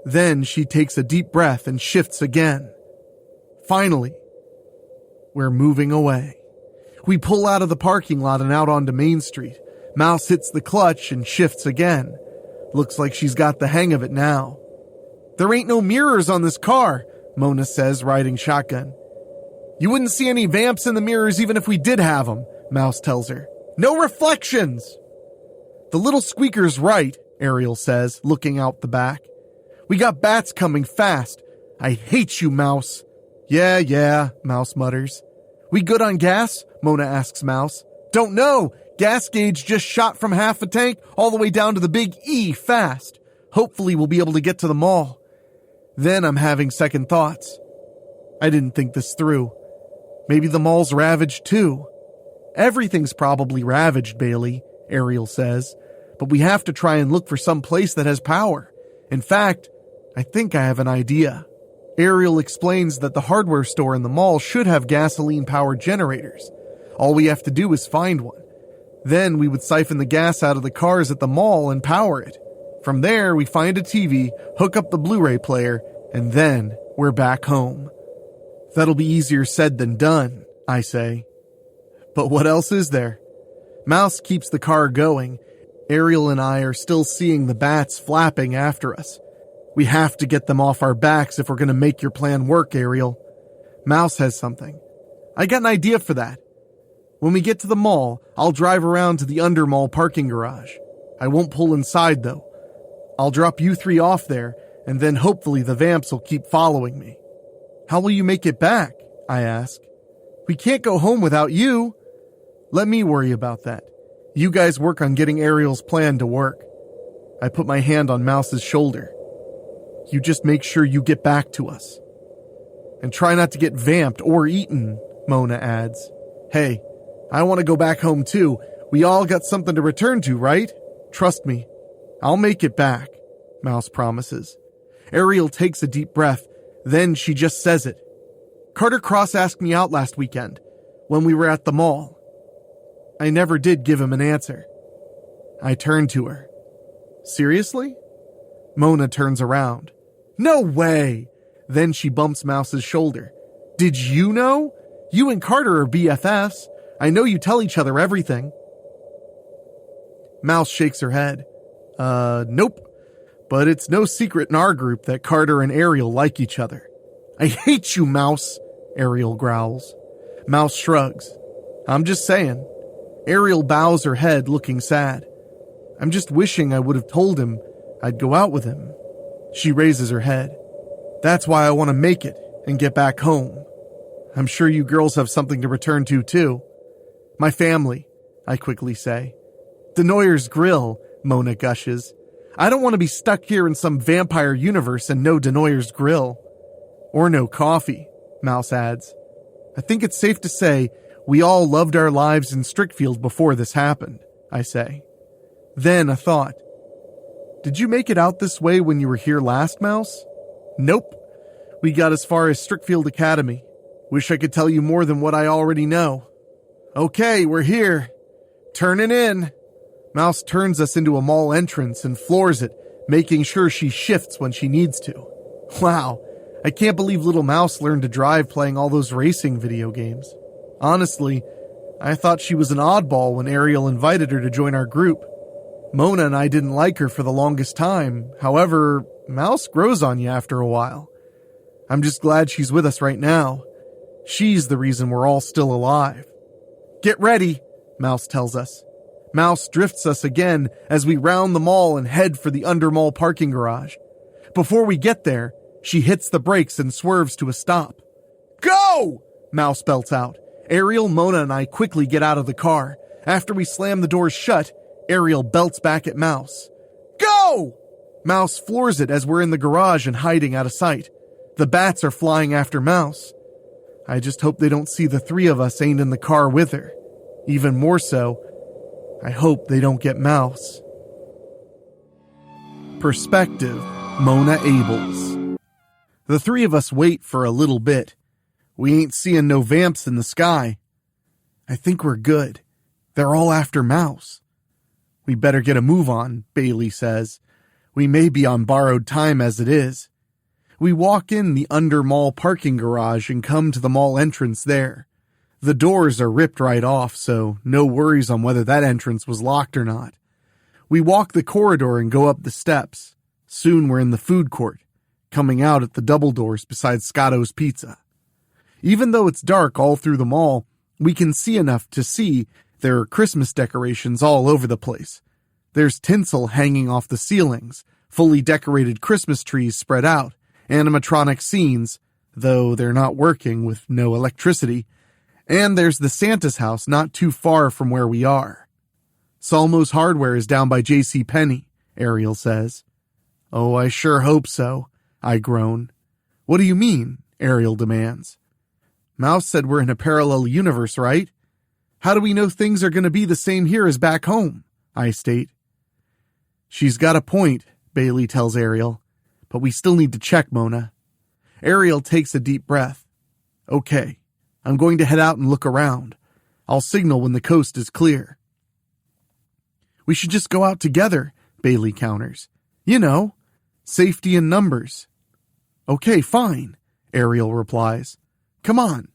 Then she takes a deep breath and shifts again. Finally, we're moving away. We pull out of the parking lot and out onto Main Street. Mouse hits the clutch and shifts again. Looks like she's got the hang of it now. There ain't no mirrors on this car, Mona says, riding shotgun. You wouldn't see any vamps in the mirrors even if we did have them, Mouse tells her. No reflections! The little squeaker's right, Ariel says, looking out the back. We got bats coming fast. I hate you, Mouse. Yeah, Mouse mutters. We good on gas? Mona asks Mouse. Don't know. Gas gauge just shot from half a tank all the way down to the big E fast. Hopefully we'll be able to get to the mall. Then I'm having second thoughts. I didn't think this through. Maybe the mall's ravaged too. Everything's probably ravaged, Bailey, Ariel says, but we have to try and look for some place that has power. In fact, I think I have an idea. Ariel explains that the hardware store in the mall should have gasoline-powered generators. All we have to do is find one. Then we would siphon the gas out of the cars at the mall and power it. From there, we find a TV, hook up the Blu-ray player, and then we're back home. That'll be easier said than done, I say. But what else is there? Mouse keeps the car going. Ariel and I are still seeing the bats flapping after us. We have to get them off our backs if we're going to make your plan work, Ariel. Mouse has something. I got an idea for that. When we get to the mall, I'll drive around to the under-mall parking garage. I won't pull inside, though. I'll drop you three off there, and then hopefully the vamps will keep following me. How will you make it back? I ask. We can't go home without you. Let me worry about that. You guys work on getting Ariel's plan to work. I put my hand on Mouse's shoulder. You just make sure you get back to us. And try not to get vamped or eaten, Mona adds. Hey, I want to go back home too. We all got something to return to, right? Trust me. I'll make it back, Mouse promises. Ariel takes a deep breath. Then she just says it. Carter Cross asked me out last weekend, when we were at the mall. I never did give him an answer. I turned to her. Seriously? Mona turns around. No way! Then she bumps Mouse's shoulder. Did you know? You and Carter are BFFs. I know you tell each other everything. Mouse shakes her head. Nope. But it's no secret in our group that Carter and Ariel like each other. I hate you, Mouse, Ariel growls. Mouse shrugs. I'm just saying. Ariel bows her head, looking sad. I'm just wishing I would have told him I'd go out with him. She raises her head. That's why I want to make it and get back home. I'm sure you girls have something to return to, too. My family, I quickly say. Denoyer's Grill, Mona gushes. I don't want to be stuck here in some vampire universe and no Denoyer's Grill. Or no coffee, Mouse adds. I think it's safe to say we all loved our lives in Strickfield before this happened, I say. Then a thought. Did you make it out this way when you were here last, Mouse? Nope. We got as far as Strickfield Academy. Wish I could tell you more than what I already know. Okay, we're here. Turning in. Mouse turns us into a mall entrance and floors it, making sure she shifts when she needs to. Wow, I can't believe little Mouse learned to drive playing all those racing video games. Honestly, I thought she was an oddball when Ariel invited her to join our group. Mona and I didn't like her for the longest time. However, Mouse grows on you after a while. I'm just glad she's with us right now. She's the reason we're all still alive. Get ready, Mouse tells us. Mouse drifts us again as we round the mall and head for the under-mall parking garage. Before we get there, she hits the brakes and swerves to a stop. Go! Mouse belts out. Ariel, Mona, and I quickly get out of the car. After we slam the doors shut, Ariel belts back at Mouse. Go! Mouse floors it as we're in the garage and hiding out of sight. The bats are flying after Mouse. I just hope they don't see the three of us ain't in the car with her. Even more so, I hope they don't get Mouse. Perspective, Mona Abels. The three of us wait for a little bit. We ain't seeing no vamps in the sky. I think we're good. They're all after Mouse. We better get a move on, Bailey says. We may be on borrowed time as it is. We walk in the under-mall parking garage and come to the mall entrance there. The doors are ripped right off, so no worries on whether that entrance was locked or not. We walk the corridor and go up the steps. Soon we're in the food court, coming out at the double doors beside Scotto's Pizza. Even though it's dark all through the mall, we can see enough to see there are Christmas decorations all over the place. There's tinsel hanging off the ceilings, fully decorated Christmas trees spread out, animatronic scenes, though they're not working with no electricity, and there's the Santa's house not too far from where we are. Salmo's Hardware is down by J.C. Penney, Ariel says. Oh, I sure hope so, I groan. What do you mean? Ariel demands. Mouse said we're in a parallel universe, right? How do we know things are going to be the same here as back home? I state. She's got a point, Bailey tells Ariel, but we still need to check, Mona. Ariel takes a deep breath. Okay, I'm going to head out and look around. I'll signal when the coast is clear. We should just go out together, Bailey counters. You know, safety in numbers. Okay, fine, Ariel replies. Come on.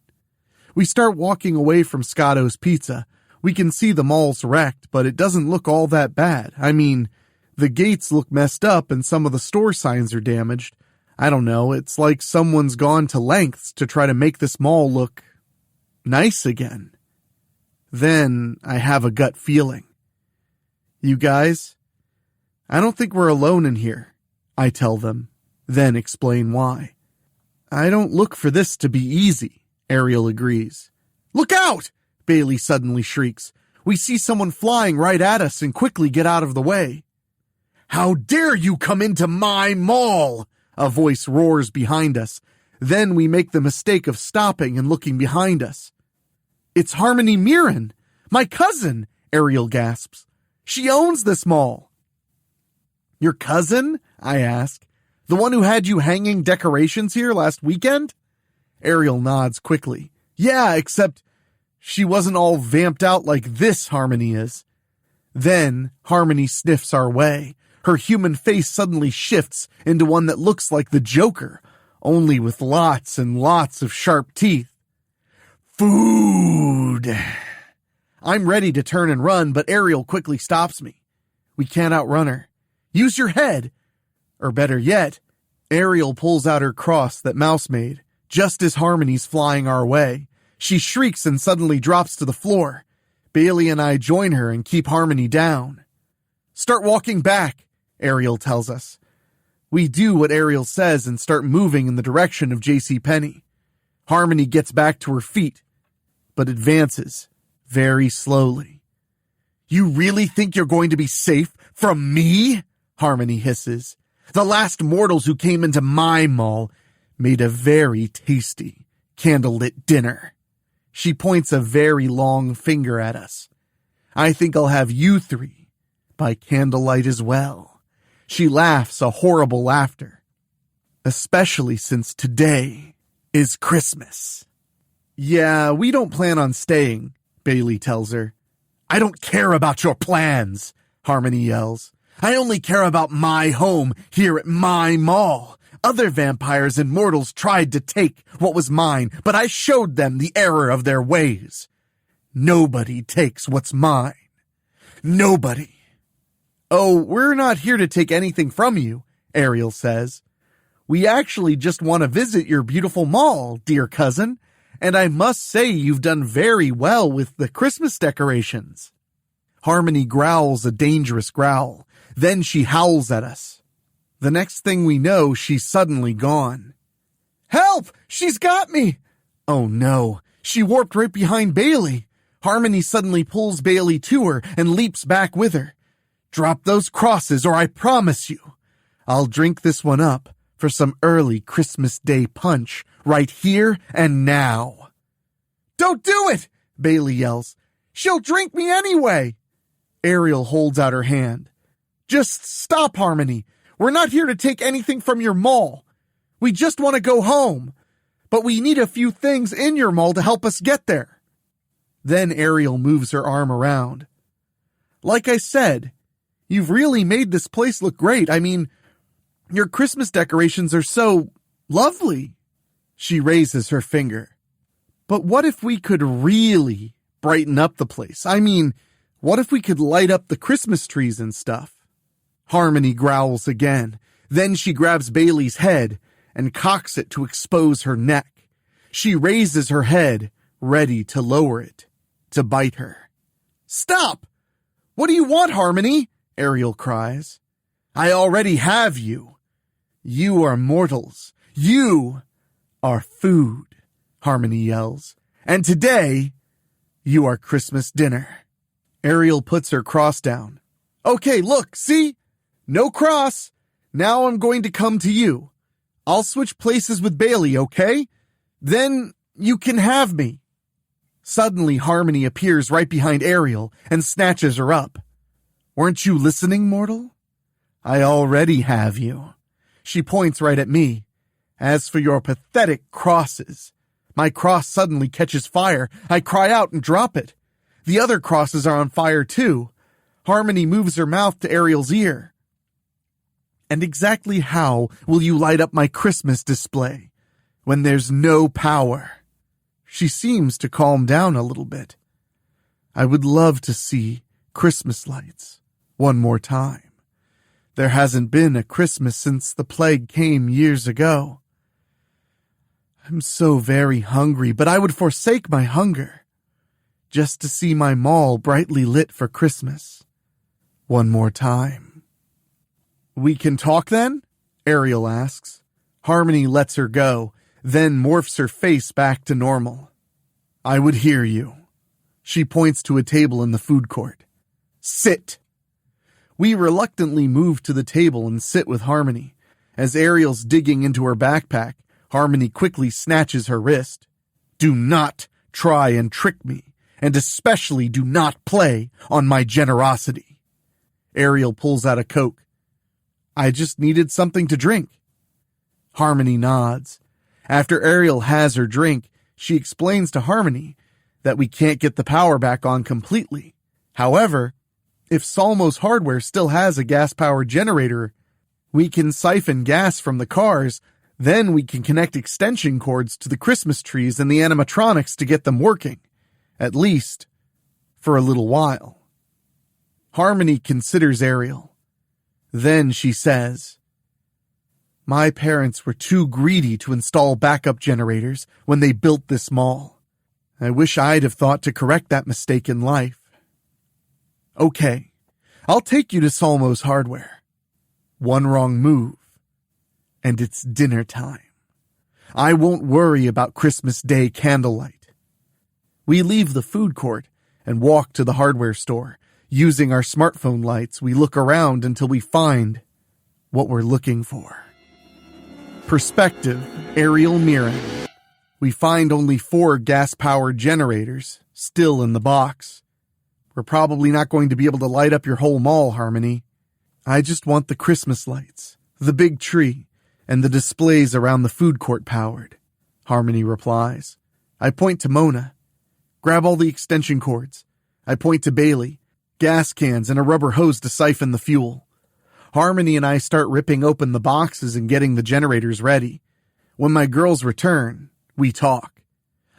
We start walking away from Scotto's Pizza. We can see the mall's wrecked, but it doesn't look all that bad. I mean, the gates look messed up and some of the store signs are damaged. I don't know, it's like someone's gone to lengths to try to make this mall look nice again. Then I have a gut feeling. You guys, I don't think we're alone in here, I tell them, then explain why. I don't look for this to be easy, Ariel agrees. Look out! Bailey suddenly shrieks. We see someone flying right at us and quickly get out of the way. How dare you come into my mall? A voice roars behind us. Then we make the mistake of stopping and looking behind us. It's Harmony Mirren, my cousin, Ariel gasps. She owns this mall. Your cousin? I ask. The one who had you hanging decorations here last weekend? Ariel nods quickly. Yeah, except She wasn't all vamped out like this, Harmony is. Then Harmony sniffs our way. Her human face suddenly shifts into one that looks like the Joker, only with lots and lots of sharp teeth. Food! I'm ready to turn and run, but Ariel quickly stops me. We can't outrun her. Use your head! Or better yet, Ariel pulls out her cross that Mouse made, just as Harmony's flying our way. She shrieks and suddenly drops to the floor. Bailey and I join her and keep Harmony down. Start walking back, Ariel tells us. We do what Ariel says and start moving in the direction of JCPenney. Harmony gets back to her feet, but advances very slowly. You really think you're going to be safe from me? Harmony hisses. The last mortals who came into my mall made a very tasty candlelit dinner. She points a very long finger at us. I think I'll have you three by candlelight as well. She laughs a horrible laughter. Especially since today is Christmas. Yeah, we don't plan on staying, Bailey tells her. I don't care about your plans, Harmony yells. I only care about my home here at my mall. Other vampires and mortals tried to take what was mine, but I showed them the error of their ways. Nobody takes what's mine. Nobody. Oh, we're not here to take anything from you, Ariel says. We actually just want to visit your beautiful mall, dear cousin, and I must say you've done very well with the Christmas decorations. Harmony growls a dangerous growl. Then she howls at us. The next thing we know, she's suddenly gone. Help! She's got me! Oh no, she warped right behind Bailey. Harmony suddenly pulls Bailey to her and leaps back with her. Drop those crosses or I promise you, I'll drink this one up for some early Christmas Day punch right here and now. Don't do it! Bailey yells. She'll drink me anyway! Ariel holds out her hand. Just stop, Harmony. We're not here to take anything from your mall. We just want to go home. But we need a few things in your mall to help us get there. Then Ariel moves her arm around. Like I said, you've really made this place look great. I mean, your Christmas decorations are so lovely. She raises her finger. But what if we could really brighten up the place? I mean, what if we could light up the Christmas trees and stuff? Harmony growls again. Then she grabs Bailey's head and cocks it to expose her neck. She raises her head, ready to lower it, to bite her. Stop! What do you want, Harmony? Ariel cries. I already have you. You are mortals. You are food, Harmony yells. And today, you are Christmas dinner. Ariel puts her cross down. Okay, look, see? No cross. Now I'm going to come to you. I'll switch places with Bailey, okay? Then you can have me. Suddenly, Harmony appears right behind Ariel and snatches her up. Weren't you listening, mortal? I already have you. She points right at me. As for your pathetic crosses, my cross suddenly catches fire. I cry out and drop it. The other crosses are on fire too. Harmony moves her mouth to Ariel's ear. And exactly how will you light up my Christmas display when there's no power? She seems to calm down a little bit. I would love to see Christmas lights one more time. There hasn't been a Christmas since the plague came years ago. I'm so very hungry, but I would forsake my hunger just to see my mall brightly lit for Christmas one more time. We can talk then? Ariel asks. Harmony lets her go, then morphs her face back to normal. I would hear you. She points to a table in the food court. Sit. We reluctantly move to the table and sit with Harmony. As Ariel's digging into her backpack, Harmony quickly snatches her wrist. Do not try and trick me, and especially do not play on my generosity. Ariel pulls out a Coke. I just needed something to drink. Harmony nods. After Ariel has her drink, she explains to Harmony that we can't get the power back on completely. However, if Salmo's Hardware still has a gas-powered generator, we can siphon gas from the cars, then we can connect extension cords to the Christmas trees and the animatronics to get them working. At least, for a little while. Harmony considers Ariel. Then she says, "My parents were too greedy to install backup generators when they built this mall. I wish I'd have thought to correct that mistake in life. Okay, I'll take you to Salmo's Hardware. One wrong move, and it's dinner time. I won't worry about Christmas Day candlelight." We leave the food court and walk to the hardware store. Using our smartphone lights, we look around until we find what we're looking for. Perspective, Ariel Mirren. We find only 4 gas-powered generators, still in the box. We're probably not going to be able to light up your whole mall, Harmony. I just want the Christmas lights, the big tree, and the displays around the food court powered, Harmony replies. I point to Mona. Grab all the extension cords. I point to Bailey, gas cans and a rubber hose to siphon the fuel. Harmony and I start ripping open the boxes and getting the generators ready. When my girls return, we talk.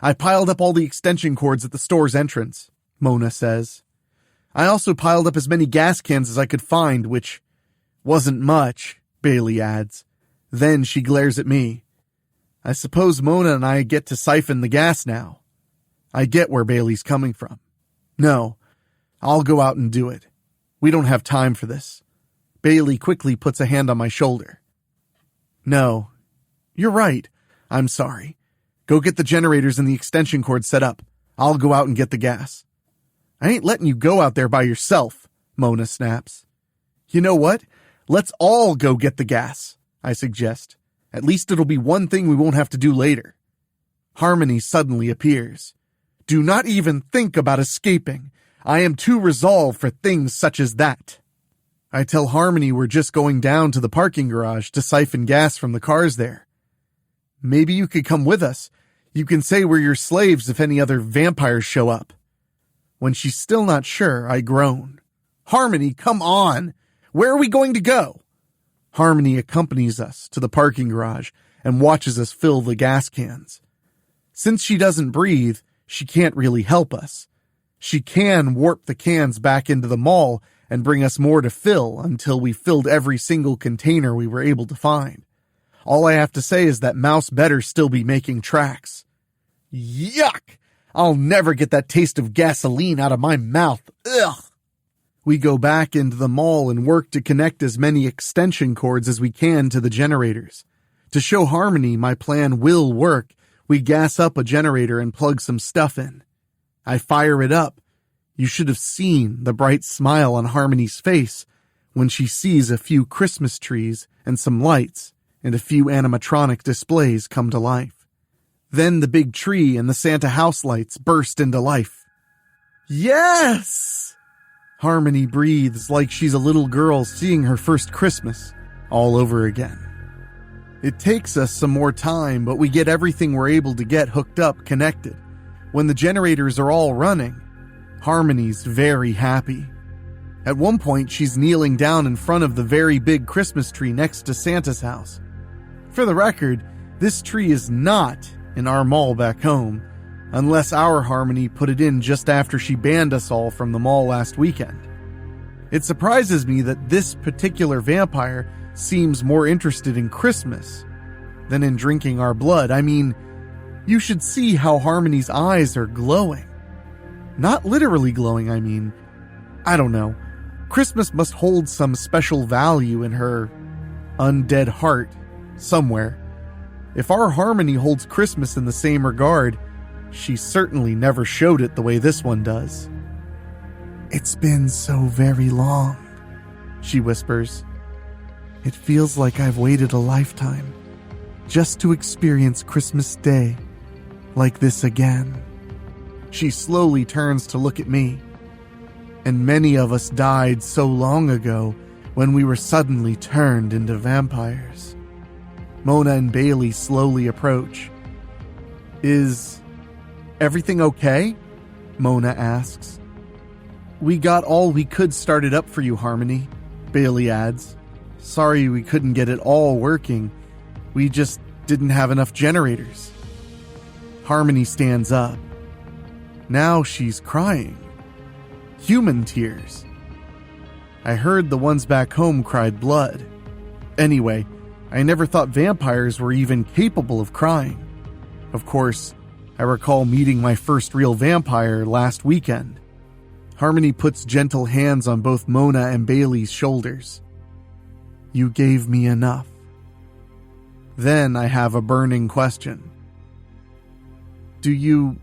I piled up all the extension cords at the store's entrance, Mona says. I also piled up as many gas cans as I could find, which wasn't much, Bailey adds. Then she glares at me. I suppose Mona and I get to siphon the gas now. I get where Bailey's coming from. No, I'll go out and do it. We don't have time for this. Bailey quickly puts a hand on my shoulder. No, you're right. I'm sorry. Go get the generators and the extension cord set up. I'll go out and get the gas. I ain't letting you go out there by yourself, Mona snaps. You know what? Let's all go get the gas, I suggest. At least it'll be one thing we won't have to do later. Harmony suddenly appears. Do not even think about escaping. I am too resolved for things such as that. I tell Harmony we're just going down to the parking garage to siphon gas from the cars there. Maybe you could come with us. You can say we're your slaves if any other vampires show up. When she's still not sure, I groan. Harmony, come on! Where are we going to go? Harmony accompanies us to the parking garage and watches us fill the gas cans. Since she doesn't breathe, she can't really help us. She can warp the cans back into the mall and bring us more to fill until we filled every single container we were able to find. All I have to say is that Mouse better still be making tracks. Yuck! I'll never get that taste of gasoline out of my mouth. Ugh! We go back into the mall and work to connect as many extension cords as we can to the generators. To show Harmony my plan will work, we gas up a generator and plug some stuff in. I fire it up. You should have seen the bright smile on Harmony's face when she sees a few Christmas trees and some lights and a few animatronic displays come to life. Then the big tree and the Santa house lights burst into life. Yes! Harmony breathes like she's a little girl seeing her first Christmas all over again. It takes us some more time, but we get everything we're able to get hooked up connected. When the generators are all running, Harmony's very happy. At one point, she's kneeling down in front of the very big Christmas tree next to Santa's house. For the record, this tree is not in our mall back home, unless our Harmony put it in just after she banned us all from the mall last weekend. It surprises me that this particular vampire seems more interested in Christmas than in drinking our blood. I mean, you should see how Harmony's eyes are glowing. Not literally glowing, I mean. I don't know. Christmas must hold some special value in her undead heart somewhere. If our Harmony holds Christmas in the same regard, she certainly never showed it the way this one does. It's been so very long, she whispers. It feels like I've waited a lifetime just to experience Christmas Day like this again. She slowly turns to look at me. And many of us died so long ago when we were suddenly turned into vampires. Mona and Bailey slowly approach. Is everything okay? Mona asks. We got all we could started up for you, Harmony, Bailey adds. Sorry we couldn't get it all working. We just didn't have enough generators. Harmony stands up. Now she's crying. Human tears. I heard the ones back home cried blood. Anyway, I never thought vampires were even capable of crying. Of course, I recall meeting my first real vampire last weekend. Harmony puts gentle hands on both Mona and Bailey's shoulders. You gave me enough. Then I have a burning question. Who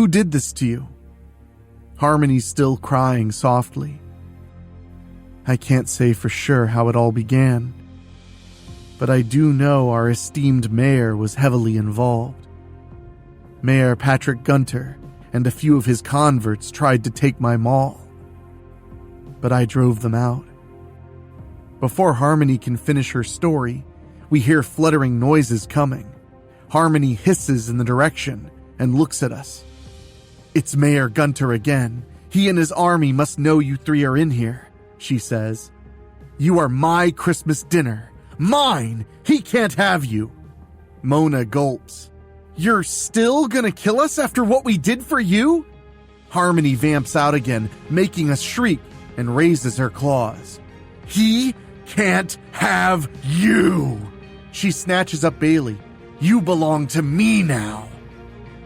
did this to you? Harmony's still crying softly. I can't say for sure how it all began, but I do know our esteemed mayor was heavily involved. Mayor Patrick Gunter and a few of his converts tried to take my mall, but I drove them out. Before Harmony can finish her story, we hear fluttering noises coming. Harmony hisses in the direction and looks at us. It's Mayor Gunter again. He and his army must know you three are in here, she says. You are my Christmas dinner. Mine! He can't have you. Mona gulps. You're still gonna kill us after what we did for you? Harmony vamps out again, making us shriek, and raises her claws. He can't have you! She snatches up Bailey. You belong to me now.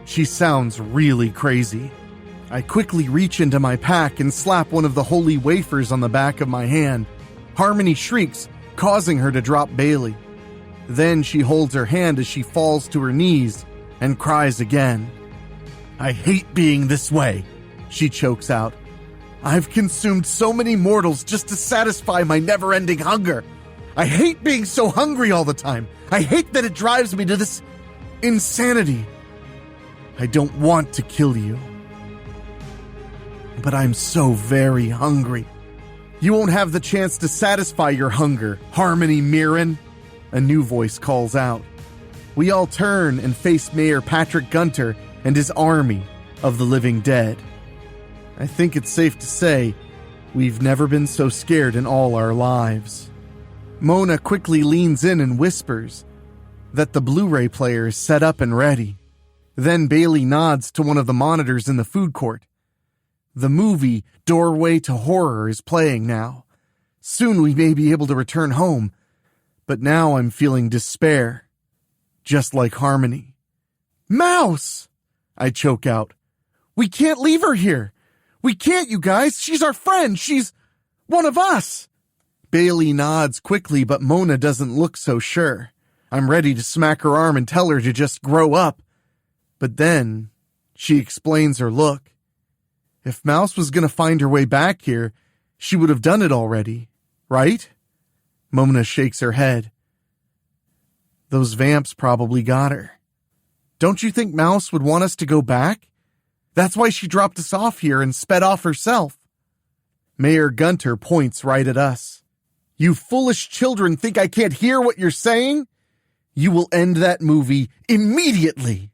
She sounds really crazy. I quickly reach into my pack and slap one of the holy wafers on the back of my hand. Harmony shrieks, causing her to drop Bailey. Then she holds her hand as she falls to her knees and cries again. I hate being this way, she chokes out. I've consumed so many mortals just to satisfy my never-ending hunger. I hate being so hungry all the time. I hate that it drives me to this insanity. I don't want to kill you, but I'm so very hungry. You won't have the chance to satisfy your hunger, Harmony Mirren, a new voice calls out. We all turn and face Mayor Patrick Gunter and his army of the living dead. I think it's safe to say we've never been so scared in all our lives. Mona quickly leans in and whispers that the Blu-ray player is set up and ready. Then Bailey nods to one of the monitors in the food court. The movie Doorway to Horror is playing now. Soon we may be able to return home, but now I'm feeling despair. Just like Harmony. Mouse! I choke out. We can't leave her here. We can't, you guys. She's our friend. She's one of us. Bailey nods quickly, but Mona doesn't look so sure. I'm ready to smack her arm and tell her to just grow up. But then she explains her look. If Mouse was going to find her way back here, she would have done it already, right? Mona shakes her head. Those vamps probably got her. Don't you think Mouse would want us to go back? That's why she dropped us off here and sped off herself. Mayor Gunter points right at us. You foolish children think I can't hear what you're saying? You will end that movie immediately.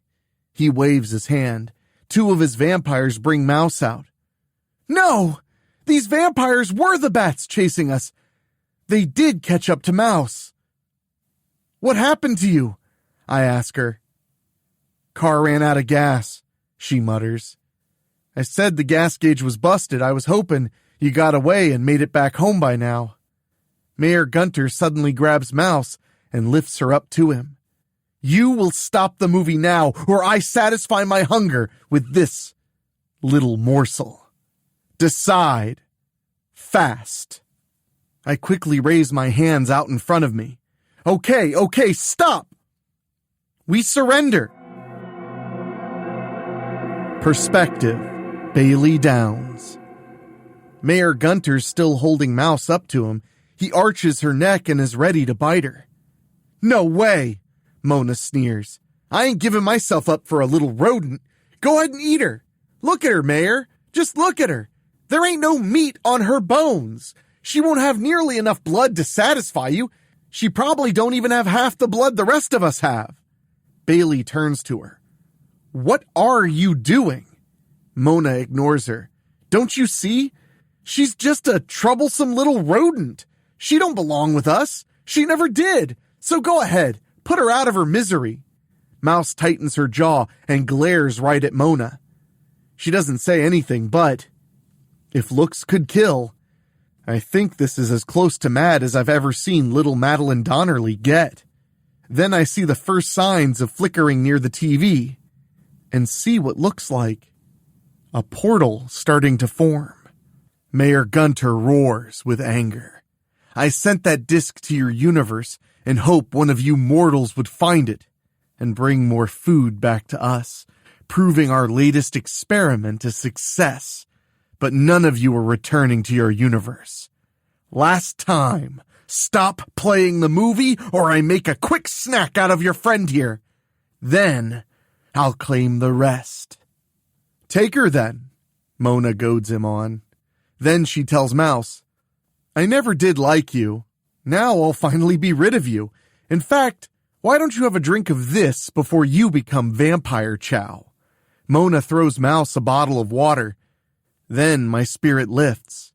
He waves his hand. Two of his vampires bring Mouse out. No! These vampires were the bats chasing us. They did catch up to Mouse. What happened to you? I ask her. Car ran out of gas, she mutters. I said the gas gauge was busted. I was hoping you got away and made it back home by now. Mayor Gunter suddenly grabs Mouse and lifts her up to him. You will stop the movie now, or I satisfy my hunger with this little morsel. Decide. Fast. I quickly raise my hands out in front of me. Okay, stop. We surrender. Perspective. Bailey Downs. Mayor Gunter's still holding Mouse up to him. He arches her neck and is ready to bite her. No way, Mona sneers. I ain't giving myself up for a little rodent. Go ahead and eat her. Look at her, Mayor. Just look at her. There ain't no meat on her bones. She won't have nearly enough blood to satisfy you. She probably don't even have half the blood the rest of us have. Bailey turns to her. What are you doing? Mona ignores her. Don't you see? She's just a troublesome little rodent. She don't belong with us. She never did. So go ahead, put her out of her misery. Mouse tightens her jaw and glares right at Mona. She doesn't say anything, but if looks could kill, I think this is as close to mad as I've ever seen little Madeline Donnerly get. Then I see the first signs of flickering near the TV and see what looks like a portal starting to form. Mayor Gunter roars with anger. I sent that disc to your universe and hope one of you mortals would find it and bring more food back to us, proving our latest experiment a success. But none of you are returning to your universe. Last time, stop playing the movie or I make a quick snack out of your friend here. Then, I'll claim the rest. Take her then, Mona goads him on. Then she tells Mouse, I never did like you. Now I'll finally be rid of you. In fact, why don't you have a drink of this before you become vampire chow? Mona throws Mouse a bottle of water. Then my spirit lifts.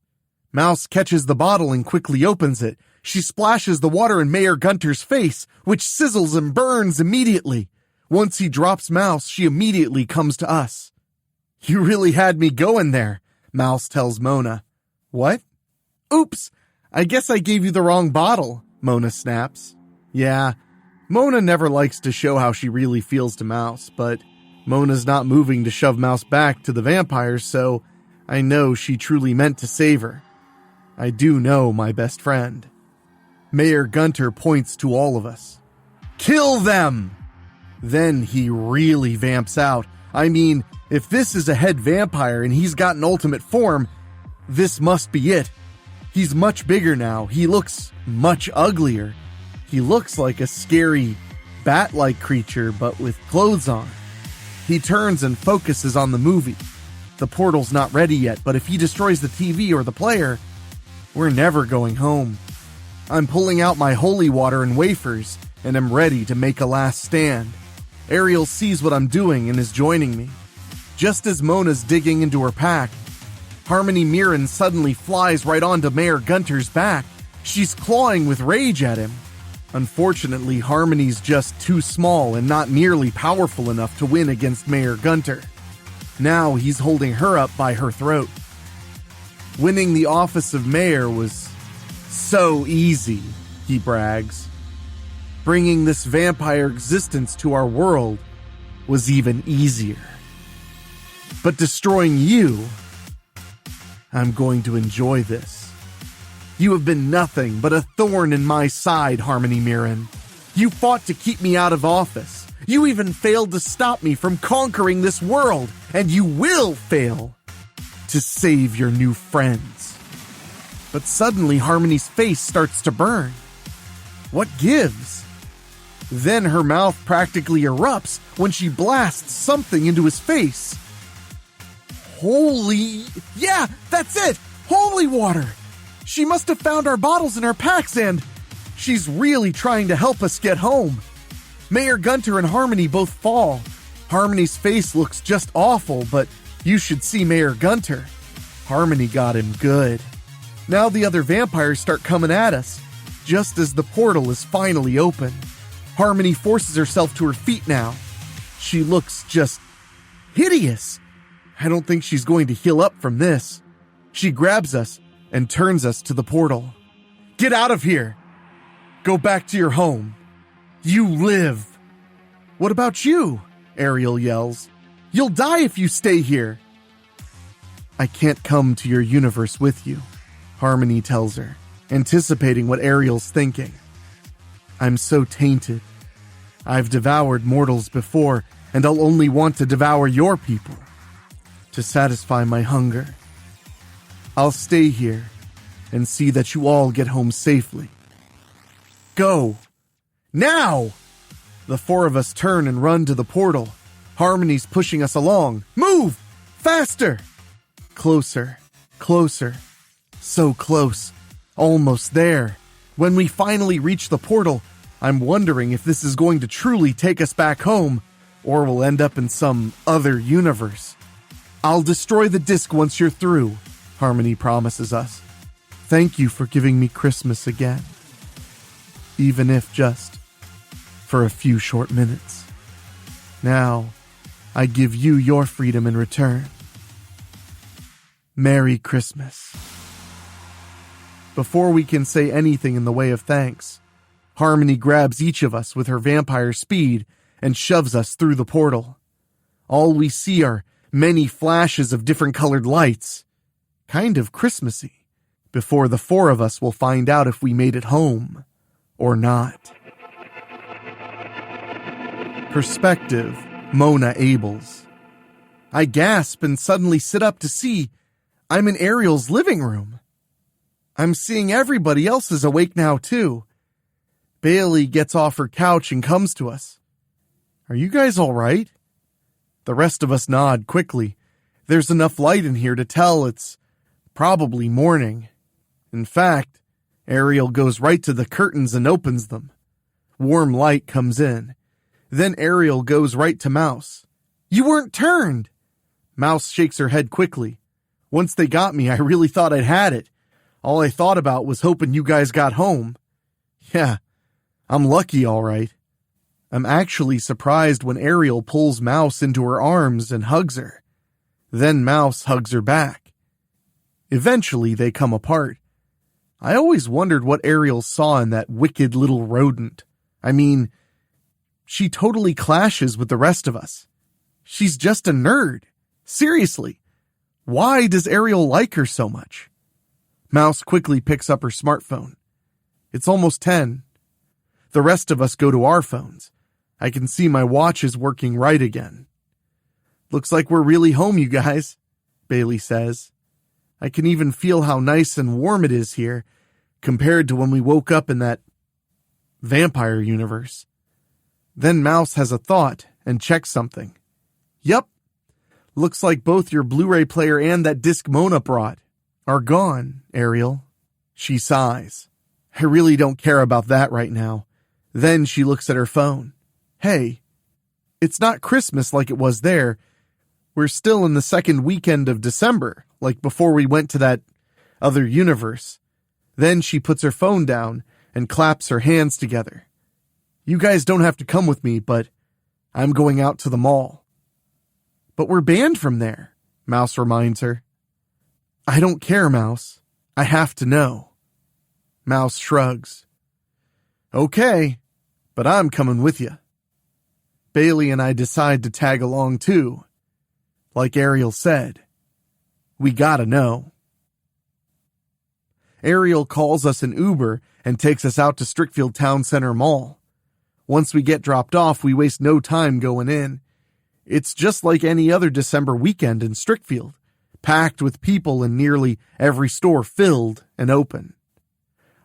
Mouse catches the bottle and quickly opens it. She splashes the water in Mayor Gunter's face, which sizzles and burns immediately. Once he drops Mouse, she immediately comes to us. You really had me going there, Mouse tells Mona. What? Oops, I guess I gave you the wrong bottle, Mona snaps. Yeah, Mona never likes to show how she really feels to Mouse, but Mona's not moving to shove Mouse back to the vampires, so I know she truly meant to save her. I do know my best friend. Mayor Gunter points to all of us. Kill them! Then he really vamps out. I mean, if this is a head vampire and he's got an ultimate form, this must be it. He's much bigger now. He looks much uglier. He looks like a scary, bat-like creature, but with clothes on. He turns and focuses on the movie. The portal's not ready yet, but if he destroys the TV or the player, we're never going home. I'm pulling out my holy water and wafers, and am ready to make a last stand. Ariel sees what I'm doing and is joining me. Just as Mona's digging into her pack, Harmony Mirren suddenly flies right onto Mayor Gunter's back. She's clawing with rage at him. Unfortunately, Harmony's just too small and not nearly powerful enough to win against Mayor Gunter. Now he's holding her up by her throat. Winning the office of mayor was so easy, he brags. Bringing this vampire existence to our world was even easier. But destroying you, I'm going to enjoy this. You have been nothing but a thorn in my side, Harmony Mirren. You fought to keep me out of office. You even failed to stop me from conquering this world, and you will fail to save your new friends. But suddenly Harmony's face starts to burn. What gives? Then her mouth practically erupts when she blasts something into his face. Yeah, that's it! Holy water! She must have found our bottles in our packs and she's really trying to help us get home. Mayor Gunter and Harmony both fall. Harmony's face looks just awful, but you should see Mayor Gunter. Harmony got him good. Now the other vampires start coming at us, just as the portal is finally open. Harmony forces herself to her feet now. She looks just hideous. I don't think she's going to heal up from this. She grabs us and turns us to the portal. Get out of here! Go back to your home. You live! What about you? Ariel yells. You'll die if you stay here. I can't come to your universe with you, Harmony tells her, anticipating what Ariel's thinking. I'm so tainted. I've devoured mortals before, and I'll only want to devour your people to satisfy my hunger. I'll stay here and see that you all get home safely. Go! Now! The four of us turn and run to the portal. Harmony's pushing us along. Move! Faster! Closer. Closer. So close. Almost there. When we finally reach the portal, I'm wondering if this is going to truly take us back home, or we'll end up in some other universe. I'll destroy the disc once you're through, Harmony promises us. Thank you for giving me Christmas again. Even if just for a few short minutes. Now, I give you your freedom in return. Merry Christmas. Before we can say anything in the way of thanks, Harmony grabs each of us with her vampire speed and shoves us through the portal. All we see are many flashes of different colored lights, kind of Christmassy, before the four of us will find out if we made it home or not. Perspective, Mona Abels. I gasp and suddenly sit up to see I'm in Ariel's living room. I'm seeing everybody else is awake now too. Bailey gets off her couch and comes to us. Are you guys all right? The rest of us nod quickly. There's enough light in here to tell it's probably morning. In fact, Ariel goes right to the curtains and opens them. Warm light comes in. Then Ariel goes right to Mouse. You weren't turned! Mouse shakes her head quickly. Once they got me, I really thought I'd had it. All I thought about was hoping you guys got home. Yeah, I'm lucky, all right. I'm actually surprised when Ariel pulls Mouse into her arms and hugs her. Then Mouse hugs her back. Eventually, they come apart. I always wondered what Ariel saw in that wicked little rodent. I mean, she totally clashes with the rest of us. She's just a nerd. Seriously, why does Ariel like her so much? Mouse quickly picks up her smartphone. It's almost 10. The rest of us go to our phones. I can see my watch is working right again. Looks like we're really home, you guys, Bailey says. I can even feel how nice and warm it is here compared to when we woke up in that vampire universe. Then Mouse has a thought and checks something. Yup. Looks like both your Blu-ray player and that disc Mona brought are gone, Ariel. She sighs. I really don't care about that right now. Then she looks at her phone. Hey, it's not Christmas like it was there. We're still in the second weekend of December, like before we went to that other universe. Then she puts her phone down and claps her hands together. You guys don't have to come with me, but I'm going out to the mall. But we're banned from there, Mouse reminds her. I don't care, Mouse. I have to know. Mouse shrugs. Okay, but I'm coming with you. Bailey and I decide to tag along too. Like Ariel said, we gotta know. Ariel calls us an Uber and takes us out to Strickfield Town Center Mall. Once we get dropped off, we waste no time going in. It's just like any other December weekend in Strickfield, packed with people and nearly every store filled and open.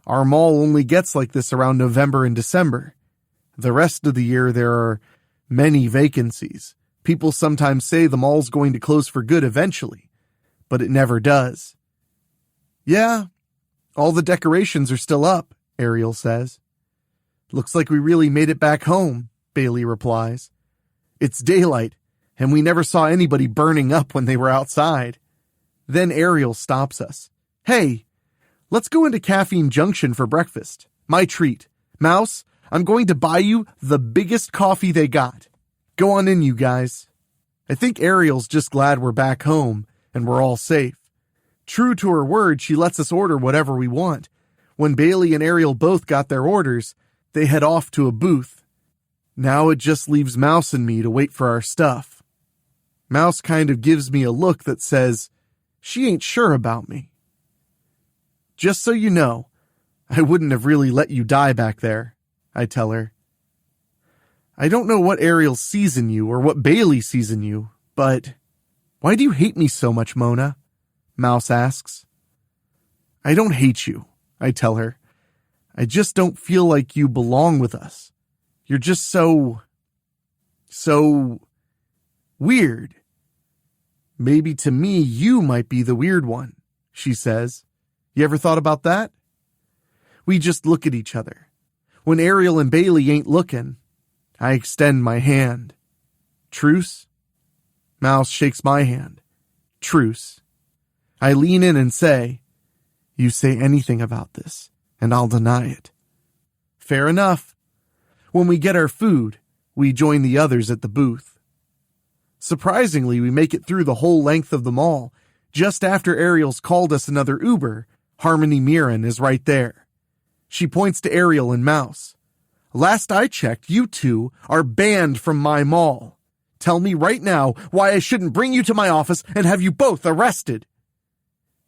Our mall only gets like this around November and December. The rest of the year there are many vacancies. People sometimes say the mall's going to close for good eventually, but it never does. Yeah, all the decorations are still up, Ariel says. Looks like we really made it back home, Bailey replies. It's daylight, and we never saw anybody burning up when they were outside. Then Ariel stops us. Hey, let's go into Caffeine Junction for breakfast. My treat. Mouse, I'm going to buy you the biggest coffee they got. Go on in, you guys. I think Ariel's just glad we're back home and we're all safe. True to her word, she lets us order whatever we want. When Bailey and Ariel both got their orders, they head off to a booth. Now it just leaves Mouse and me to wait for our stuff. Mouse kind of gives me a look that says, she ain't sure about me. Just so you know, I wouldn't have really let you die back there, I tell her. I don't know what Ariel sees in you or what Bailey sees in you, but why do you hate me so much, Mona? Mouse asks. I don't hate you, I tell her. I just don't feel like you belong with us. You're just so weird. Maybe to me, you might be the weird one, she says. You ever thought about that? We just look at each other. When Ariel and Bailey ain't looking, I extend my hand. Truce? Mouse shakes my hand. Truce. I lean in and say, "You say anything about this, and I'll deny it." Fair enough. When we get our food, we join the others at the booth. Surprisingly, we make it through the whole length of the mall. Just after Ariel's called us another Uber, Harmony Mirren is right there. She points to Ariel and Mouse. "Last I checked, you two are banned from my mall. Tell me right now why I shouldn't bring you to my office and have you both arrested."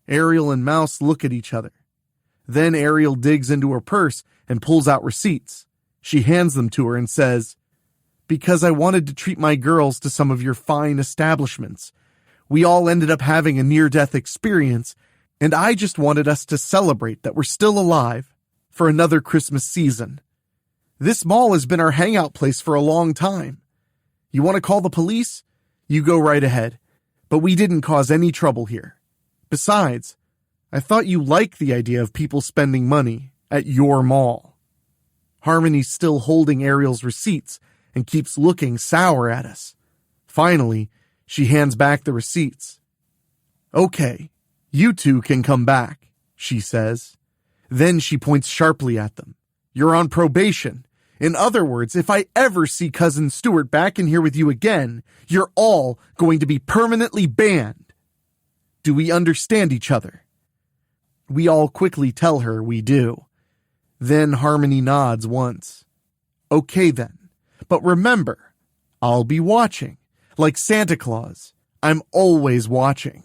Ariel and Mouse look at each other. Then Ariel digs into her purse and pulls out receipts. She hands them to her and says, "Because I wanted to treat my girls to some of your fine establishments. We all ended up having a near-death experience, and I just wanted us to celebrate that we're still alive for another Christmas season. This mall has been our hangout place for a long time. You want to call the police? You go right ahead. But we didn't cause any trouble here. Besides, I thought you liked the idea of people spending money at your mall." Harmony's still holding Ariel's receipts and keeps looking sour at us. Finally, she hands back the receipts. "Okay, you two can come back," she says. Then she points sharply at them. "You're on probation. In other words, if I ever see Cousin Stuart back in here with you again, you're all going to be permanently banned. Do we understand each other?" We all quickly tell her we do. Then Harmony nods once. "Okay then, but remember, I'll be watching. Like Santa Claus, I'm always watching.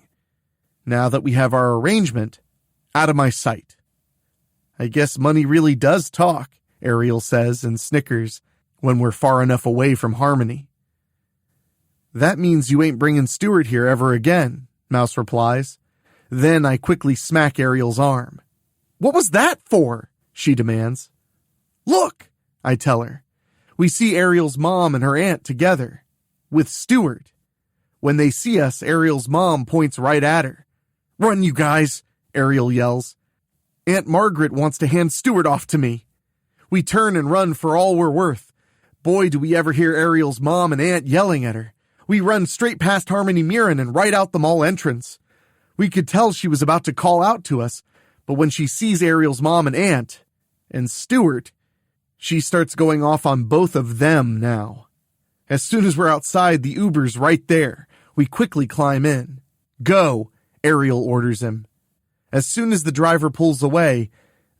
Now that we have our arrangement, out of my sight." "I guess money really does talk," Ariel says and snickers when we're far enough away from Harmony. "That means you ain't bringing Stuart here ever again," Mouse replies. Then I quickly smack Ariel's arm. "What was that for?" she demands. "Look," I tell her. We see Ariel's mom and her aunt together, with Stuart. When they see us, Ariel's mom points right at her. "Run, you guys," Ariel yells. "Aunt Margaret wants to hand Stuart off to me." We turn and run for all we're worth. Boy, do we ever hear Ariel's mom and aunt yelling at her. We run straight past Harmony Mirren and right out the mall entrance. We could tell she was about to call out to us, but when she sees Ariel's mom and aunt, and Stuart, she starts going off on both of them now. As soon as we're outside, the Uber's right there. We quickly climb in. "Go," Ariel orders him. As soon as the driver pulls away,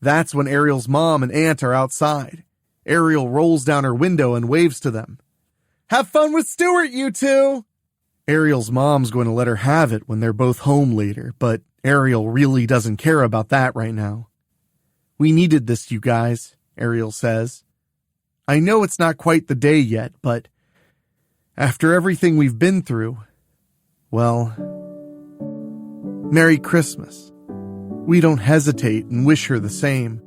that's when Ariel's mom and aunt are outside. Ariel rolls down her window and waves to them. "Have fun with Stuart, you two!" Ariel's mom's going to let her have it when they're both home later, but Ariel really doesn't care about that right now. "We needed this, you guys," Ariel says. "I know it's not quite the day yet, but after everything we've been through, well, Merry Christmas." We don't hesitate and wish her the same.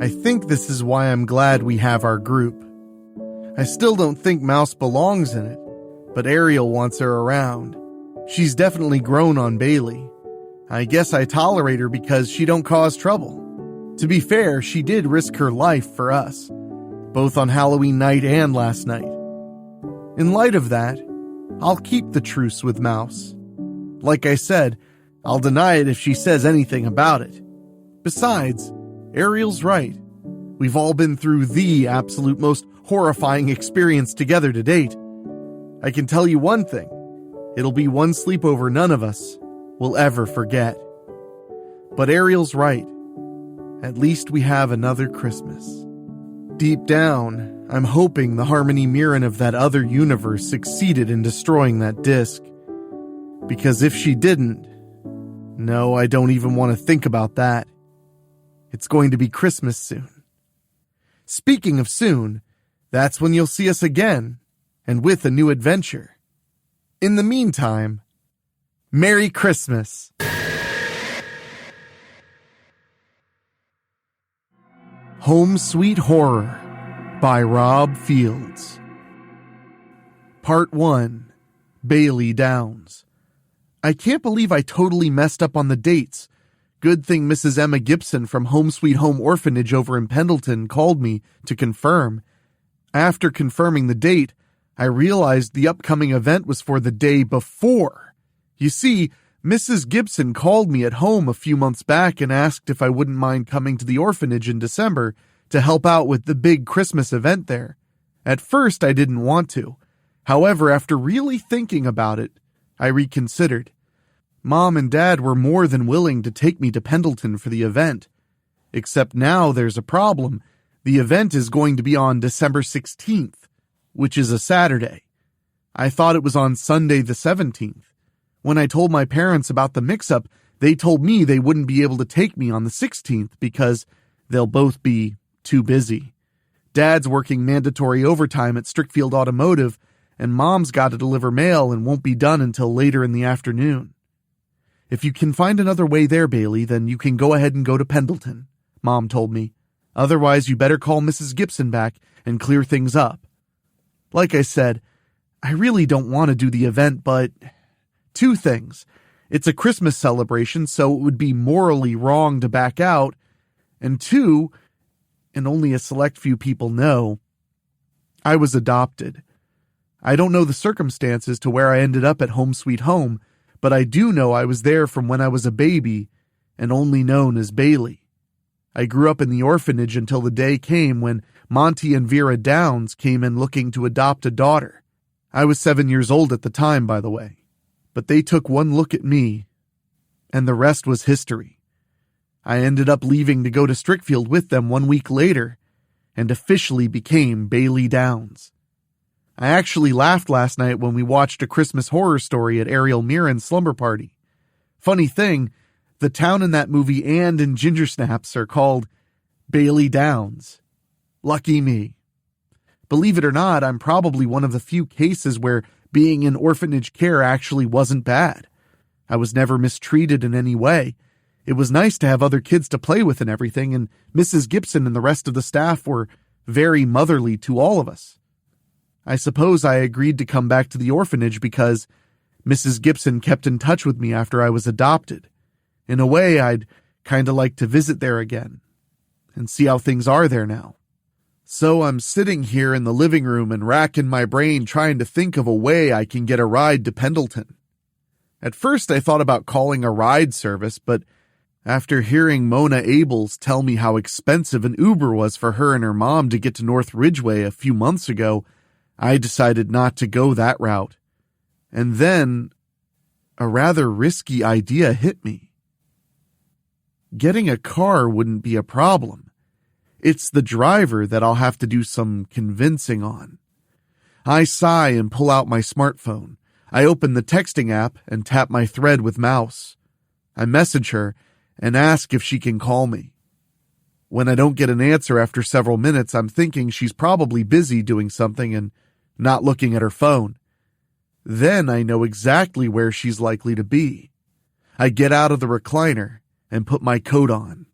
I think this is why I'm glad we have our group. I still don't think Mouse belongs in it, but Ariel wants her around. She's definitely grown on Bailey. I guess I tolerate her because she don't cause trouble. To be fair, she did risk her life for us, both on Halloween night and last night. In light of that, I'll keep the truce with Mouse. Like I said, I'll deny it if she says anything about it. Besides, Ariel's right. We've all been through the absolute most horrifying experience together to date. I can tell you one thing. It'll be one sleepover none of us will ever forget. But Ariel's right. At least we have another Christmas. Deep down, I'm hoping the Harmony Mirren of that other universe succeeded in destroying that disc. Because if she didn't, no, I don't even want to think about that. It's going to be Christmas soon. Speaking of soon, that's when you'll see us again, and with a new adventure. In the meantime, Merry Christmas! Home Sweet Horror by Rob Fields. Part 1, Bailey Downs. I can't believe I totally messed up on the dates. Good thing Mrs. Emma Gibson from Home Sweet Home Orphanage over in Pendleton called me to confirm. After confirming the date, I realized the upcoming event was for the day before. You see, Mrs. Gibson called me at home a few months back and asked if I wouldn't mind coming to the orphanage in December to help out with the big Christmas event there. At first, I didn't want to. However, after really thinking about it, I reconsidered. Mom and Dad were more than willing to take me to Pendleton for the event. Except now there's a problem. The event is going to be on December 16th, which is a Saturday. I thought it was on Sunday the 17th. When I told my parents about the mix-up, they told me they wouldn't be able to take me on the 16th because they'll both be too busy. Dad's working mandatory overtime at Strickfield Automotive, and Mom's got to deliver mail and won't be done until later in the afternoon. If you can find another way there, Bailey, then you can go ahead and go to Pendleton, Mom told me. Otherwise, you better call Mrs. Gibson back and clear things up. Like I said, I really don't want to do the event, but 2 things. It's a Christmas celebration, so it would be morally wrong to back out. And 2, and only a select few people know, I was adopted. I don't know the circumstances to where I ended up at Home Sweet Home, but I do know I was there from when I was a baby and only known as Bailey. I grew up in the orphanage until the day came when Monty and Vera Downs came in looking to adopt a daughter. I was 7 years old at the time, by the way. But they took one look at me, and the rest was history. I ended up leaving to go to Strickfield with them 1 week later, and officially became Bailey Downs. I actually laughed last night when we watched A Christmas Horror Story at Ariel Mirren's slumber party. Funny thing, the town in that movie and in Ginger Snaps are called Bailey Downs. Lucky me. Believe it or not, I'm probably one of the few cases where being in orphanage care actually wasn't bad. I was never mistreated in any way. It was nice to have other kids to play with and everything, and Mrs. Gibson and the rest of the staff were very motherly to all of us. I suppose I agreed to come back to the orphanage because Mrs. Gibson kept in touch with me after I was adopted. In a way, I'd kind of like to visit there again and see how things are there now. So I'm sitting here in the living room and racking my brain trying to think of a way I can get a ride to Pendleton. At first I thought about calling a ride service, but after hearing Mona Abels tell me how expensive an Uber was for her and her mom to get to North Ridgeway a few months ago, I decided not to go that route. And then a rather risky idea hit me. Getting a car wouldn't be a problem. It's the driver that I'll have to do some convincing on. I sigh and pull out my smartphone. I open the texting app and tap my thread with mouse. I message her and ask if she can call me. When I don't get an answer after several minutes, I'm thinking she's probably busy doing something and not looking at her phone. Then I know exactly where she's likely to be. I get out of the recliner and put my coat on.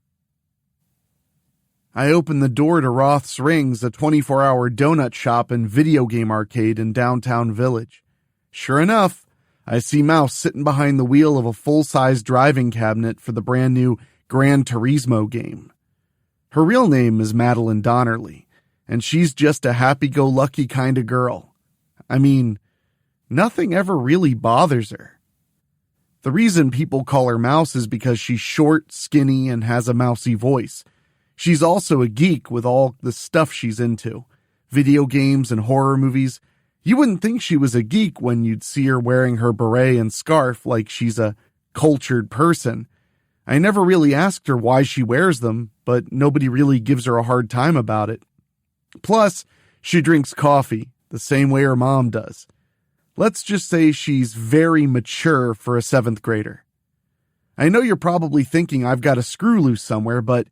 I open the door to Roth's Rings, a 24-hour donut shop and video game arcade in downtown Village. Sure enough, I see Mouse sitting behind the wheel of a full-size driving cabinet for the brand new Gran Turismo game. Her real name is Madeline Donnerly, and she's just a happy-go-lucky kind of girl. I mean, nothing ever really bothers her. The reason people call her Mouse is because she's short, skinny, and has a mousy voice. She's also a geek with all the stuff she's into. Video games and horror movies. You wouldn't think she was a geek when you'd see her wearing her beret and scarf like she's a cultured person. I never really asked her why she wears them, but nobody really gives her a hard time about it. Plus, she drinks coffee, the same way her mom does. Let's just say she's very mature for a 7th grader. I know you're probably thinking I've got a screw loose somewhere, but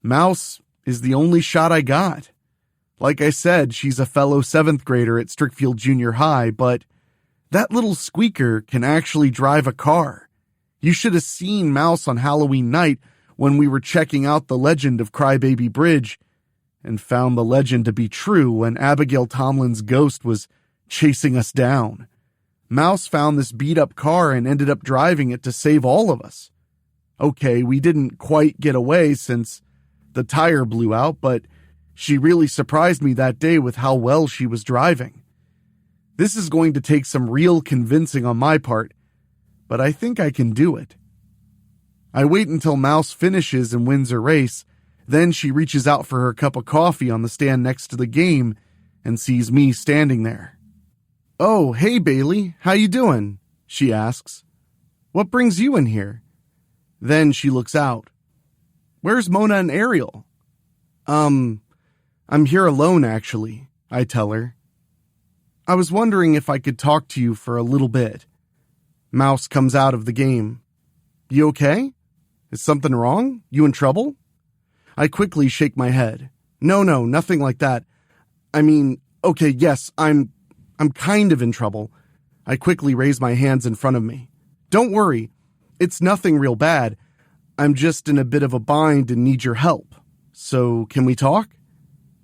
Mouse is the only shot I got. Like I said, she's a fellow 7th grader at Strickfield Junior High, but that little squeaker can actually drive a car. You should have seen Mouse on Halloween night when we were checking out the legend of Crybaby Bridge and found the legend to be true when Abigail Tomlin's ghost was chasing us down. Mouse found this beat-up car and ended up driving it to save all of us. Okay, we didn't quite get away since the tire blew out, but she really surprised me that day with how well she was driving. This is going to take some real convincing on my part, but I think I can do it. I wait until Mouse finishes and wins her race. Then she reaches out for her cup of coffee on the stand next to the game and sees me standing there. "Oh, hey Bailey, how you doing?" she asks. "What brings you in here?" Then she looks out. "Where's Mona and Ariel?" I'm here alone actually," I tell her. "I was wondering if I could talk to you for a little bit." Mouse comes out of the game. "You okay? Is something wrong? You in trouble?" I quickly shake my head. No, nothing like that. I mean, okay, yes, I'm kind of in trouble." I quickly raise my hands in front of me. "Don't worry. It's nothing real bad. I'm just in a bit of a bind and need your help. So, can we talk?"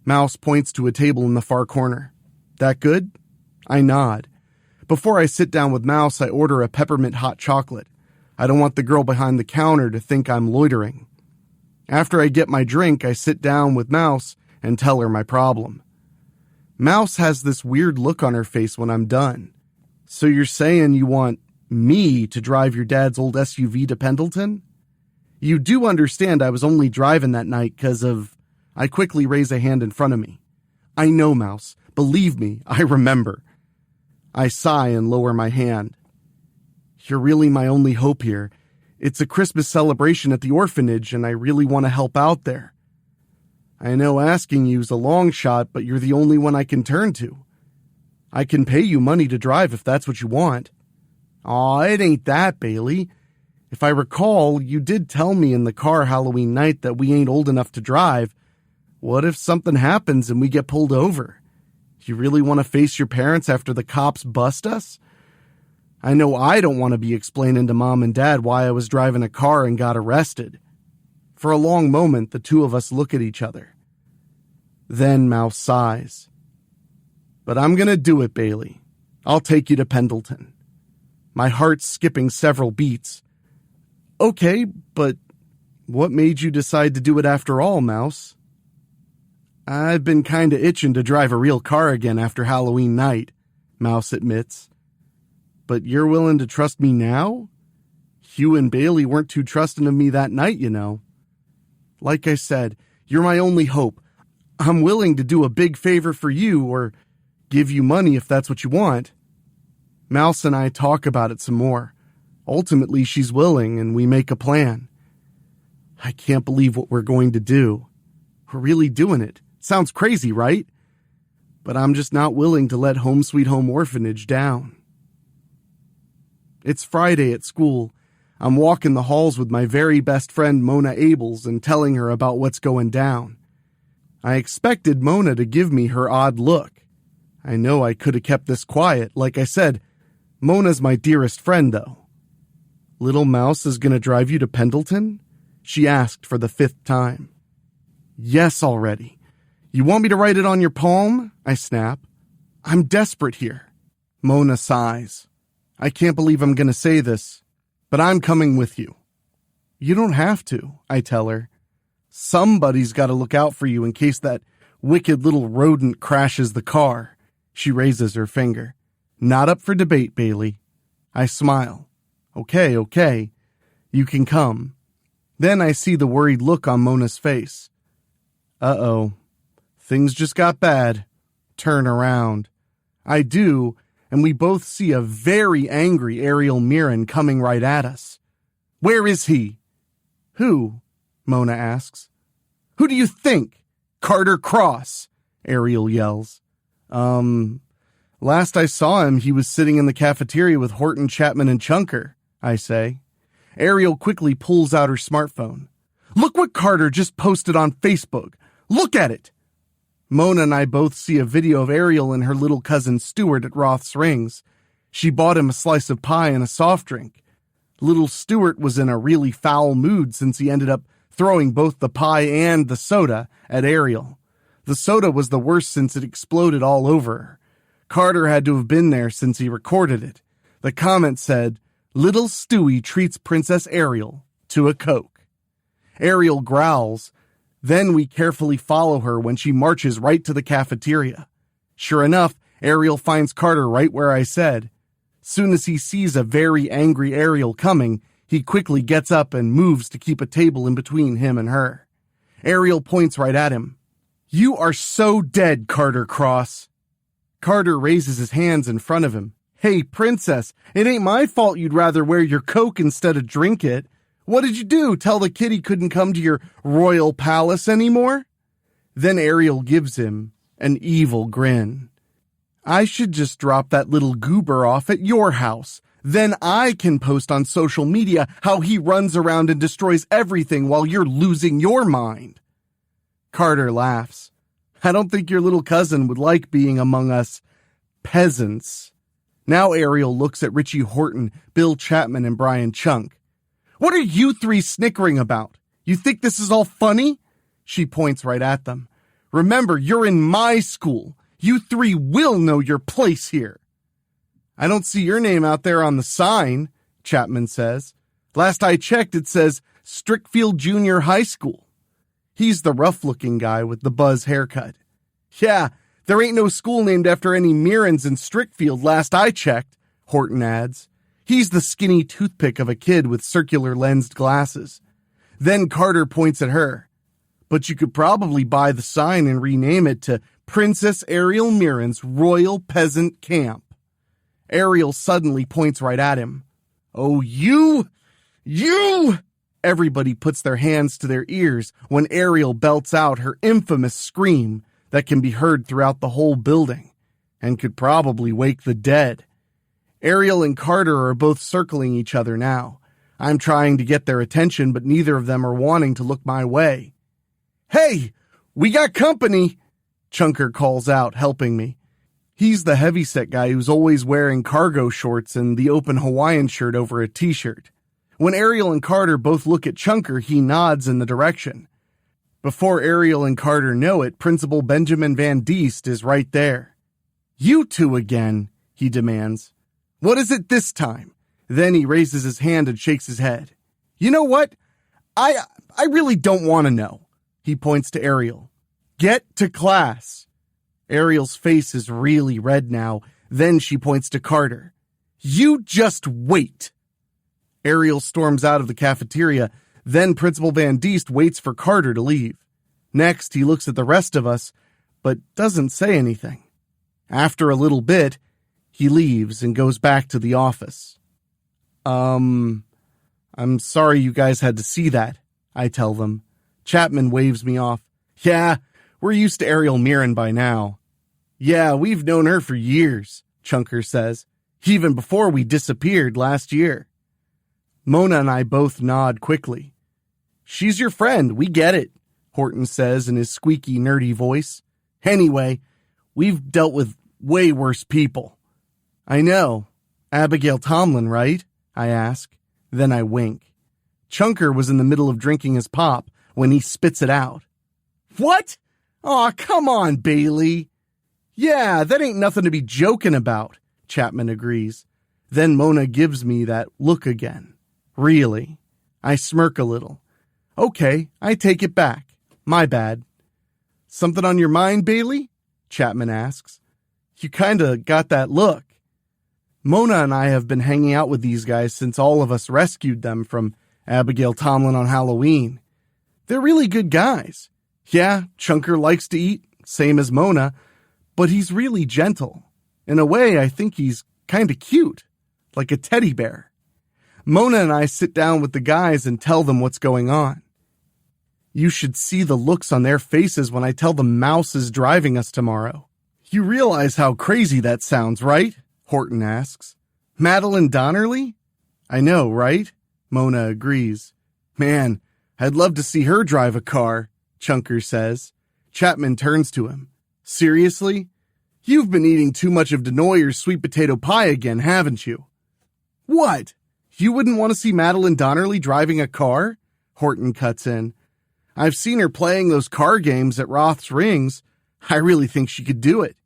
Mouse points to a table in the far corner. "That good?" I nod. Before I sit down with Mouse, I order a peppermint hot chocolate. I don't want the girl behind the counter to think I'm loitering. After I get my drink, I sit down with Mouse and tell her my problem. Mouse has this weird look on her face when I'm done. "So you're saying you want me to drive your dad's old SUV to Pendleton? You do understand I was only driving that night because of..." I quickly raise a hand in front of me. "I know, Mouse. Believe me, I remember." I sigh and lower my hand. "You're really my only hope here. It's a Christmas celebration at the orphanage, and I really want to help out there. I know asking you's a long shot, but you're the only one I can turn to. I can pay you money to drive if that's what you want." "Aw, it ain't that, Bailey. If I recall, you did tell me in the car Halloween night that we ain't old enough to drive. What if something happens and we get pulled over? You really want to face your parents after the cops bust us? I know I don't want to be explaining to Mom and Dad why I was driving a car and got arrested." For a long moment, the two of us look at each other. Then Mouse sighs. "But I'm going to do it, Bailey. I'll take you to Pendleton." My heart's skipping several beats. "Okay, but what made you decide to do it after all, Mouse?" "I've been kinda itching to drive a real car again after Halloween night," Mouse admits. "But you're willing to trust me now? You and Bailey weren't too trusting of me that night, you know. Like I said, you're my only hope. I'm willing to do a big favor for you or give you money if that's what you want." Mouse and I talk about it some more. Ultimately, she's willing and we make a plan. I can't believe what we're going to do. We're really doing it. Sounds crazy, right? But I'm just not willing to let Home Sweet Home Orphanage down. It's Friday at school. I'm walking the halls with my very best friend Mona Abels and telling her about what's going down. I expected Mona to give me her odd look. I know I could have kept this quiet. Like I said, Mona's my dearest friend, though. "Little Mouse is going to drive you to Pendleton?" she asked for the 5th time. "Yes, already. You want me to write it on your palm?" I snap. "I'm desperate here." Mona sighs. "I can't believe I'm going to say this, but I'm coming with you." "You don't have to," I tell her. "Somebody's got to look out for you in case that wicked little rodent crashes the car." She raises her finger. "Not up for debate, Bailey." I smile. Okay. You can come." Then I see the worried look on Mona's face. Uh-oh. Things just got bad. Turn around. I do, and we both see a very angry Ariel Mirren coming right at us. "Where is he?" "Who?" Mona asks. "Who do you think? Carter Cross," Ariel yells. Last I saw him, he was sitting in the cafeteria with Horton, Chapman, and Chunker," I say. Ariel quickly pulls out her smartphone. "Look what Carter just posted on Facebook. Look at it." Mona and I both see a video of Ariel and her little cousin Stuart at Roth's Rings. She bought him a slice of pie and a soft drink. Little Stuart was in a really foul mood since he ended up throwing both the pie and the soda at Ariel. The soda was the worst since it exploded all over her. Carter had to have been there since he recorded it. The comment said, "Little Stewie treats Princess Ariel to a Coke." Ariel growls. Then we carefully follow her when she marches right to the cafeteria. Sure enough, Ariel finds Carter right where I said. Soon as he sees a very angry Ariel coming, he quickly gets up and moves to keep a table in between him and her. Ariel points right at him. "You are so dead, Carter Cross." Carter raises his hands in front of him. "Hey, princess, it ain't my fault you'd rather wear your Coke instead of drink it. What did you do? Tell the kid he couldn't come to your royal palace anymore?" Then Ariel gives him an evil grin. "I should just drop that little goober off at your house. Then I can post on social media how he runs around and destroys everything while you're losing your mind." Carter laughs. "I don't think your little cousin would like being among us peasants." Now Ariel looks at Richie Horton, Bill Chapman, and Brian Chunk. "What are you three snickering about? You think this is all funny?" She points right at them. "Remember, you're in my school. You three will know your place here." "I don't see your name out there on the sign," Chapman says. "Last I checked, it says Strickfield Junior High School." He's the rough-looking guy with the buzz haircut. "Yeah, there ain't no school named after any Mirrans in Strickfield last I checked," Horton adds. He's the skinny toothpick of a kid with circular lensed glasses. Then Carter points at her. "But you could probably buy the sign and rename it to Princess Ariel Mirren's Royal Peasant Camp." Ariel suddenly points right at him. "Oh, you! Everybody puts their hands to their ears when Ariel belts out her infamous scream that can be heard throughout the whole building and could probably wake the dead. Ariel and Carter are both circling each other now. I'm trying to get their attention, but neither of them are wanting to look my way. "Hey, we got company," Chunker calls out, helping me. He's the heavyset guy who's always wearing cargo shorts and the open Hawaiian shirt over a t-shirt. When Ariel and Carter both look at Chunker, he nods in the direction. Before Ariel and Carter know it, Principal Benjamin Van Diest is right there. "You two again," he demands. "What is it this time?" Then he raises his hand and shakes his head. "You know what? I really don't want to know." He points to Ariel. "Get to class." Ariel's face is really red now. Then she points to Carter. "You just wait." Ariel storms out of the cafeteria. Then Principal Van Diest waits for Carter to leave. Next, he looks at the rest of us, but doesn't say anything. After a little bit, he leaves and goes back to the office. I'm sorry you guys had to see that," I tell them. Chapman waves me off. "Yeah, we're used to Ariel Mirren by now." "Yeah, we've known her for years," Chunker says, "even before we disappeared last year." Mona and I both nod quickly. "She's your friend, we get it," Horton says in his squeaky, nerdy voice. "Anyway, we've dealt with way worse people." "I know. Abigail Tomlin, right?" I ask. Then I wink. Chunker was in the middle of drinking his pop when he spits it out. "What? Aw, come on, Bailey." "Yeah, that ain't nothing to be joking about," Chapman agrees. Then Mona gives me that look again. "Really?" I smirk a little. "Okay, I take it back. My bad." "Something on your mind, Bailey?" Chapman asks. "You kinda got that look." Mona and I have been hanging out with these guys since all of us rescued them from Abigail Tomlin on Halloween. They're really good guys. Yeah, Chunker likes to eat, same as Mona, but he's really gentle. In a way, I think he's kinda cute, like a teddy bear. Mona and I sit down with the guys and tell them what's going on. You should see the looks on their faces when I tell them Mouse is driving us tomorrow. "You realize how crazy that sounds, right?" Horton asks. "Madeline Donnerly?" "I know, right?" Mona agrees. "Man, I'd love to see her drive a car," Chunker says. Chapman turns to him. "Seriously? You've been eating too much of Denoyer's sweet potato pie again, haven't you?" "What? You wouldn't want to see Madeline Donnerly driving a car?" Horton cuts in. "I've seen her playing those car games at Roth's Rings. I really think she could do it."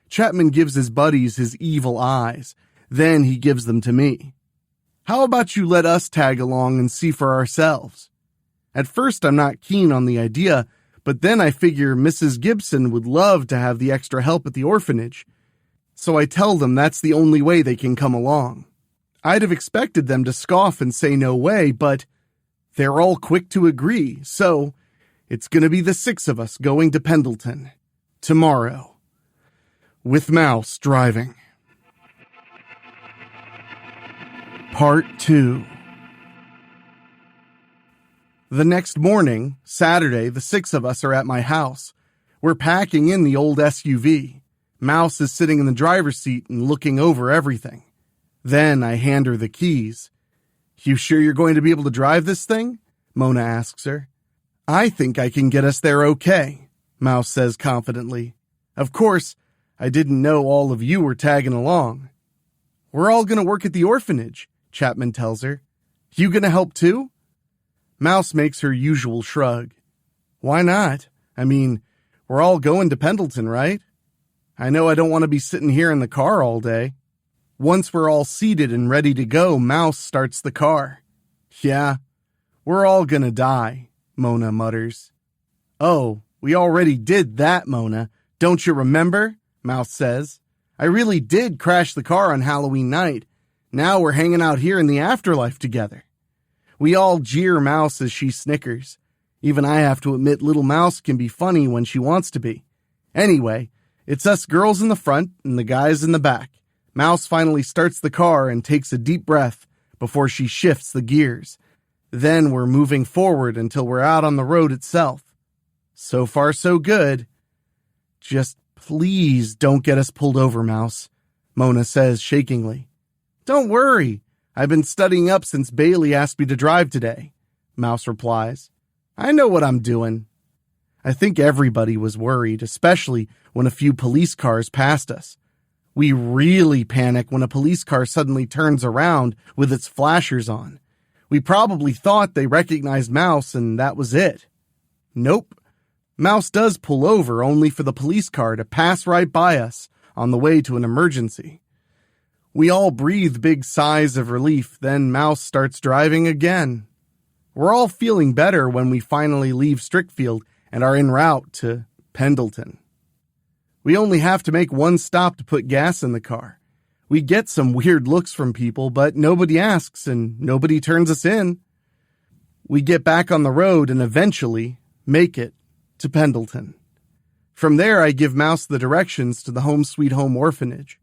Chapman gives his buddies his evil eyes. Then he gives them to me. "How about you let us tag along and see for ourselves?" At first, I'm not keen on the idea, but then I figure Mrs. Gibson would love to have the extra help at the orphanage. so I tell them that's the only way they can come along. I'd have expected them to scoff and say no way, but they're all quick to agree, so it's going to be the 6 of us going to Pendleton tomorrow, with Mouse driving. Part 2. The next morning, Saturday, the 6 of us are at my house. We're packing in the old SUV. Mouse is sitting in the driver's seat and looking over everything. Then I hand her the keys. "You sure you're going to be able to drive this thing?" Mona asks her. "I think I can get us there okay," Mouse says confidently. "Of course, I didn't know all of you were tagging along." "We're all going to work at the orphanage," Chapman tells her. "You going to help too?" Mouse makes her usual shrug. "Why not? I mean, we're all going to Pendleton, right? I know I don't want to be sitting here in the car all day." Once we're all seated and ready to go, Mouse starts the car. "Yeah, we're all gonna die," Mona mutters. "Oh, we already did that, Mona. Don't you remember?" Mouse says. "I really did crash the car on Halloween night. Now we're hanging out here in the afterlife together." We all jeer Mouse as she snickers. Even I have to admit little Mouse can be funny when she wants to be. Anyway, it's us girls in the front and the guys in the back. Mouse finally starts the car and takes a deep breath before she shifts the gears. Then we're moving forward until we're out on the road itself. So far, so good. "Just please don't get us pulled over, Mouse," Mona says shakingly. "Don't worry. I've been studying up since Bailey asked me to drive today," Mouse replies. "I know what I'm doing." I think everybody was worried, especially when a few police cars passed us. We really panic when a police car suddenly turns around with its flashers on. We probably thought they recognized Mouse and that was it. Nope. Mouse does pull over only for the police car to pass right by us on the way to an emergency. We all breathe big sighs of relief, then Mouse starts driving again. We're all feeling better when we finally leave Strickfield and are en route to Pendleton. We only have to make one stop to put gas in the car. We get some weird looks from people, but nobody asks and nobody turns us in. We get back on the road and eventually make it to Pendleton. From there, I give Mouse the directions to the Home Sweet Home Orphanage.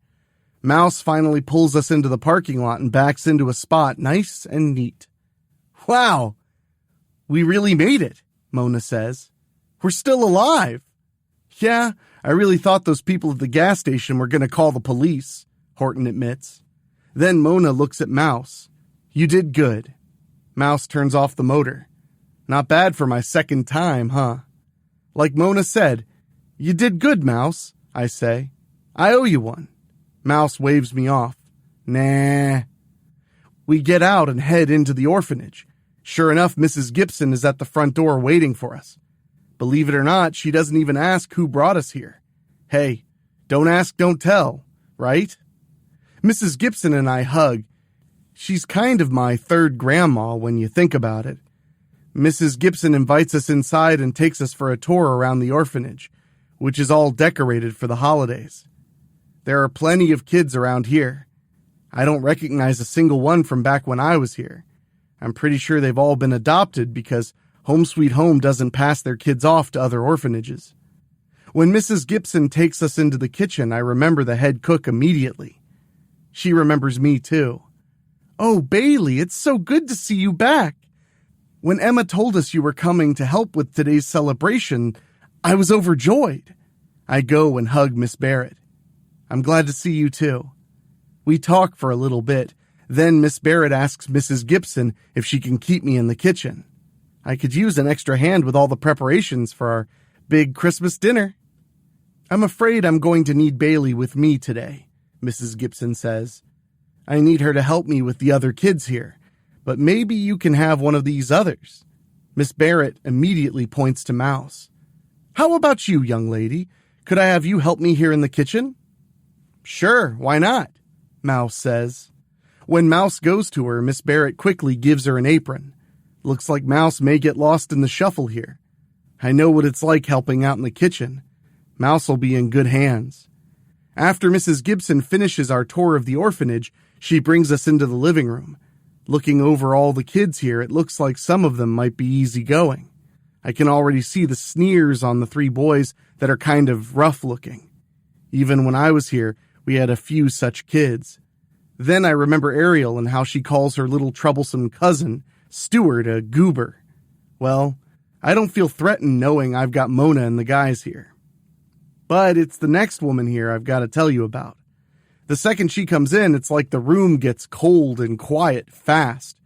Mouse finally pulls us into the parking lot and backs into a spot nice and neat. "Wow, we really made it," Mona says. "We're still alive." "Yeah, I really thought those people at the gas station were going to call the police," Horton admits. Then Mona looks at Mouse. "You did good." Mouse turns off the motor. "Not bad for my second time, huh?" "Like Mona said, you did good, Mouse," I say. "I owe you one." Mouse waves me off. "Nah." We get out and head into the orphanage. Sure enough, Mrs. Gibson is at the front door waiting for us. Believe it or not, she doesn't even ask who brought us here. Hey, don't ask, don't tell, right? Mrs. Gibson and I hug. She's kind of my third grandma when you think about it. Mrs. Gibson invites us inside and takes us for a tour around the orphanage, which is all decorated for the holidays. There are plenty of kids around here. I don't recognize a single one from back when I was here. I'm pretty sure they've all been adopted because Home Sweet Home doesn't pass their kids off to other orphanages. When Mrs. Gibson takes us into the kitchen, I remember the head cook immediately. She remembers me too. "Oh, Bailey, it's so good to see you back. When Emma told us you were coming to help with today's celebration, I was overjoyed." I go and hug Miss Barrett. "I'm glad to see you too." We talk for a little bit. Then Miss Barrett asks Mrs. Gibson if she can keep me in the kitchen. I could use an extra hand with all the preparations for our big Christmas dinner. "I'm afraid I'm going to need Bailey with me today," Mrs. Gibson says. "I need her to help me with the other kids here, but maybe you can have one of these others." Miss Barrett immediately points to Mouse. "How about you, young lady? Could I have you help me here in the kitchen?" "Sure, why not?" Mouse says. When Mouse goes to her, Miss Barrett quickly gives her an apron. Looks like Mouse may get lost in the shuffle here. I know what it's like helping out in the kitchen. Mouse will be in good hands. After Mrs. Gibson finishes our tour of the orphanage, she brings us into the living room. Looking over all the kids here, it looks like some of them might be easygoing. I can already see the sneers on the 3 boys that are kind of rough looking. Even when I was here, we had a few such kids. Then I remember Ariel and how she calls her little troublesome cousin, Stuart, a goober. Well, I don't feel threatened knowing I've got Mona and the guys here. But it's the next woman here I've got to tell you about. The second she comes in, it's like the room gets cold and quiet fast.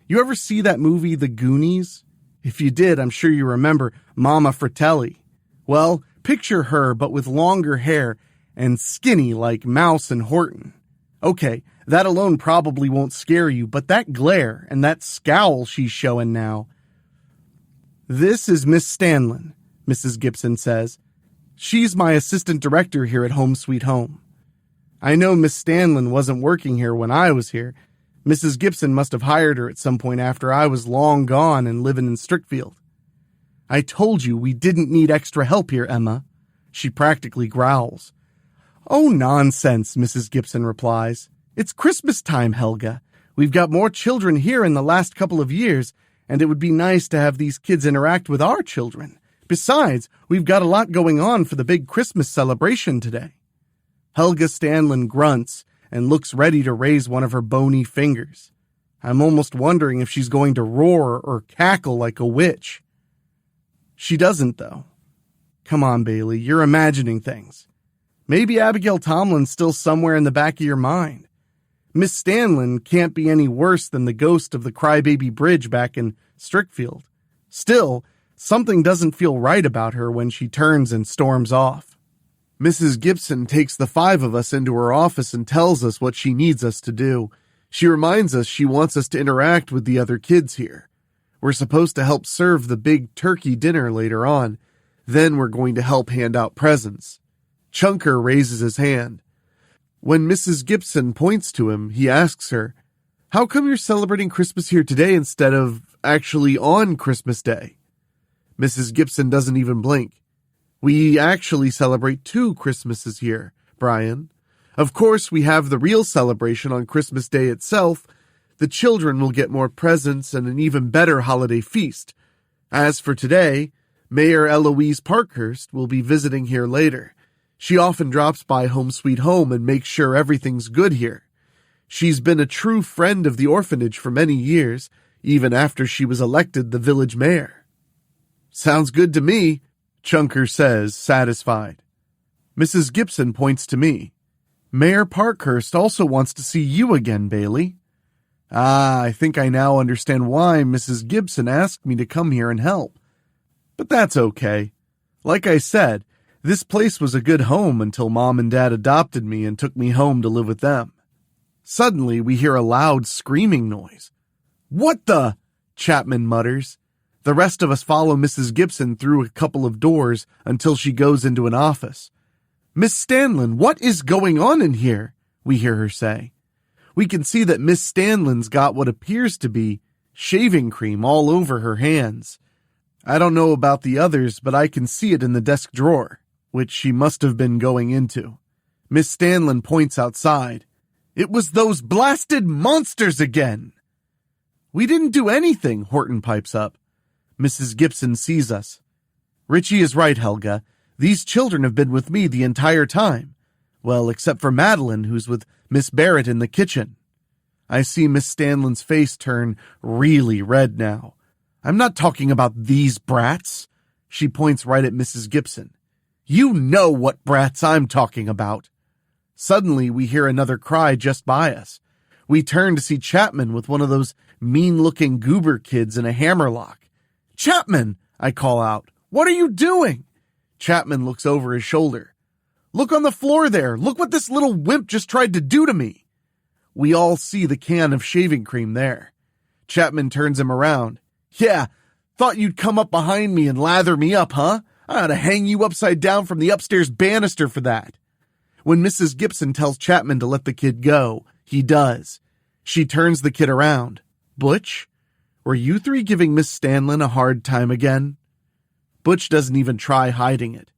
You ever see that movie, The Goonies? If you did, I'm sure you remember Mama Fratelli. Well, picture her, but with longer hair and skinny like Mouse and Horton. Okay, that alone probably won't scare you, but that glare and that scowl she's showing now. This is Miss Stanlin, Mrs. Gibson says. She's my assistant director here at Home Sweet Home. I know Miss Stanlin wasn't working here when I was here. Mrs. Gibson must have hired her at some point after I was long gone and living in Strickfield. I told you we didn't need extra help here, Emma. She practically growls. Oh, nonsense, Mrs. Gibson replies. It's Christmas time, Helga. We've got more children here in the last couple of years, and it would be nice to have these kids interact with our children. Besides, we've got a lot going on for the big Christmas celebration today. Helga Stanlin grunts and looks ready to raise one of her bony fingers. I'm almost wondering if she's going to roar or cackle like a witch. She doesn't, though. Come on, Bailey, you're imagining things. Maybe Abigail Tomlin's still somewhere in the back of your mind. Miss Stanlin can't be any worse than the ghost of the Crybaby Bridge back in Strickfield. Still, something doesn't feel right about her when she turns and storms off. Mrs. Gibson takes the 5 of us into her office and tells us what she needs us to do. She reminds us she wants us to interact with the other kids here. We're supposed to help serve the big turkey dinner later on. Then we're going to help hand out presents. Chunker raises his hand. When Mrs. Gibson points to him, he asks her, "How come you're celebrating Christmas here today instead of actually on Christmas Day?" Mrs. Gibson doesn't even blink. We actually celebrate 2 Christmases here, Brian. Of course, we have the real celebration on Christmas Day itself. The children will get more presents and an even better holiday feast. As for today, Mayor Eloise Parkhurst will be visiting here later. She often drops by Home Sweet Home and makes sure everything's good here. She's been a true friend of the orphanage for many years, even after she was elected the village mayor. Sounds good to me, Chunker says, satisfied. Mrs. Gibson points to me. Mayor Parkhurst also wants to see you again, Bailey. I think I now understand why Mrs. Gibson asked me to come here and help. But that's okay. Like I said, this place was a good home until Mom and Dad adopted me and took me home to live with them. Suddenly, we hear a loud screaming noise. What the? Chapman mutters. The rest of us follow Mrs. Gibson through a couple of doors until she goes into an office. Miss Stanlin, what is going on in here? We hear her say. We can see that Miss Stanlin's got what appears to be shaving cream all over her hands. I don't know about the others, but I can see it in the desk drawer, which she must have been going into. Miss Stanlin points outside. It was those blasted monsters again! We didn't do anything, Horton pipes up. Mrs. Gibson sees us. Richie is right, Helga. These children have been with me the entire time. Well, except for Madeline, who's with Miss Barrett in the kitchen. I see Miss Stanlin's face turn really red now. I'm not talking about these brats. She points right at Mrs. Gibson. You know what brats I'm talking about. Suddenly, we hear another cry just by us. We turn to see Chapman with one of those mean-looking goober kids in a hammerlock. Chapman, I call out. What are you doing? Chapman looks over his shoulder. Look on the floor there. Look what this little wimp just tried to do to me. We all see the can of shaving cream there. Chapman turns him around. Yeah, thought you'd come up behind me and lather me up, huh? I ought to hang you upside down from the upstairs banister for that. When Mrs. Gibson tells Chapman to let the kid go, he does. She turns the kid around. Butch? Were you 3 giving Miss Stanlin a hard time again? Butch doesn't even try hiding it.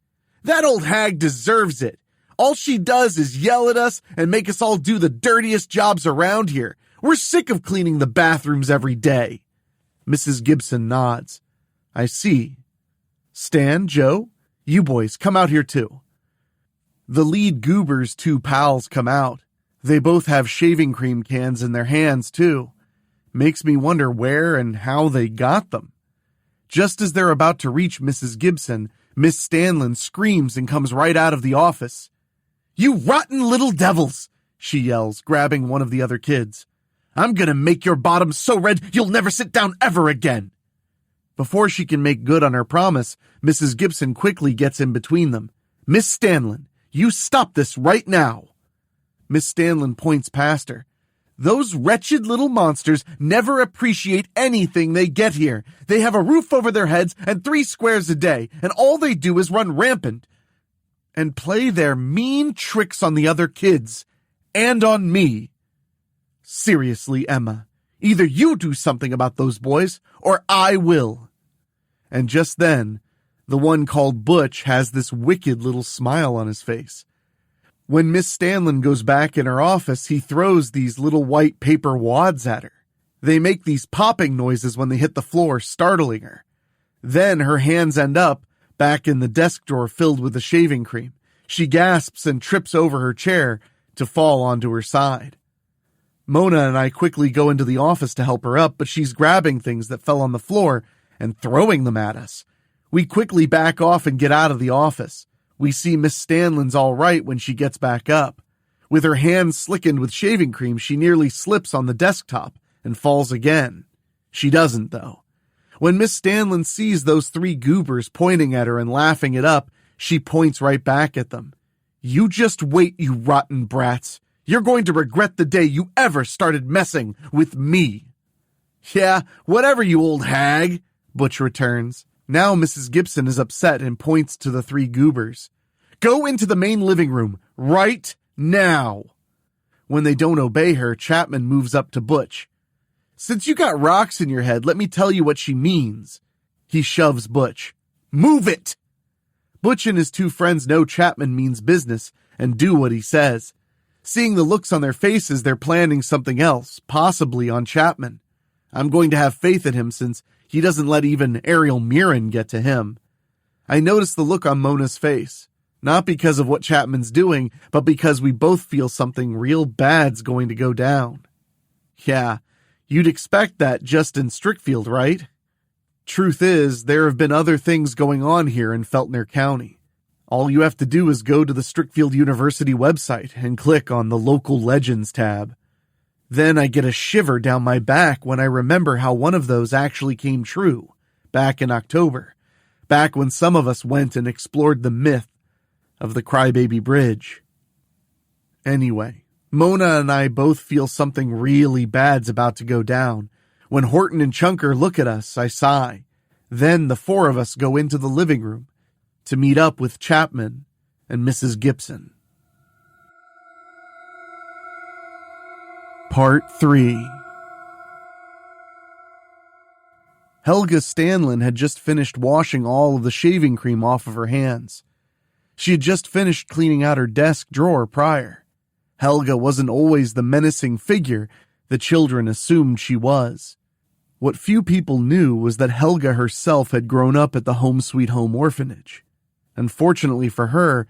That old hag deserves it. All she does is yell at us and make us all do the dirtiest jobs around here. We're sick of cleaning the bathrooms every day." Mrs. Gibson nods. "I see. Stan, Joe, you boys come out here too." The lead goober's two pals come out. They both have shaving cream cans in their hands too. Makes me wonder where and how they got them. Just as they're about to reach Mrs. Gibson, Miss Stanlin screams and comes right out of the office. "You rotten little devils," she yells, grabbing one of the other kids. "I'm gonna make your bottoms so red you'll never sit down ever again." Before she can make good on her promise, Mrs. Gibson quickly gets in between them. "Miss Stanlin, you stop this right now." Miss Stanlin points past her. "Those wretched little monsters never appreciate anything they get here. They have a roof over their heads and 3 squares a day, and all they do is run rampant and play their mean tricks on the other kids and on me. Seriously, Emma, either you do something about those boys or I will." And just then, the one called Butch has this wicked little smile on his face. When Miss Stanlin goes back in her office, he throws these little white paper wads at her. They make these popping noises when they hit the floor, startling her. Then her hands end up back in the desk drawer filled with the shaving cream. She gasps and trips over her chair to fall onto her side. Mona and I quickly go into the office to help her up, but she's grabbing things that fell on the floor and throwing them at us. We quickly back off and get out of the office. We see Miss Stanlin's all right when she gets back up. With her hands slickened with shaving cream, she nearly slips on the desktop and falls again. She doesn't, though. When Miss Stanlin sees those 3 goobers pointing at her and laughing it up, she points right back at them. "You just wait, you rotten brats. You're going to regret the day you ever started messing with me." "Yeah, whatever, you old hag," Butch returns. Now Mrs. Gibson is upset and points to the 3 goobers. "Go into the main living room, right now." When they don't obey her, Chapman moves up to Butch. "Since you got rocks in your head, let me tell you what she means." He shoves Butch. "Move it!" Butch and his 2 friends know Chapman means business and do what he says. Seeing the looks on their faces, they're planning something else, possibly on Chapman. I'm going to have faith in him since he doesn't let even Ariel Mirren get to him. I notice the look on Mona's face, not because of what Chapman's doing, but because we both feel something real bad's going to go down. Yeah, you'd expect that just in Strickfield, right? Truth is, there have been other things going on here in Feltner County. All you have to do is go to the Strickfield University website and click on the Local Legends tab. Then I get a shiver down my back when I remember how one of those actually came true, back in October, back when some of us went and explored the myth of the Crybaby Bridge. Anyway, Mona and I both feel something really bad's about to go down. When Horton and Chunker look at us, I sigh. Then the 4 of us go into the living room to meet up with Chapman and Mrs. Gibson. Part 3. Helga Stanlin had just finished washing all of the shaving cream off of her hands. She had just finished cleaning out her desk drawer prior. Helga wasn't always the menacing figure the children assumed she was. What few people knew was that Helga herself had grown up at the Home Sweet Home Orphanage. Unfortunately for her,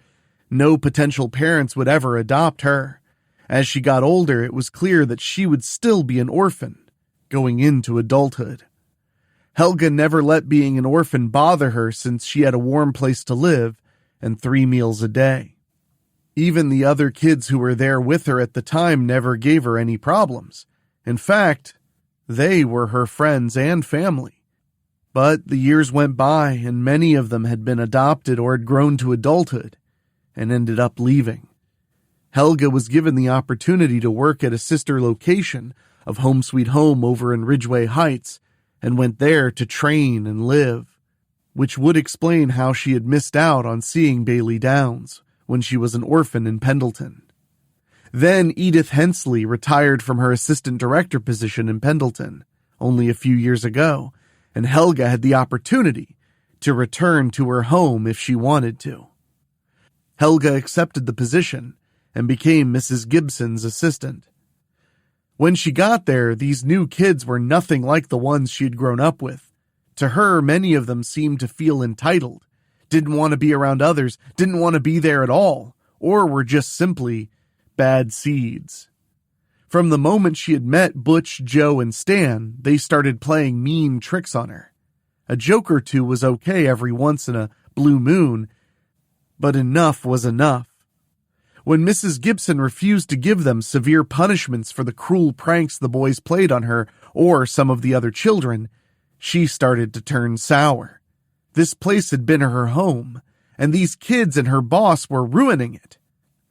no potential parents would ever adopt her. As she got older, it was clear that she would still be an orphan, going into adulthood. Helga never let being an orphan bother her since she had a warm place to live and 3 meals a day. Even the other kids who were there with her at the time never gave her any problems. In fact, they were her friends and family. But the years went by and many of them had been adopted or had grown to adulthood and ended up leaving. Helga was given the opportunity to work at a sister location of Home Sweet Home over in Ridgeway Heights and went there to train and live, which would explain how she had missed out on seeing Bailey Downs when she was an orphan in Pendleton. Then Edith Hensley retired from her assistant director position in Pendleton only a few years ago, and Helga had the opportunity to return to her home if she wanted to. Helga accepted the position and became Mrs. Gibson's assistant. When she got there, these new kids were nothing like the ones she had grown up with. To her, many of them seemed to feel entitled, didn't want to be around others, didn't want to be there at all, or were just simply bad seeds. From the moment she had met Butch, Joe, and Stan, they started playing mean tricks on her. A joke or two was okay every once in a blue moon, but enough was enough. When Mrs. Gibson refused to give them severe punishments for the cruel pranks the boys played on her or some of the other children, she started to turn sour. This place had been her home, and these kids and her boss were ruining it.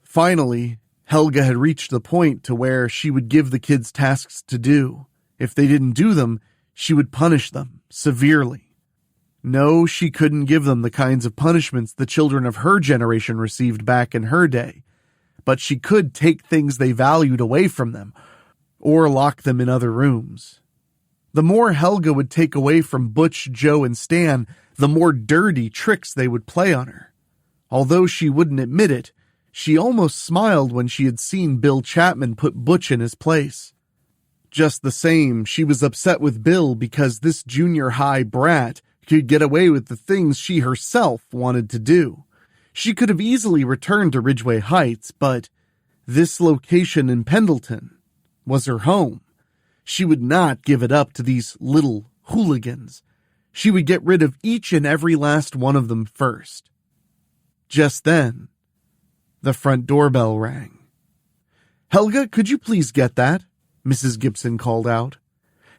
Finally, Helga had reached the point to where she would give the kids tasks to do. If they didn't do them, she would punish them severely. No, she couldn't give them the kinds of punishments the children of her generation received back in her day, but she could take things they valued away from them, or lock them in other rooms. The more Helga would take away from Butch, Joe, and Stan, the more dirty tricks they would play on her. Although she wouldn't admit it, she almost smiled when she had seen Bill Chapman put Butch in his place. Just the same, she was upset with Bill because this junior high brat could get away with the things she herself wanted to do. She could have easily returned to Ridgeway Heights, but this location in Pendleton was her home. She would not give it up to these little hooligans. She would get rid of each and every last one of them first. Just then, the front doorbell rang. "Helga, could you please get that?" Mrs. Gibson called out.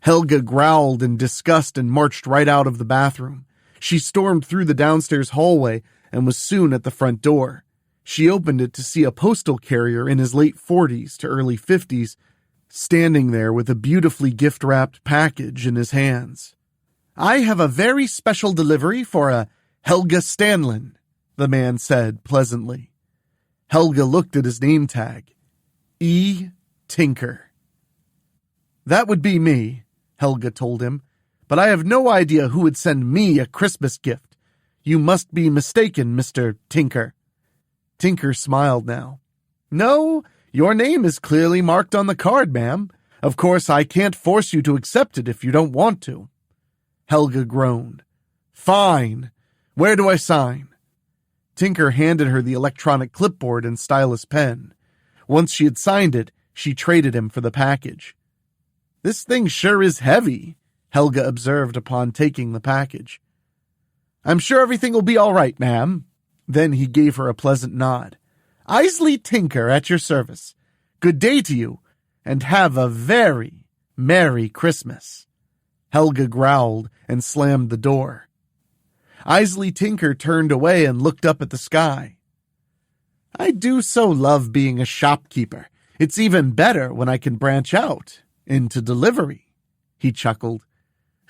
Helga growled in disgust and marched right out of the bathroom. She stormed through the downstairs hallway and was soon at the front door. She opened it to see a postal carrier in his late 40s to early 50s standing there with a beautifully gift-wrapped package in his hands. "I have a very special delivery for a Helga Stanlin," the man said pleasantly. Helga looked at his name tag. E. Tinker. "That would be me," Helga told him, "but I have no idea who would send me a Christmas gift. You must be mistaken, Mr. Tinker." Tinker smiled now. "No, your name is clearly marked on the card, ma'am. Of course, I can't force you to accept it if you don't want to." Helga groaned. "Fine. Where do I sign?" Tinker handed her the electronic clipboard and stylus pen. Once she had signed it, she traded him for the package. "This thing sure is heavy," Helga observed upon taking the package. "I'm sure everything will be all right, ma'am." Then he gave her a pleasant nod. "Isley Tinker at your service. Good day to you, and have a very Merry Christmas." Helga growled and slammed the door. Isley Tinker turned away and looked up at the sky. "I do so love being a shopkeeper. It's even better when I can branch out into delivery," he chuckled.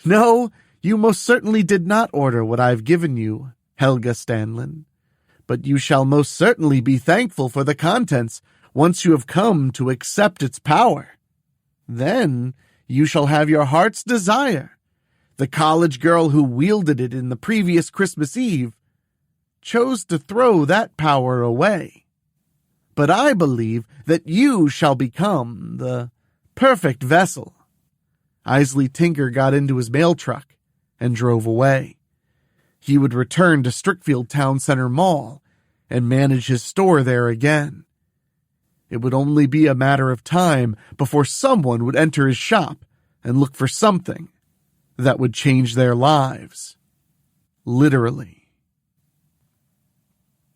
"No, you most certainly did not order what I've given you, Helga Stanlin. But you shall most certainly be thankful for the contents once you have come to accept its power. Then you shall have your heart's desire. The college girl who wielded it in the previous Christmas Eve chose to throw that power away. But I believe that you shall become the perfect vessel." Isley Tinker got into his mail truck and drove away. He would return to Strickfield Town Center Mall and manage his store there again. It would only be a matter of time before someone would enter his shop and look for something that would change their lives. Literally.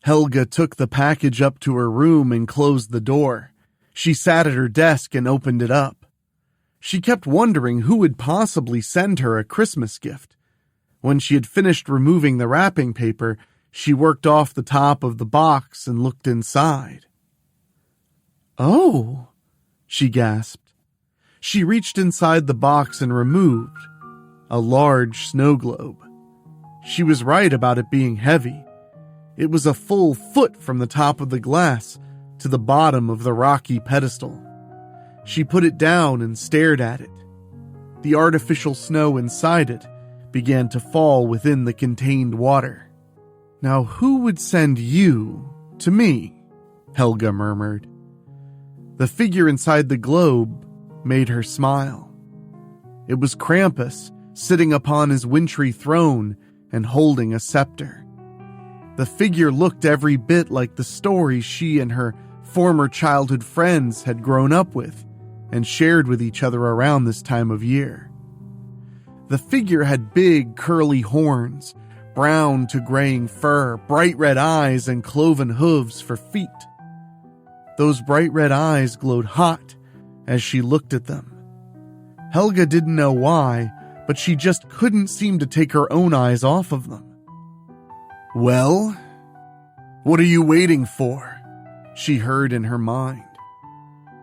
Helga took the package up to her room and closed the door. She sat at her desk and opened it up. She kept wondering who would possibly send her a Christmas gift. When she had finished removing the wrapping paper, she worked off the top of the box and looked inside. "Oh," she gasped. She reached inside the box and removed a large snow globe. She was right about it being heavy. It was a full foot from the top of the glass to the bottom of the rocky pedestal. She put it down and stared at it. The artificial snow inside it began to fall within the contained water. "Now who would send you to me," Helga murmured. The figure inside the globe made her smile. It was Krampus, sitting upon his wintry throne and holding a scepter. The figure looked every bit like the story she and her former childhood friends had grown up with and shared with each other around this time of year. The figure had big, curly horns, brown to graying fur, bright red eyes, and cloven hooves for feet. Those bright red eyes glowed hot as she looked at them. Helga didn't know why, but she just couldn't seem to take her own eyes off of them. "Well, what are you waiting for?" she heard in her mind.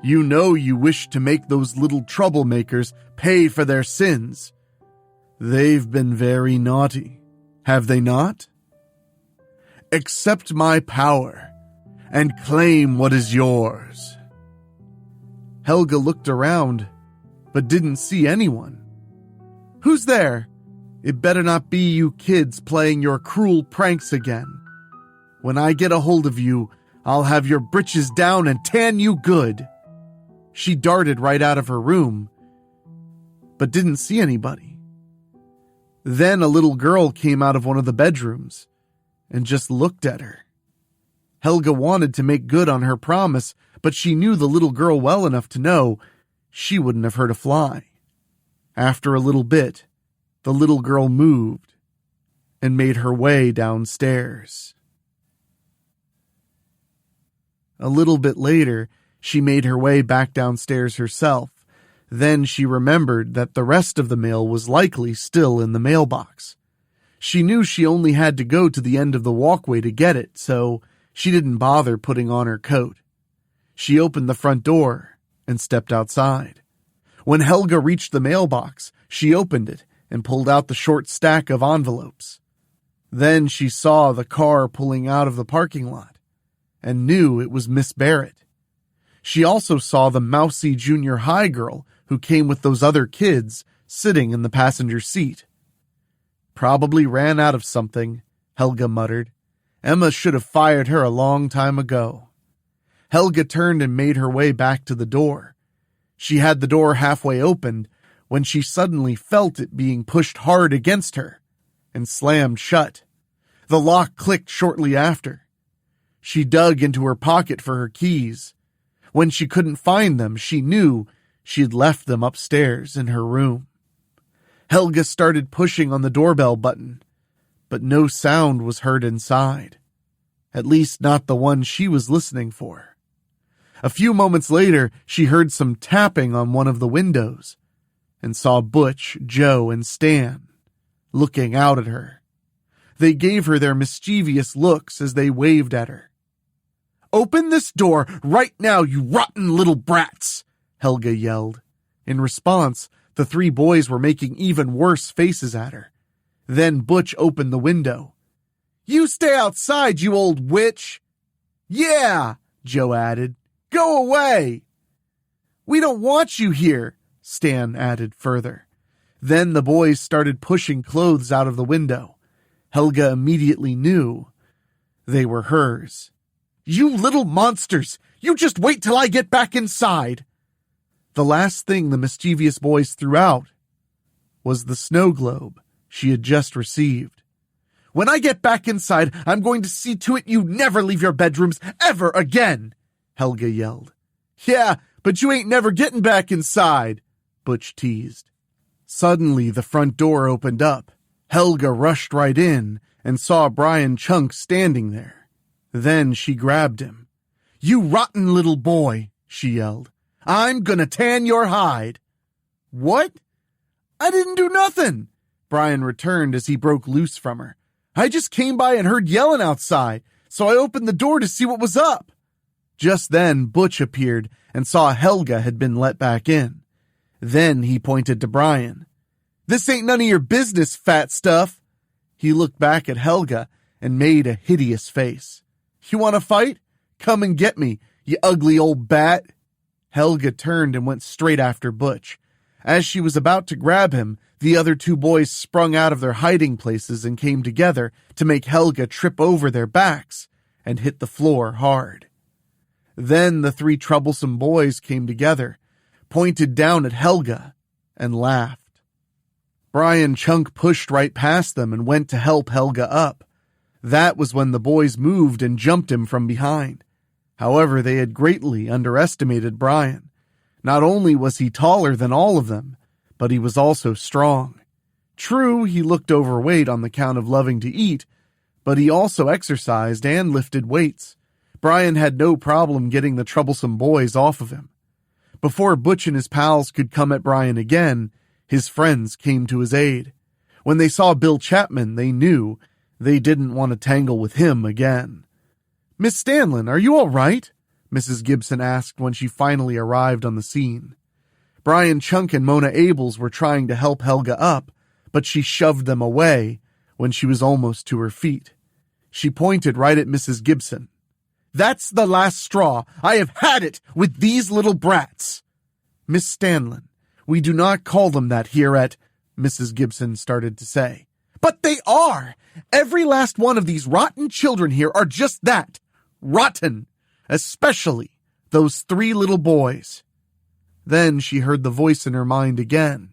"You know you wish to make those little troublemakers pay for their sins. They've been very naughty, have they not? Accept my power and claim what is yours." Helga looked around, but didn't see anyone. "Who's there? It better not be you kids playing your cruel pranks again. When I get a hold of you, I'll have your britches down and tan you good." She darted right out of her room, but didn't see anybody. Then a little girl came out of one of the bedrooms and just looked at her. Helga wanted to make good on her promise, but she knew the little girl well enough to know she wouldn't have hurt a fly. After a little bit, the little girl moved and made her way downstairs. A little bit later, she made her way back downstairs herself. Then she remembered that the rest of the mail was likely still in the mailbox. She knew she only had to go to the end of the walkway to get it, so she didn't bother putting on her coat. She opened the front door and stepped outside. When Helga reached the mailbox, she opened it and pulled out the short stack of envelopes. Then she saw the car pulling out of the parking lot and knew it was Miss Barrett. She also saw the mousy junior high girl who came with those other kids sitting in the passenger seat. "Probably ran out of something," Helga muttered. "Emma should have fired her a long time ago." Helga turned and made her way back to the door. She had the door halfway opened when she suddenly felt it being pushed hard against her and slammed shut. The lock clicked shortly after. She dug into her pocket for her keys. When she couldn't find them, she knew she had left them upstairs in her room. Helga started pushing on the doorbell button, but no sound was heard inside. At least not the one she was listening for. A few moments later, she heard some tapping on one of the windows and saw Butch, Joe, and Stan looking out at her. They gave her their mischievous looks as they waved at her. "Open this door right now, you rotten little brats!" Helga yelled. In response, the three boys were making even worse faces at her. Then Butch opened the window. "You stay outside, you old witch!" "Yeah," Joe added. "Go away!" "We don't want you here," Stan added further. Then the boys started pushing clothes out of the window. Helga immediately knew they were hers. "You little monsters! You just wait till I get back inside!" The last thing the mischievous boys threw out was the snow globe she had just received. "When I get back inside, I'm going to see to it you never leave your bedrooms ever again!" Helga yelled. "Yeah, but you ain't never getting back inside," Butch teased. Suddenly, the front door opened up. Helga rushed right in and saw Brian Chunk standing there. Then she grabbed him. "You rotten little boy," she yelled. "I'm gonna tan your hide." "What? I didn't do nothing," Brian returned as he broke loose from her. "I just came by and heard yelling outside, so I opened the door to see what was up." Just then, Butch appeared and saw Helga had been let back in. Then he pointed to Brian. "This ain't none of your business, fat stuff." He looked back at Helga and made a hideous face. "You want to fight? Come and get me, you ugly old bat." Helga turned and went straight after Butch. As she was about to grab him, the other two boys sprung out of their hiding places and came together to make Helga trip over their backs and hit the floor hard. Then the three troublesome boys came together, pointed down at Helga, and laughed. Brian Chunk pushed right past them and went to help Helga up. That was when the boys moved and jumped him from behind. However, they had greatly underestimated Brian. Not only was he taller than all of them, but he was also strong. True, he looked overweight on the count of loving to eat, but he also exercised and lifted weights. Brian had no problem getting the troublesome boys off of him. Before Butch and his pals could come at Brian again, his friends came to his aid. When they saw Bill Chapman, they knew they didn't want to tangle with him again. "Miss Stanlin, are you all right?" Mrs. Gibson asked when she finally arrived on the scene. Brian Chunk and Mona Abels were trying to help Helga up, but she shoved them away when she was almost to her feet. She pointed right at Mrs. Gibson. "That's the last straw. I have had it with these little brats." "Miss Stanlin, we do not call them that here at—" Mrs. Gibson started to say. "But they are! Every last one of these rotten children here are just that. Rotten. Especially those three little boys." Then she heard the voice in her mind again.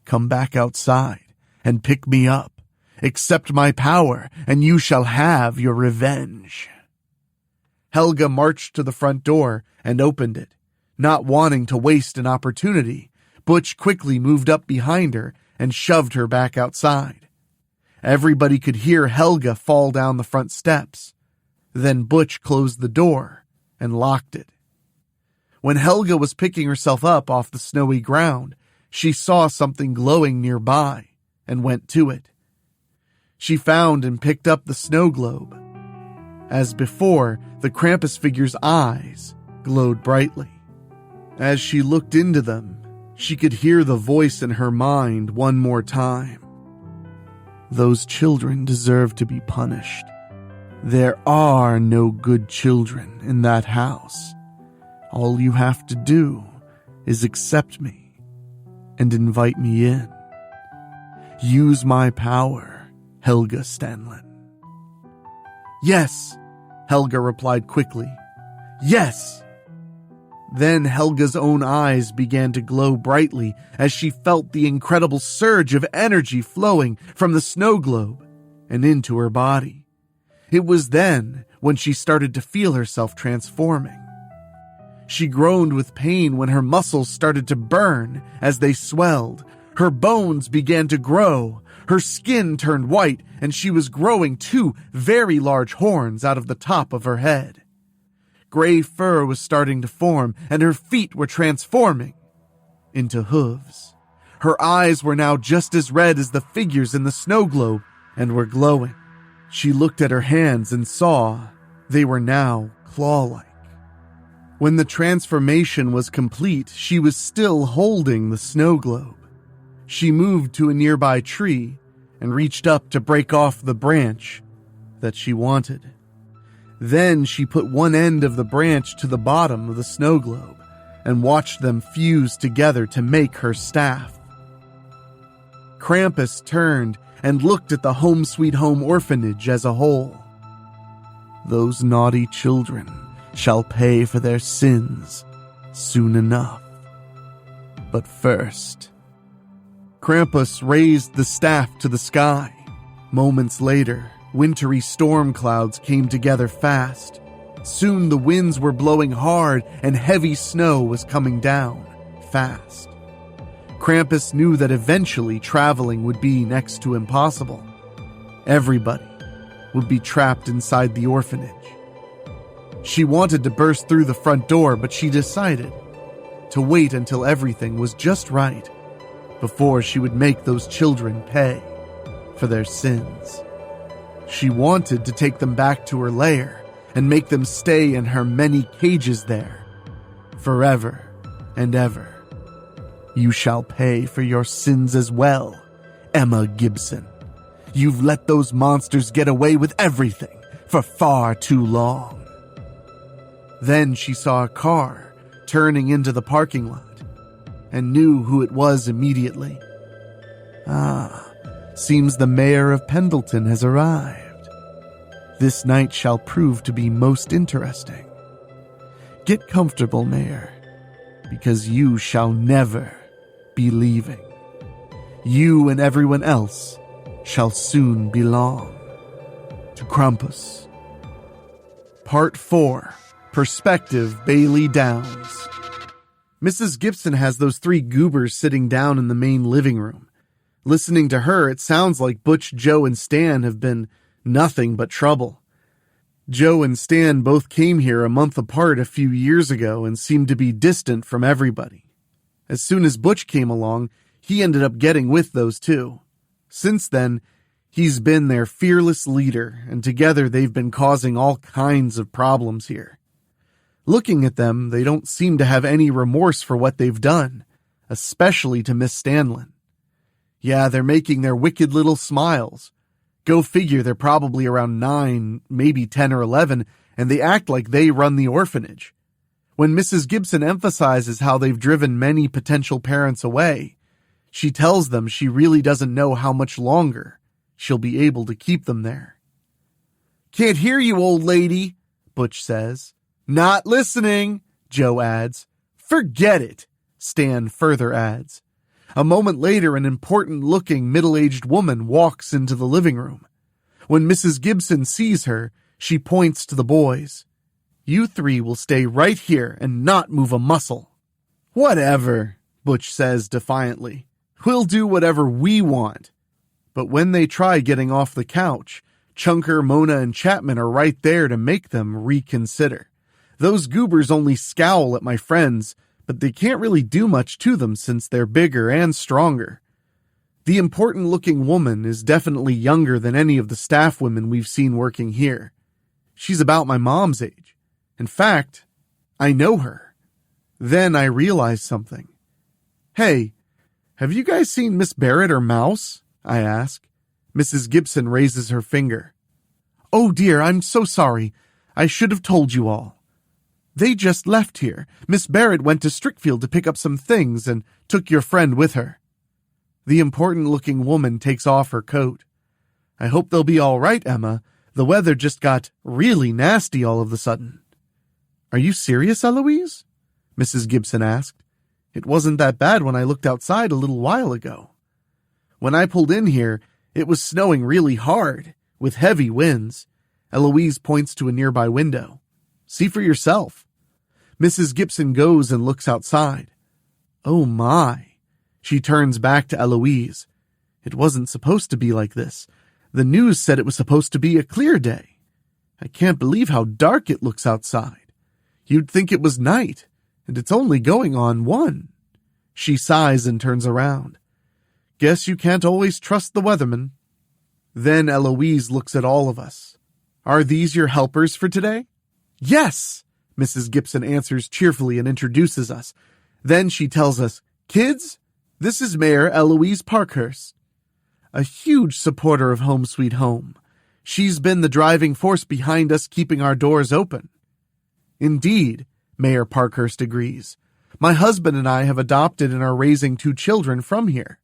"Come back outside and pick me up. Accept my power, and you shall have your revenge." Helga marched to the front door and opened it. Not wanting to waste an opportunity, Butch quickly moved up behind her and shoved her back outside. Everybody could hear Helga fall down the front steps. Then Butch closed the door and locked it. When Helga was picking herself up off the snowy ground, she saw something glowing nearby and went to it. She found and picked up the snow globe. As before, the Krampus figure's eyes glowed brightly. As she looked into them, she could hear the voice in her mind one more time. "Those children deserve to be punished. There are no good children in that house. All you have to do is accept me and invite me in. Use my power, Helga Stanlin." "Yes," Helga replied quickly. "Yes." Then Helga's own eyes began to glow brightly as she felt the incredible surge of energy flowing from the snow globe and into her body. It was then when she started to feel herself transforming. She groaned with pain when her muscles started to burn as they swelled. Her bones began to grow. Her skin turned white, and she was growing 2 very large horns out of the top of her head. Gray fur was starting to form, and her feet were transforming into hooves. Her eyes were now just as red as the figures in the snow globe and were glowing. She looked at her hands and saw they were now claw-like. When the transformation was complete, she was still holding the snow globe. She moved to a nearby tree and reached up to break off the branch that she wanted. Then she put one end of the branch to the bottom of the snow globe and watched them fuse together to make her staff. Krampus turned and looked at the Home Sweet Home Orphanage as a whole. "Those naughty children shall pay for their sins soon enough. But first..." Krampus raised the staff to the sky. Moments later, wintry storm clouds came together fast. Soon the winds were blowing hard and heavy snow was coming down fast. Krampus knew that eventually traveling would be next to impossible. Everybody would be trapped inside the orphanage. She wanted to burst through the front door, but she decided to wait until everything was just right before she would make those children pay for their sins. She wanted to take them back to her lair and make them stay in her many cages there forever and ever. "You shall pay for your sins as well, Emma Gibson. You've let those monsters get away with everything for far too long." Then she saw a car turning into the parking lot and knew who it was immediately. "Ah, seems the mayor of Pendleton has arrived. This night shall prove to be most interesting. Get comfortable, Mayor, because you shall never be leaving. You and everyone else shall soon belong to Krampus. Part 4. Perspective Bailey Downs. Mrs. Gibson has those 3 goobers sitting down in the main living room. Listening to her, it sounds like Butch, Joe, and Stan have been nothing but trouble. Joe and Stan both came here a month apart a few years ago and seemed to be distant from everybody. As soon as Butch came along, he ended up getting with those 2. Since then, he's been their fearless leader, and together they've been causing all kinds of problems here. Looking at them, they don't seem to have any remorse for what they've done, especially to Miss Stanlin. Yeah, they're making their wicked little smiles. Go figure, they're probably around 9, maybe 10 or 11, and they act like they run the orphanage. When Mrs. Gibson emphasizes how they've driven many potential parents away, she tells them she really doesn't know how much longer she'll be able to keep them there. "Can't hear you, old lady," Butch says. "Not listening," Joe adds. "Forget it," Stan further adds. A moment later, an important-looking middle-aged woman walks into the living room. When Mrs. Gibson sees her, she points to the boys. "You 3 will stay right here and not move a muscle." "Whatever," Butch says defiantly. "We'll do whatever we want." But when they try getting off the couch, Chunker, Mona, and Chapman are right there to make them reconsider. Those goobers only scowl at my friends, but they can't really do much to them since they're bigger and stronger. The important-looking woman is definitely younger than any of the staff women we've seen working here. She's about my mom's age. In fact, I know her. Then I realize something. "Hey, have you guys seen Miss Barrett or Mouse?" I ask. Mrs. Gibson raises her finger. "Oh dear, I'm so sorry. I should have told you all. They just left here. Miss Barrett went to Strickfield to pick up some things and took your friend with her." The important-looking woman takes off her coat. "I hope they'll be all right, Emma. The weather just got really nasty all of a sudden." "Are you serious, Eloise?" Mrs. Gibson asked. "It wasn't that bad when I looked outside a little while ago. When I pulled in here, it was snowing really hard, with heavy winds." Eloise points to a nearby window. "See for yourself." Mrs. Gibson goes and looks outside. "Oh my." She turns back to Eloise. "It wasn't supposed to be like this. The news said it was supposed to be a clear day. I can't believe how dark it looks outside. You'd think it was night, and it's only going on 1. She sighs and turns around. "Guess you can't always trust the weatherman." Then Eloise looks at all of us. "Are these your helpers for today?" "Yes," Mrs. Gibson answers cheerfully and introduces us. Then she tells us, "Kids, this is Mayor Eloise Parkhurst, a huge supporter of Home Sweet Home. She's been the driving force behind us keeping our doors open." "Indeed," Mayor Parkhurst agrees. "My husband and I have adopted and are raising 2 children from here."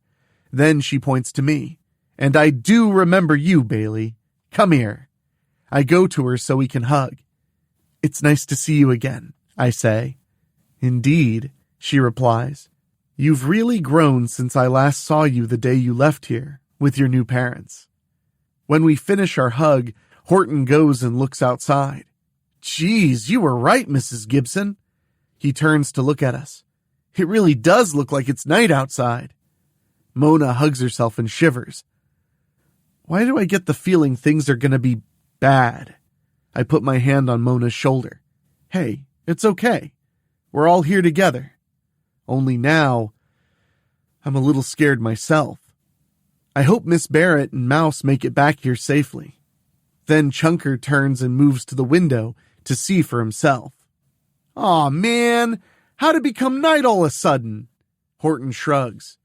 Then she points to me. "And I do remember you, Bailey. Come here." I go to her so we can hug. "It's nice to see you again," I say. "Indeed," she replies. "You've really grown since I last saw you the day you left here with your new parents." When we finish our hug, Horton goes and looks outside. "Geez, you were right, Mrs. Gibson." He turns to look at us. "It really does look like it's night outside." Mona hugs herself and shivers. Why do I get the feeling things are going to be bad? I put my hand on Mona's shoulder. "Hey, it's okay. We're all here together. Only now, I'm a little scared myself. I hope Miss Barrett and Mouse make it back here safely." Then Chunker turns and moves to the window to see for himself. "Aw, man, how'd it become night all of a sudden?" Horton shrugs.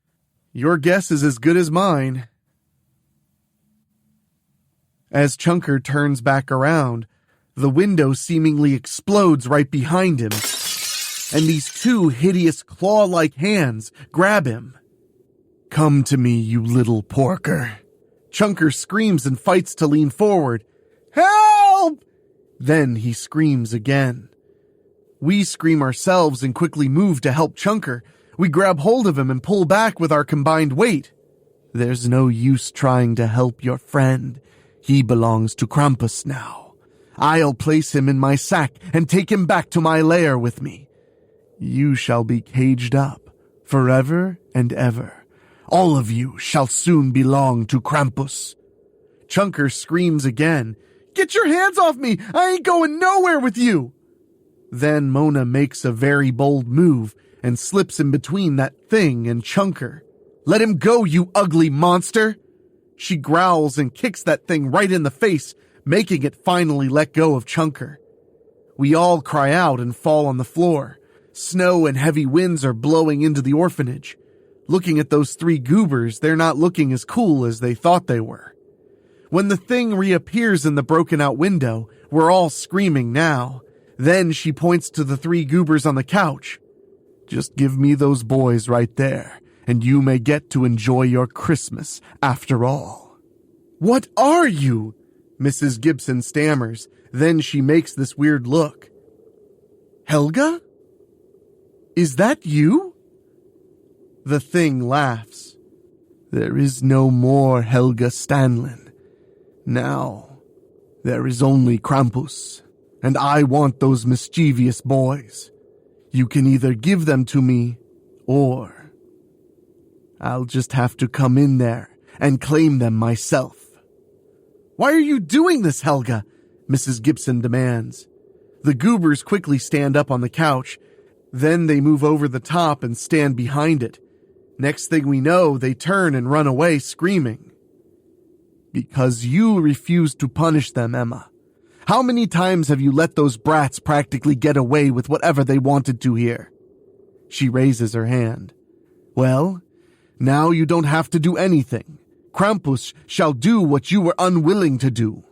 "Your guess is as good as mine." As Chunker turns back around, the window seemingly explodes right behind him, and these 2 hideous claw-like hands grab him. "Come to me, you little porker." Chunker screams and fights to lean forward. Help! Then he screams again. We scream ourselves and quickly move to help Chunker. We grab hold of him and pull back with our combined weight. There's no use trying to help your friend. He belongs to Krampus now. I'll place him in my sack and take him back to my lair with me. You shall be caged up forever and ever. All of you shall soon belong to Krampus. Chunker screams again. Get your hands off me! I ain't going nowhere with you! Then Mona makes a very bold move and slips in between that thing and Chunker. Let him go, you ugly monster! She growls and kicks that thing right in the face, making it finally let go of Chunker. We all cry out and fall on the floor. Snow and heavy winds are blowing into the orphanage. Looking at those three goobers, they're not looking as cool as they thought they were. When the thing reappears in the broken-out window, we're all screaming now. Then she points to the three goobers on the couch. Just give me those boys right there, and you may get to enjoy your Christmas after all. What are you? Mrs. Gibson stammers. Then she makes this weird look. Helga? Is that you? The thing laughs. There is no more Helga Stanlin. Now, there is only Krampus, and I want those mischievous boys. You can either give them to me, or I'll just have to come in there and claim them myself. Why are you doing this, Helga? Mrs. Gibson demands. The goobers quickly stand up on the couch. Then they move over the top and stand behind it. Next thing we know, they turn and run away screaming. Because you refused to punish them, Emma. How many times have you let those brats practically get away with whatever they wanted to here? She raises her hand. Well, now you don't have to do anything. Krampus shall do what you were unwilling to do.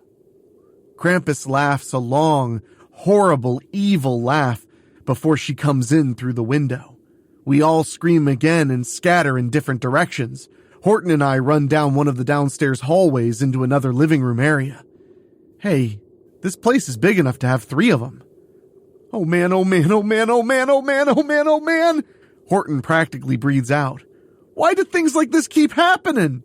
Krampus laughs a long, horrible, evil laugh before she comes in through the window. We all scream again and scatter in different directions. Horton and I run down one of the downstairs hallways into another living room area. Hey, this place is big enough to have 3 of them. Oh man, oh man, oh man, oh man, oh man, oh man, oh man! Horton practically breathes out. Why do things like this keep happening?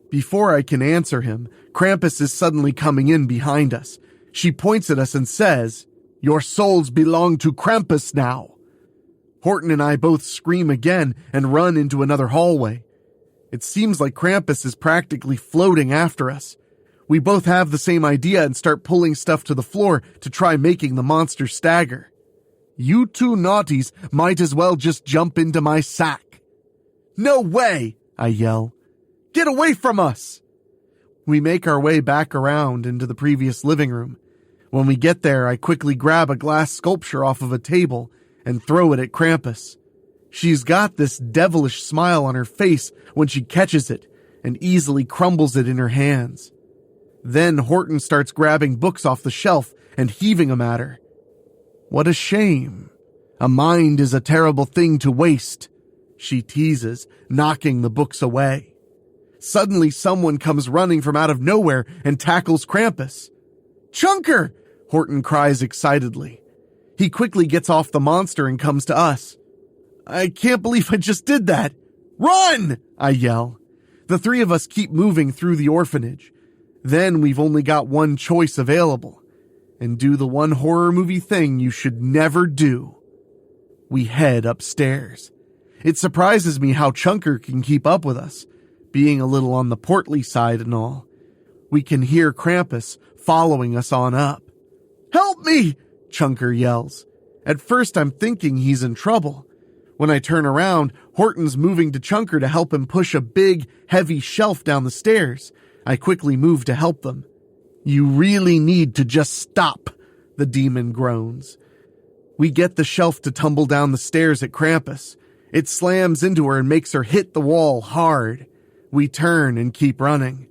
Before I can answer him, Krampus is suddenly coming in behind us. She points at us and says, "Your souls belong to Krampus now." Horton and I both scream again and run into another hallway. It seems like Krampus is practically floating after us. We both have the same idea and start pulling stuff to the floor to try making the monster stagger. You two naughties might as well just jump into my sack. No way, I yell. Get away from us! We make our way back around into the previous living room. When we get there, I quickly grab a glass sculpture off of a table and throw it at Krampus. She's got this devilish smile on her face when she catches it and easily crumbles it in her hands. Then Horton starts grabbing books off the shelf and heaving them at her. What a shame. A mind is a terrible thing to waste, she teases, knocking the books away. Suddenly someone comes running from out of nowhere and tackles Krampus. Chunker! Horton cries excitedly. He quickly gets off the monster and comes to us. I can't believe I just did that. Run! I yell. The 3 of us keep moving through the orphanage. Then we've only got one choice available, and do the one horror movie thing you should never do. We head upstairs. It surprises me how Chunker can keep up with us, being a little on the portly side and all. We can hear Krampus following us on up. Help me! Chunker yells. At first I'm thinking he's in trouble. When I turn around, Horton's moving to Chunker to help him push a big, heavy shelf down the stairs. I quickly move to help them. You really need to just stop, the demon groans. We get the shelf to tumble down the stairs at Krampus. It slams into her and makes her hit the wall hard. We turn and keep running.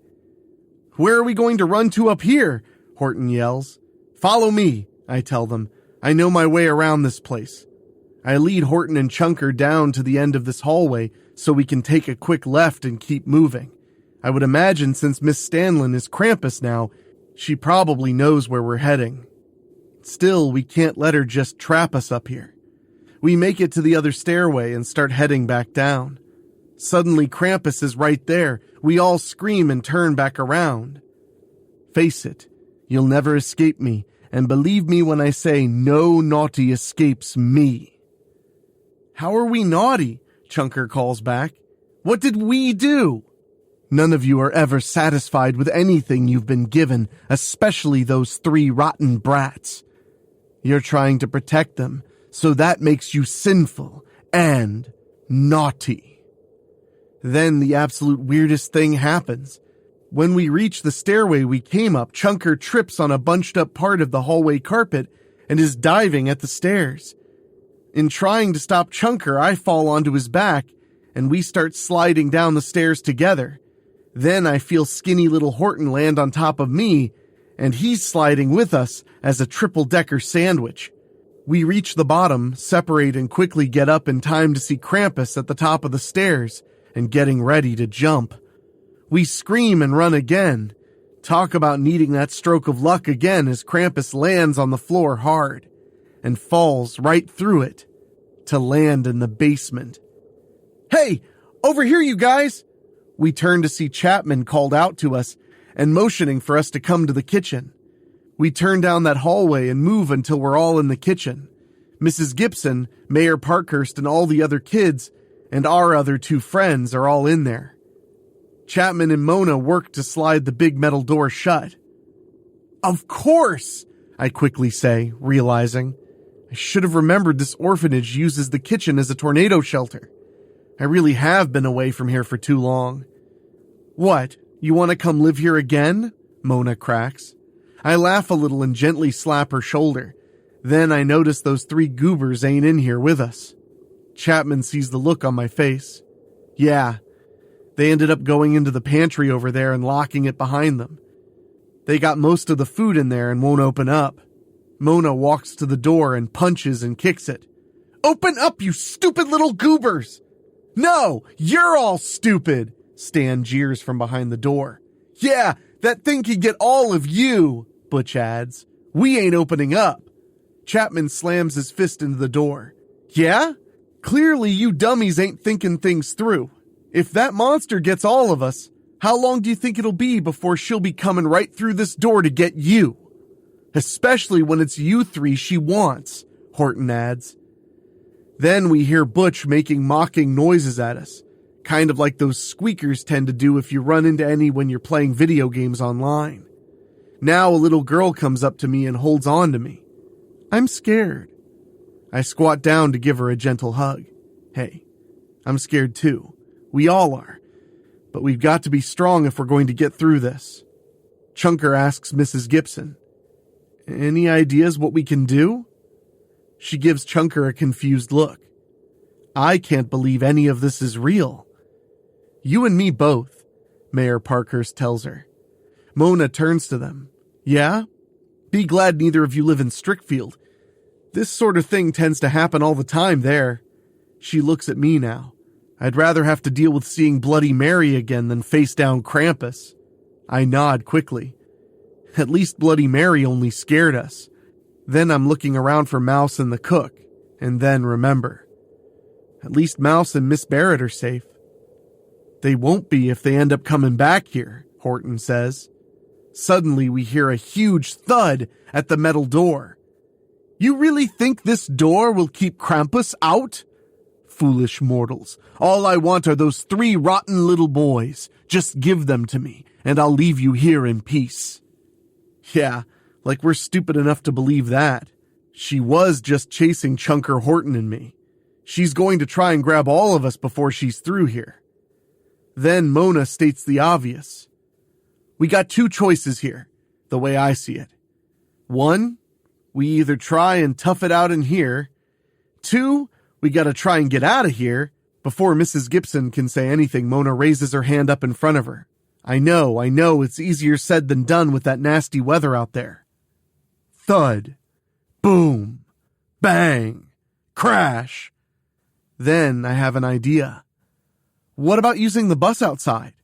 Where are we going to run to up here? Horton yells. Follow me, I tell them. I know my way around this place. I lead Horton and Chunker down to the end of this hallway so we can take a quick left and keep moving. I would imagine since Miss Stanlin is Krampus now, She probably knows where we're heading. Still, we can't let her just trap us up here. We make it to the other stairway and start heading back down. Suddenly, Krampus is right there. We all scream and turn back around. Face it, you'll never escape me, and believe me when I say no naughty escapes me. How are we naughty? Chunker calls back. What did we do? None of you are ever satisfied with anything you've been given, especially those 3 rotten brats. You're trying to protect them, so that makes you sinful and naughty. Then the absolute weirdest thing happens. When we reach the stairway we came up, Chunker trips on a bunched up part of the hallway carpet and is diving at the stairs. In trying to stop Chunker, I fall onto his back, and we start sliding down the stairs together. Then I feel skinny little Horton land on top of me, and he's sliding with us as a triple-decker sandwich. We reach the bottom, separate, and quickly get up in time to see Krampus at the top of the stairs and getting ready to jump. We scream and run again. Talk about needing that stroke of luck again as Krampus lands on the floor hard and falls right through it to land in the basement. Hey, over here, you guys! We turn to see Chapman called out to us and motioning for us to come to the kitchen. We turn down that hallway and move until we're all in the kitchen. Mrs. Gibson, Mayor Parkhurst, and all the other kids, and our other 2 friends are all in there. Chapman and Mona work to slide the big metal door shut. Of course, I quickly say, realizing. I should have remembered this orphanage uses the kitchen as a tornado shelter. I really have been away from here for too long. What, you want to come live here again? Mona cracks. I laugh a little and gently slap her shoulder. Then I notice those 3 goobers ain't in here with us. Chapman sees the look on my face. Yeah, they ended up going into the pantry over there and locking it behind them. They got most of the food in there and won't open up. Mona walks to the door and punches and kicks it. Open up, you stupid little goobers! No, you're all stupid, Stan jeers from behind the door. Yeah, that thing could get all of you, Butch adds. We ain't opening up. Chapman slams his fist into the door. Yeah? Clearly you dummies ain't thinking things through. If that monster gets all of us, how long do you think it'll be before she'll be coming right through this door to get you? Especially when it's you 3 she wants, Horton adds. Then we hear Butch making mocking noises at us, kind of like those squeakers tend to do if you run into any when you're playing video games online. Now a little girl comes up to me and holds on to me. I'm scared. I squat down to give her a gentle hug. Hey, I'm scared too. We all are. But we've got to be strong if we're going to get through this. Chunker asks Mrs. Gibson, any ideas what we can do? She gives Chunker a confused look. I can't believe any of this is real. You and me both, Mayor Parkhurst tells her. Mona turns to them. Yeah? Be glad neither of you live in Strickfield. This sort of thing tends to happen all the time there. She looks at me now. I'd rather have to deal with seeing Bloody Mary again than face down Krampus. I nod quickly. At least Bloody Mary only scared us. Then I'm looking around for Mouse and the cook, and then remember. At least Mouse and Miss Barrett are safe. They won't be if they end up coming back here, Horton says. Suddenly we hear a huge thud at the metal door. You really think this door will keep Krampus out? Foolish mortals. All I want are those 3 rotten little boys. Just give them to me, and I'll leave you here in peace. Yeah, like we're stupid enough to believe that. She was just chasing Chunker, Horton, and me. She's going to try and grab all of us before she's through here. Then Mona states the obvious. We got 2 choices here, the way I see it. 1, we either try and tough it out in here. 2, we gotta try and get out of here. Before Mrs. Gibson can say anything, Mona raises her hand up in front of her. I know, it's easier said than done with that nasty weather out there. Thud. Boom. Bang. Crash. Then I have an idea. What about using the bus outside?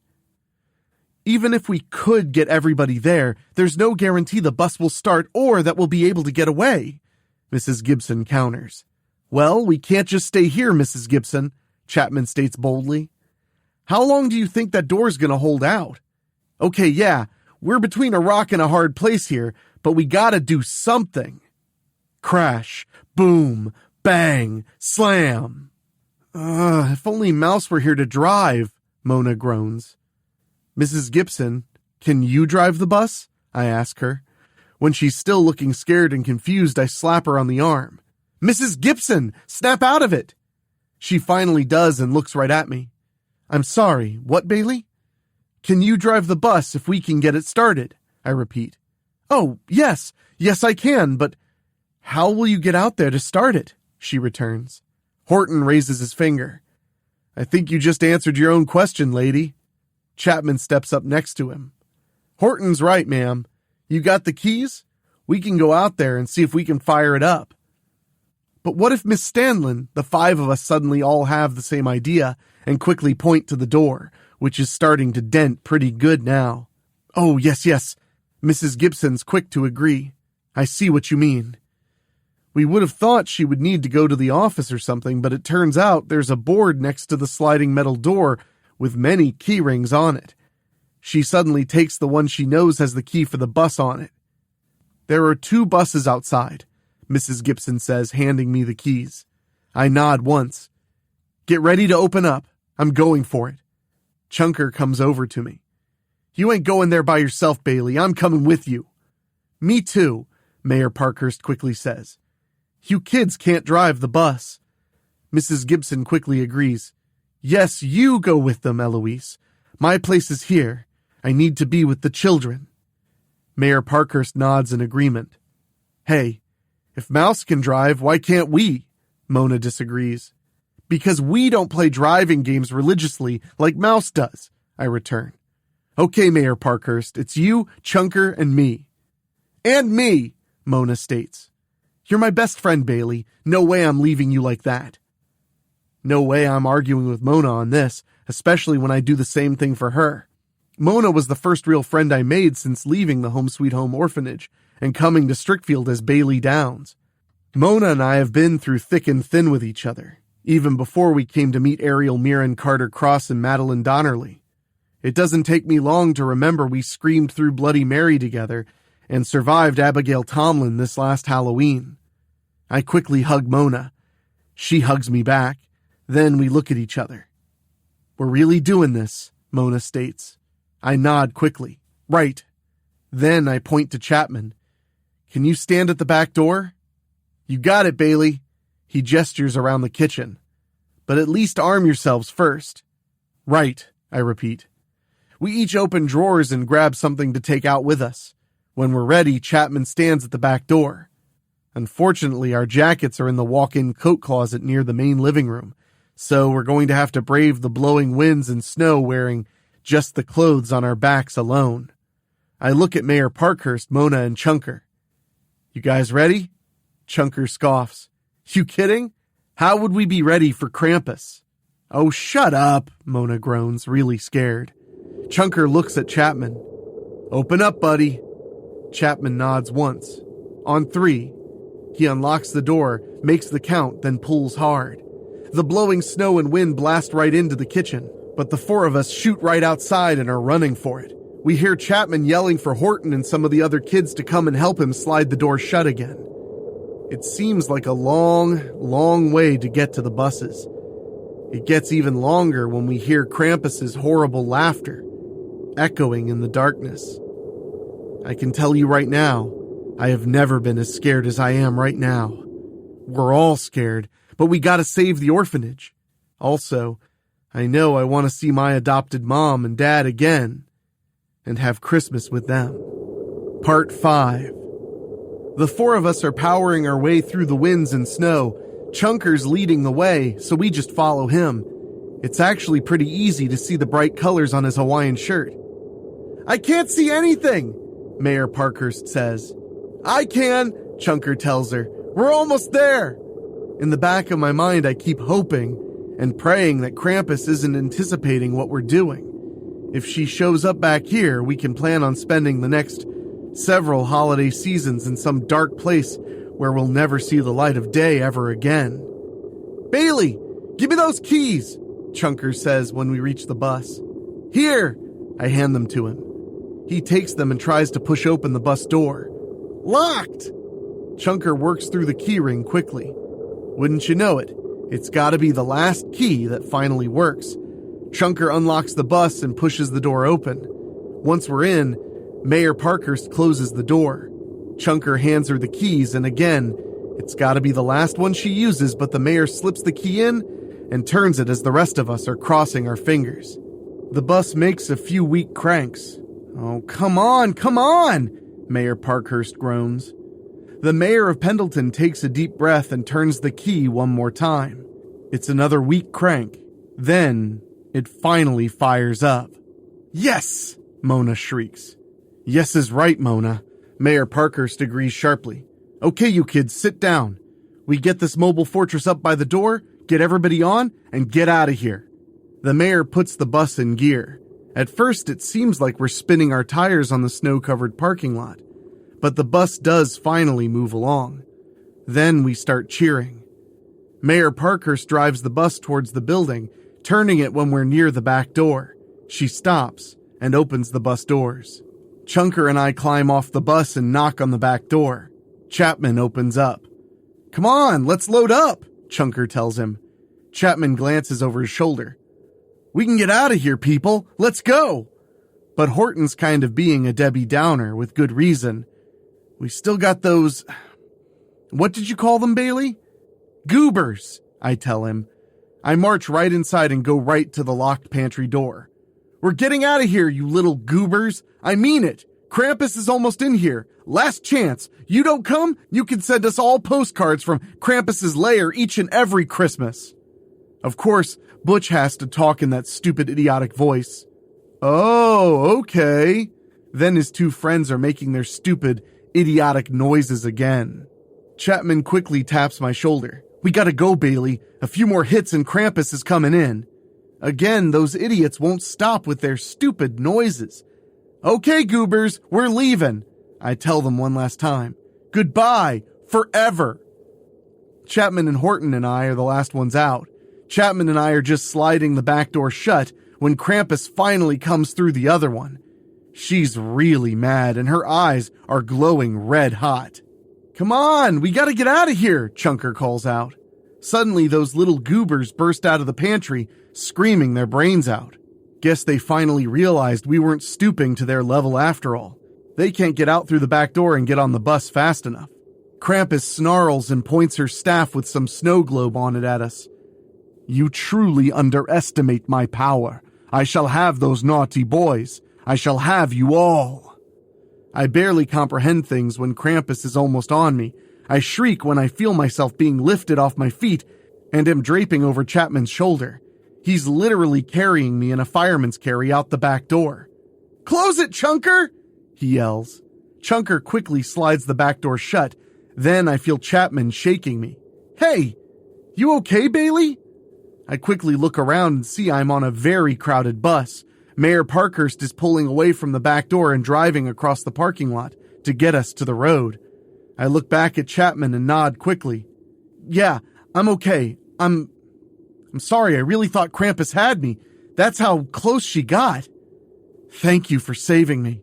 Even if we could get everybody there, there's no guarantee the bus will start or that we'll be able to get away, Mrs. Gibson counters. Well, we can't just stay here, Mrs. Gibson, Chapman states boldly. How long do you think that door's gonna hold out? Okay, yeah, we're between a rock and a hard place here, but we gotta do something. Crash, boom, bang, slam. If only Mouse were here to drive, Mona groans. Mrs. Gibson, can you drive the bus? I ask her. When she's still looking scared and confused, I slap her on the arm. Mrs. Gibson, snap out of it! She finally does and looks right at me. I'm sorry, what, Bailey? Can you drive the bus if we can get it started? I repeat. Oh, yes, I can, but how will you get out there to start it? She returns. Horton raises his finger. I think you just answered your own question, lady. Chapman steps up next to him. Horton's right, ma'am. You got the keys? We can go out there and see if we can fire it up. But what if Miss Stanlin, the 5 of us suddenly all have the same idea and quickly point to the door, which is starting to dent pretty good now? Oh, yes. Mrs. Gibson's quick to agree. I see what you mean. We would have thought she would need to go to the office or something, but it turns out there's a board next to the sliding metal door with many key rings on it. She suddenly takes the one she knows has the key for the bus on it. There are 2 buses outside, Mrs. Gibson says, handing me the keys. I nod once. Get ready to open up. I'm going for it. Chunker comes over to me. You ain't going there by yourself, Bailey. I'm coming with you. Me too, Mayor Parkhurst quickly says. You kids can't drive the bus. Mrs. Gibson quickly agrees. Yes, you go with them, Eloise. My place is here. I need to be with the children. Mayor Parkhurst nods in agreement. Hey, if Mouse can drive, why can't we? Mona disagrees. Because we don't play driving games religiously like Mouse does, I return. Okay, Mayor Parkhurst, it's you, Chunker, and me. And me, Mona states. You're my best friend, Bailey. No way I'm leaving you like that. No way I'm arguing with Mona on this, especially when I do the same thing for her. Mona was the first real friend I made since leaving the Home Sweet Home Orphanage and coming to Strickfield as Bailey Downs. Mona and I have been through thick and thin with each other, even before we came to meet Ariel Mirren, Carter Cross, and Madeline Donnerly. It doesn't take me long to remember we screamed through Bloody Mary together and survived Abigail Tomlin this last Halloween. I quickly hug Mona. She hugs me back. Then we look at each other. We're really doing this, Mona states. I nod quickly. Right. Then I point to Chapman. Can you stand at the back door? You got it, Bailey. He gestures around the kitchen. But at least arm yourselves first. Right, I repeat. We each open drawers and grab something to take out with us. When we're ready, Chapman stands at the back door. Unfortunately, our jackets are in the walk-in coat closet near the main living room, so we're going to have to brave the blowing winds and snow wearing just the clothes on our backs alone. I look at Mayor Parkhurst, Mona, and Chunker. You guys ready? Chunker scoffs. You kidding? How would we be ready for Krampus? Oh, shut up, Mona groans, really scared. Chunker looks at Chapman. Open up, buddy. Chapman nods once. On 3. He unlocks the door, makes the count, then pulls hard. The blowing snow and wind blast right into the kitchen, but the 4 of us shoot right outside and are running for it. We hear Chapman yelling for Horton and some of the other kids to come and help him slide the door shut again. It seems like a long, long way to get to the buses. It gets even longer when we hear Krampus's horrible laughter, echoing in the darkness. I can tell you right now, I have never been as scared as I am right now. We're all scared, but we gotta save the orphanage. Also, I know I want to see my adopted mom and dad again and have Christmas with them. Part 5. The 4 of us are powering our way through the winds and snow. Chunker's leading the way, so we just follow him. It's actually pretty easy to see the bright colors on his Hawaiian shirt. I can't see anything, Mayor Parkhurst says. I can, Chunker tells her. We're almost there. In the back of my mind, I keep hoping and praying that Krampus isn't anticipating what we're doing. If she shows up back here, we can plan on spending the next several holiday seasons in some dark place where we'll never see the light of day ever again. Bailey, give me those keys, Chunker says when we reach the bus. Here, I hand them to him. He takes them and tries to push open the bus door. Locked! Chunker works through the keyring quickly. Wouldn't you know it, it's gotta be the last key that finally works. Chunker unlocks the bus and pushes the door open. Once we're in, Mayor Parkhurst closes the door. Chunker hands her the keys, and again, it's gotta be the last one she uses, but the mayor slips the key in and turns it as the rest of us are crossing our fingers. The bus makes a few weak cranks. Oh, come on, Mayor Parkhurst groans. The mayor of Pendleton takes a deep breath and turns the key one more time. It's another weak crank. Then, it finally fires up. Yes! Mona shrieks. Yes is right, Mona. Mayor Parkhurst agrees sharply. Okay, you kids, sit down. We get this mobile fortress up by the door, get everybody on, and get out of here. The mayor puts the bus in gear. At first, it seems like we're spinning our tires on the snow-covered parking lot. But the bus does finally move along. Then we start cheering. Mayor Parkhurst drives the bus towards the building, turning it when we're near the back door. She stops and opens the bus doors. Chunker and I climb off the bus and knock on the back door. Chapman opens up. Come on, let's load up, Chunker tells him. Chapman glances over his shoulder. We can get out of here, people. Let's go. But Horton's kind of being a Debbie Downer with good reason. We still got those... What did you call them, Bailey? Goobers, I tell him. I march right inside and go right to the locked pantry door. We're getting out of here, you little goobers. I mean it. Krampus is almost in here. Last chance. You don't come, you can send us all postcards from Krampus's lair each and every Christmas. Of course, Butch has to talk in that stupid, idiotic voice. Oh, okay. Then his two friends are making their stupid, idiotic noises again. Chapman quickly taps my shoulder. We gotta go, Bailey. A few more hits and Krampus is coming in. Again, those idiots won't stop with their stupid noises. Okay, goobers, we're leaving. I tell them one last time. Goodbye, forever. Chapman and Horton and I are the last ones out. Chapman and I are just sliding the back door shut when Krampus finally comes through the other one. She's really mad and her eyes are glowing red hot. Come on, we gotta get out of here, Chunker calls out. Suddenly, those little goobers burst out of the pantry, screaming their brains out. Guess they finally realized we weren't stooping to their level after all. They can't get out through the back door and get on the bus fast enough. Krampus snarls and points her staff with some snow globe on it at us. You truly underestimate my power. I shall have those naughty boys. I shall have you all. I barely comprehend things when Krampus is almost on me. I shriek when I feel myself being lifted off my feet and am draping over Chapman's shoulder. He's literally carrying me in a fireman's carry out the back door. Close it, Chunker! He yells. Chunker quickly slides the back door shut. Then I feel Chapman shaking me. Hey, you okay, Bailey? I quickly look around and see I'm on a very crowded bus. Mayor Parkhurst is pulling away from the back door and driving across the parking lot to get us to the road. I look back at Chapman and nod quickly. Yeah, I'm okay. I'm sorry, I really thought Krampus had me. That's how close she got. Thank you for saving me.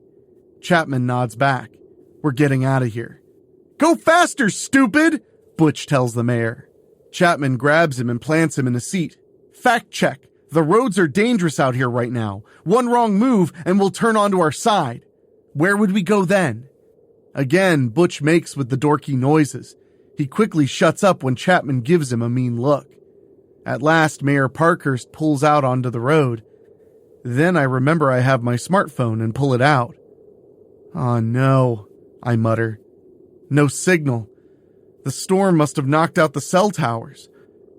Chapman nods back. We're getting out of here. Go faster, stupid! Butch tells the mayor. Chapman grabs him and plants him in a seat. Fact check. The roads are dangerous out here right now. One wrong move and we'll turn onto our side. Where would we go then? Again, Butch makes with the dorky noises. He quickly shuts up when Chapman gives him a mean look. At last, Mayor Parkhurst pulls out onto the road. Then I remember I have my smartphone and pull it out. Oh no, I mutter. No signal. The storm must have knocked out the cell towers.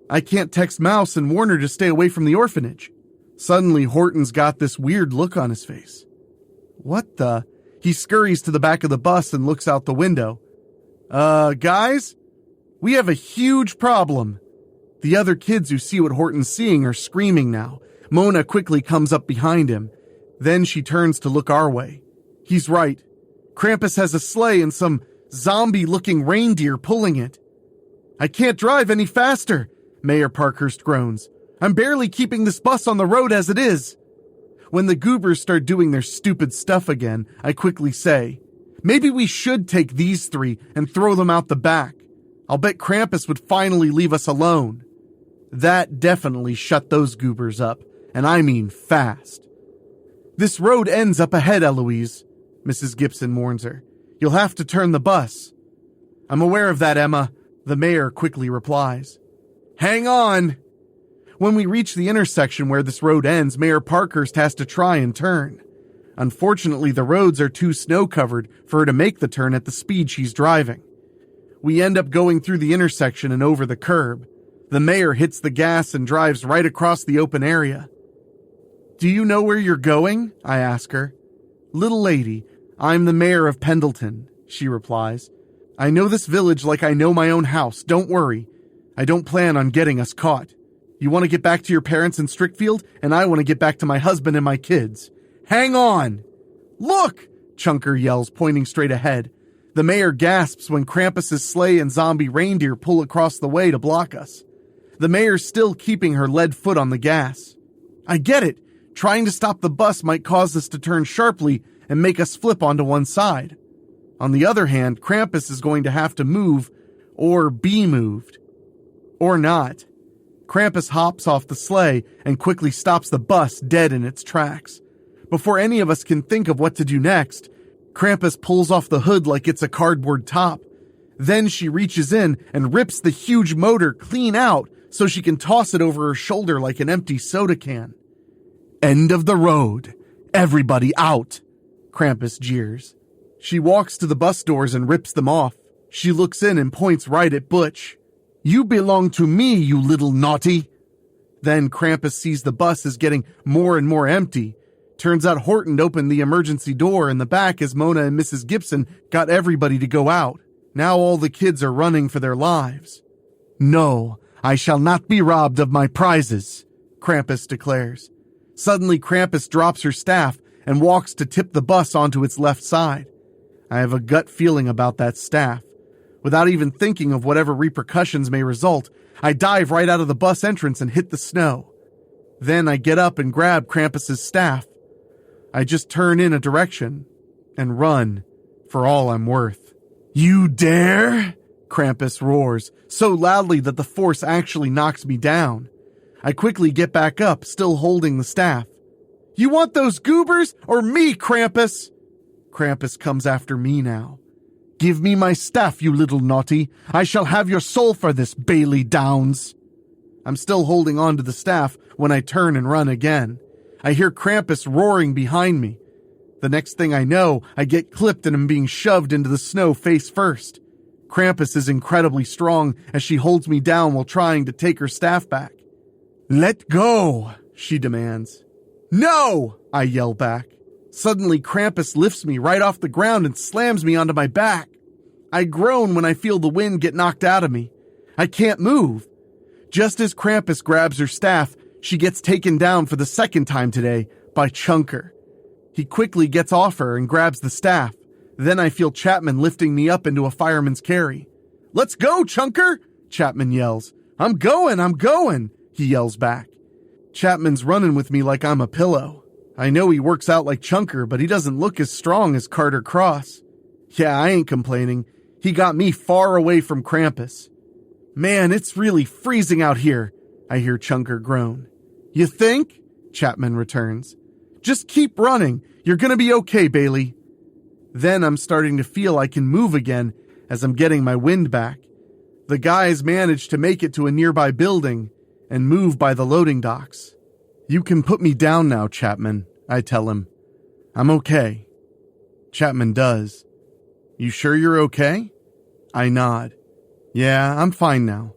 I can't text Mouse and warn her to stay away from the orphanage. Suddenly, Horton's got this weird look on his face. What the? He scurries to the back of the bus and looks out the window. Guys? We have a huge problem. The other kids who see what Horton's seeing are screaming now. Mona quickly comes up behind him. Then she turns to look our way. He's right. Krampus has a sleigh and some zombie-looking reindeer pulling it. I can't drive any faster, Mayor Parkhurst groans. I'm barely keeping this bus on the road as it is. When the goobers start doing their stupid stuff again, I quickly say, maybe we should take these three and throw them out the back. I'll bet Krampus would finally leave us alone. That definitely shut those goobers up, and I mean fast. This road ends up ahead, Eloise, Mrs. Gibson warns her. You'll have to turn the bus. I'm aware of that, Emma, the mayor quickly replies. Hang on. When we reach the intersection where this road ends, Mayor Parkhurst has to try and turn. Unfortunately, the roads are too snow-covered for her to make the turn at the speed she's driving. We end up going through the intersection and over the curb. The mayor hits the gas and drives right across the open area. Do you know where you're going? I ask her. Little lady, I'm the mayor of Pendleton, she replies. I know this village like I know my own house, don't worry. I don't plan on getting us caught. You want to get back to your parents in Strickfield, and I want to get back to my husband and my kids. Hang on! Look! Chunker yells, pointing straight ahead. The mayor gasps when Krampus's sleigh and zombie reindeer pull across the way to block us. The mayor's still keeping her lead foot on the gas. I get it. Trying to stop the bus might cause us to turn sharply and make us flip onto one side. On the other hand, Krampus is going to have to move, or be moved. Or not. Krampus hops off the sleigh and quickly stops the bus dead in its tracks. Before any of us can think of what to do next, Krampus pulls off the hood like it's a cardboard top. Then she reaches in and rips the huge motor clean out so she can toss it over her shoulder like an empty soda can. End of the road. Everybody out, Krampus jeers. She walks to the bus doors and rips them off. She looks in and points right at Butch. You belong to me, you little naughty. Then Krampus sees the bus is getting more and more empty. Turns out Horton opened the emergency door in the back as Mona and Mrs. Gibson got everybody to go out. Now all the kids are running for their lives. No, I shall not be robbed of my prizes, Krampus declares. Suddenly Krampus drops her staff and walks to tip the bus onto its left side. I have a gut feeling about that staff. Without even thinking of whatever repercussions may result, I dive right out of the bus entrance and hit the snow. Then I get up and grab Krampus's staff. I just turn in a direction and run for all I'm worth. You dare? Krampus roars, so loudly that the force actually knocks me down. I quickly get back up, still holding the staff. You want those goobers or me, Krampus? Krampus comes after me now. Give me my staff, you little naughty. I shall have your soul for this, Bailey Downs. I'm still holding on to the staff when I turn and run again. I hear Krampus roaring behind me. The next thing I know, I get clipped and am being shoved into the snow face first. Krampus is incredibly strong as she holds me down while trying to take her staff back. Let go, she demands. No, I yell back. Suddenly, Krampus lifts me right off the ground and slams me onto my back. I groan when I feel the wind get knocked out of me. I can't move. Just as Krampus grabs her staff, she gets taken down for the second time today by Chunker. He quickly gets off her and grabs the staff. Then I feel Chapman lifting me up into a fireman's carry. Let's go, Chunker, Chapman yells. I'm going, he yells back. Chapman's running with me like I'm a pillow. I know he works out like Chunker, but he doesn't look as strong as Carter Cross. Yeah, I ain't complaining. He got me far away from Krampus. Man, it's really freezing out here, I hear Chunker groan. You think? Chapman returns. Just keep running. You're gonna be okay, Bailey. Then I'm starting to feel I can move again as I'm getting my wind back. The guys manage to make it to a nearby building and move by the loading docks. You can put me down now, Chapman, I tell him. I'm okay. Chapman does. You sure you're okay? I nod. Yeah, I'm fine now.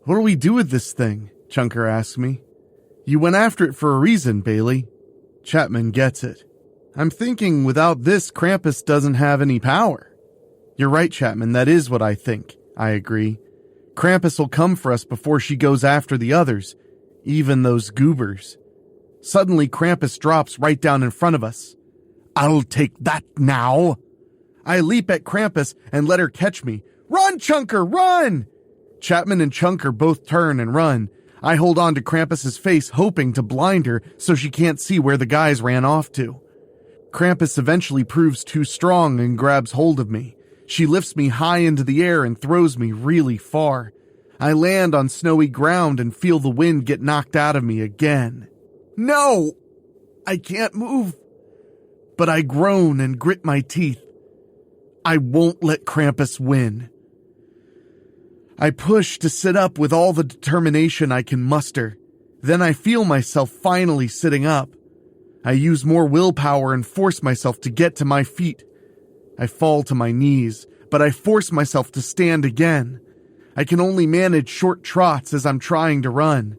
What do we do with this thing? Chunker asks me. You went after it for a reason, Bailey. Chapman gets it. I'm thinking without this, Krampus doesn't have any power. You're right, Chapman, that is what I think. I agree. Krampus will come for us before she goes after the others, even those goobers. Suddenly, Krampus drops right down in front of us. "I'll take that now." I leap at Krampus and let her catch me. "Run, Chunker, run!" Chapman and Chunker both turn and run. I hold on to Krampus's face, hoping to blind her so she can't see where the guys ran off to. Krampus eventually proves too strong and grabs hold of me. She lifts me high into the air and throws me really far. I land on snowy ground and feel the wind get knocked out of me again. "No! I can't move." But I groan and grit my teeth. I won't let Krampus win. I push to sit up with all the determination I can muster. Then I feel myself finally sitting up. I use more willpower and force myself to get to my feet. I fall to my knees, but I force myself to stand again. I can only manage short trots as I'm trying to run.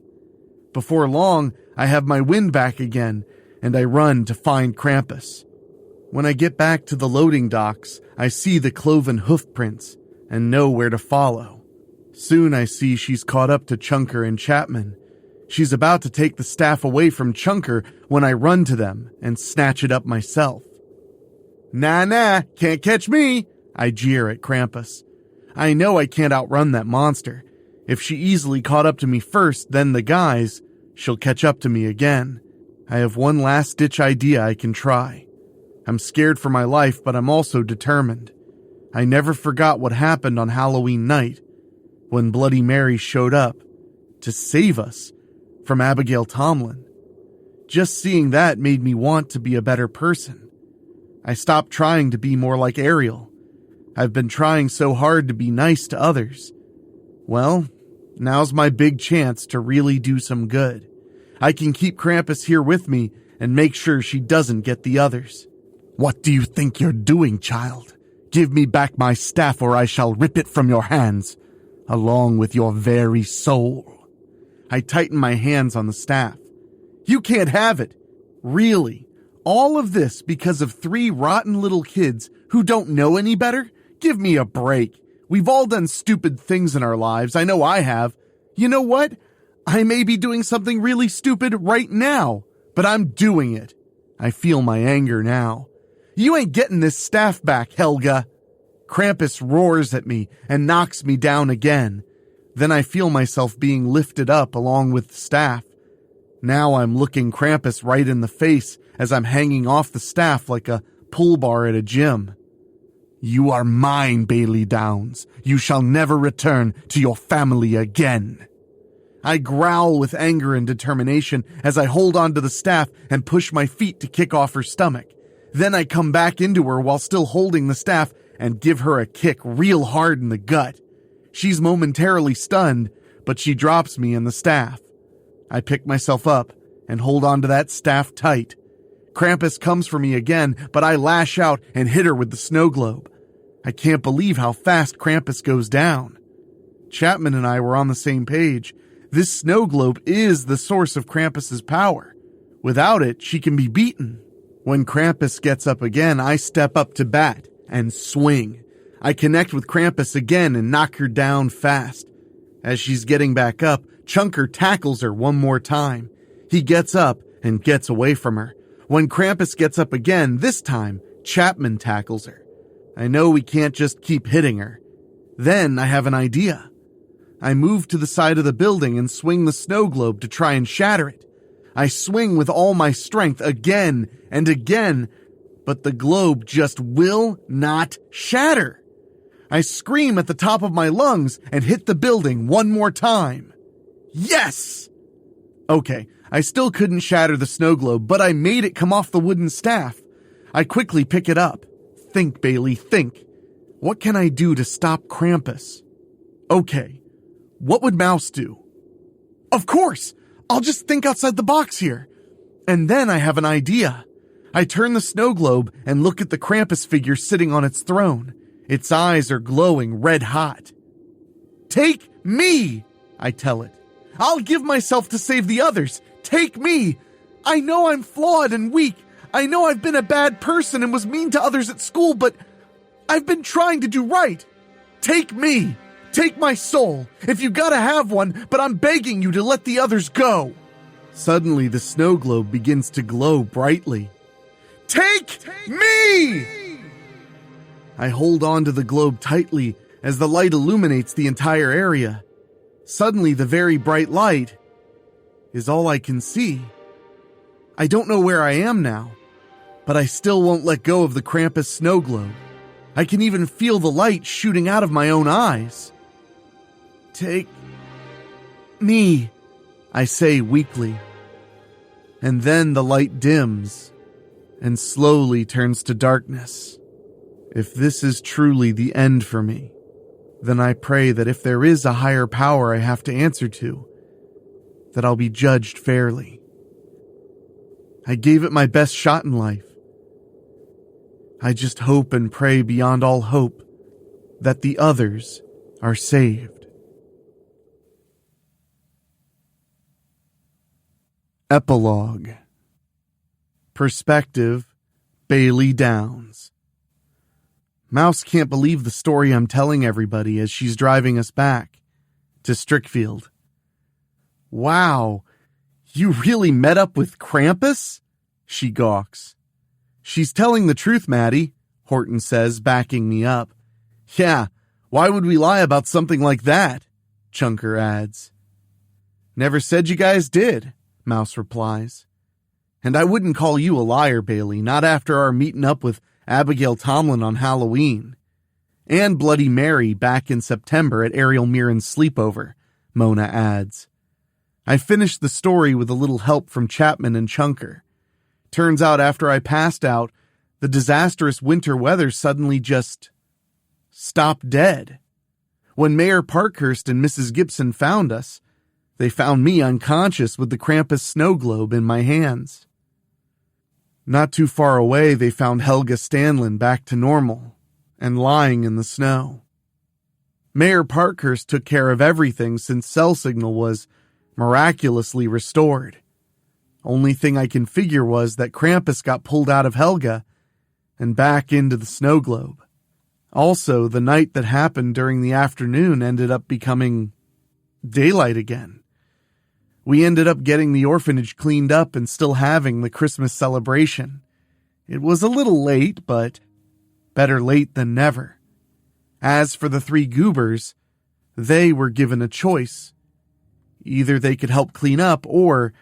Before long, I have my wind back again, and I run to find Krampus. When I get back to the loading docks, I see the cloven hoof prints and know where to follow. Soon I see she's caught up to Chunker and Chapman. She's about to take the staff away from Chunker when I run to them and snatch it up myself. Nah, can't catch me, I jeer at Krampus. I know I can't outrun that monster. If she easily caught up to me first, then the guys, she'll catch up to me again. I have one last-ditch idea I can try. I'm scared for my life, but I'm also determined. I never forgot what happened on Halloween night, when Bloody Mary showed up to save us from Abigail Tomlin. Just seeing that made me want to be a better person. I stopped trying to be more like Ariel. I've been trying so hard to be nice to others. Well, now's my big chance to really do some good. I can keep Krampus here with me and make sure she doesn't get the others. What do you think you're doing, child? Give me back my staff or I shall rip it from your hands, along with your very soul. I tighten my hands on the staff. You can't have it. Really? All of this because of 3 rotten little kids who don't know any better? Give me a break. We've all done stupid things in our lives. I know I have. You know what? I may be doing something really stupid right now, but I'm doing it. I feel my anger now. You ain't getting this staff back, Helga. Krampus roars at me and knocks me down again. Then I feel myself being lifted up along with the staff. Now I'm looking Krampus right in the face as I'm hanging off the staff like a pull bar at a gym. You are mine, Bailey Downs. You shall never return to your family again. I growl with anger and determination as I hold onto the staff and push my feet to kick off her stomach. Then I come back into her while still holding the staff and give her a kick real hard in the gut. She's momentarily stunned, but she drops me and the staff. I pick myself up and hold onto that staff tight. Krampus comes for me again, but I lash out and hit her with the snow globe. I can't believe how fast Krampus goes down. Chapman and I were on the same page. This snow globe is the source of Krampus's power. Without it, she can be beaten. When Krampus gets up again, I step up to bat and swing. I connect with Krampus again and knock her down fast. As she's getting back up, Chunker tackles her one more time. He gets up and gets away from her. When Krampus gets up again, this time, Chapman tackles her. I know we can't just keep hitting her. Then I have an idea. I move to the side of the building and swing the snow globe to try and shatter it. I swing with all my strength again and again, but the globe just will not shatter. I scream at the top of my lungs and hit the building one more time. Yes! Okay, I still couldn't shatter the snow globe, but I made it come off the wooden staff. I quickly pick it up. Think, Bailey, think. What can I do to stop Krampus? Okay, what would Mouse do? Of course! I'll just think outside the box here. And then I have an idea. I turn the snow globe and look at the Krampus figure sitting on its throne. Its eyes are glowing red hot. Take me, I tell it. I'll give myself to save the others. Take me. I know I'm flawed and weak. I know I've been a bad person and was mean to others at school, but I've been trying to do right. Take me. Take my soul. If you gotta have one, but I'm begging you to let the others go. Suddenly, the snow globe begins to glow brightly. Take me! I hold on to the globe tightly as the light illuminates the entire area. Suddenly, the very bright light is all I can see. I don't know where I am now, but I still won't let go of the Krampus snow globe. I can even feel the light shooting out of my own eyes. Take me, I say weakly. And then the light dims and slowly turns to darkness. If this is truly the end for me, then I pray that if there is a higher power I have to answer to, that I'll be judged fairly. I gave it my best shot in life. I just hope and pray beyond all hope that the others are saved. Epilogue. Perspective, Bailey Downs. Mouse can't believe the story I'm telling everybody as she's driving us back to Strickfield. Wow, you really met up with Krampus? She gawks. She's telling the truth, Maddie, Horton says, backing me up. Yeah, why would we lie about something like that? Chunker adds. Never said you guys did, Mouse replies. And I wouldn't call you a liar, Bailey, not after our meeting up with Abigail Tomlin on Halloween. And Bloody Mary back in September at Ariel Mirren's sleepover, Mona adds. I finished the story with a little help from Chapman and Chunker. Turns out after I passed out, the disastrous winter weather suddenly just stopped dead. When Mayor Parkhurst and Mrs. Gibson found us, they found me unconscious with the Krampus snow globe in my hands. Not too far away, they found Helga Stanlin back to normal and lying in the snow. Mayor Parkhurst took care of everything since cell signal was miraculously restored. Only thing I can figure was that Krampus got pulled out of Helga and back into the snow globe. Also, the night that happened during the afternoon ended up becoming daylight again. We ended up getting the orphanage cleaned up and still having the Christmas celebration. It was a little late, but better late than never. As for the three goobers, they were given a choice. Either they could help clean up or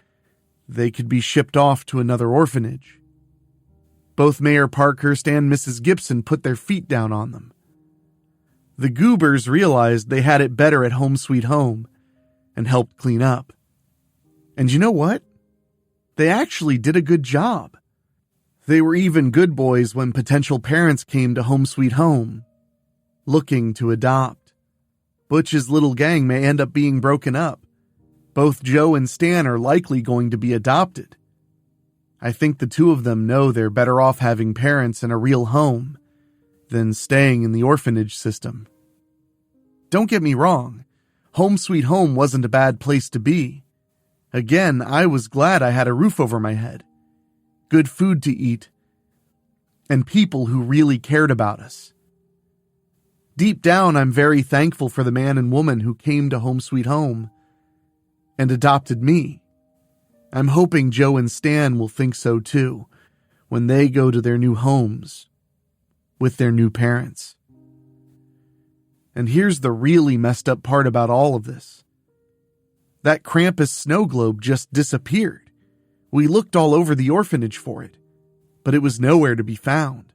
they could be shipped off to another orphanage. Both Mayor Parkhurst and Mrs. Gibson put their feet down on them. The goobers realized they had it better at Home Sweet Home and helped clean up. And you know what? They actually did a good job. They were even good boys when potential parents came to Home Sweet Home, looking to adopt. Butch's little gang may end up being broken up. Both Joe and Stan are likely going to be adopted. I think the two of them know they're better off having parents in a real home than staying in the orphanage system. Don't get me wrong, Home Sweet Home wasn't a bad place to be. Again, I was glad I had a roof over my head, good food to eat, and people who really cared about us. Deep down, I'm very thankful for the man and woman who came to Home Sweet Home and adopted me. I'm hoping Joe and Stan will think so too when they go to their new homes with their new parents. And here's the really messed up part about all of this. That Krampus snow globe just disappeared. We looked all over the orphanage for it, but it was nowhere to be found.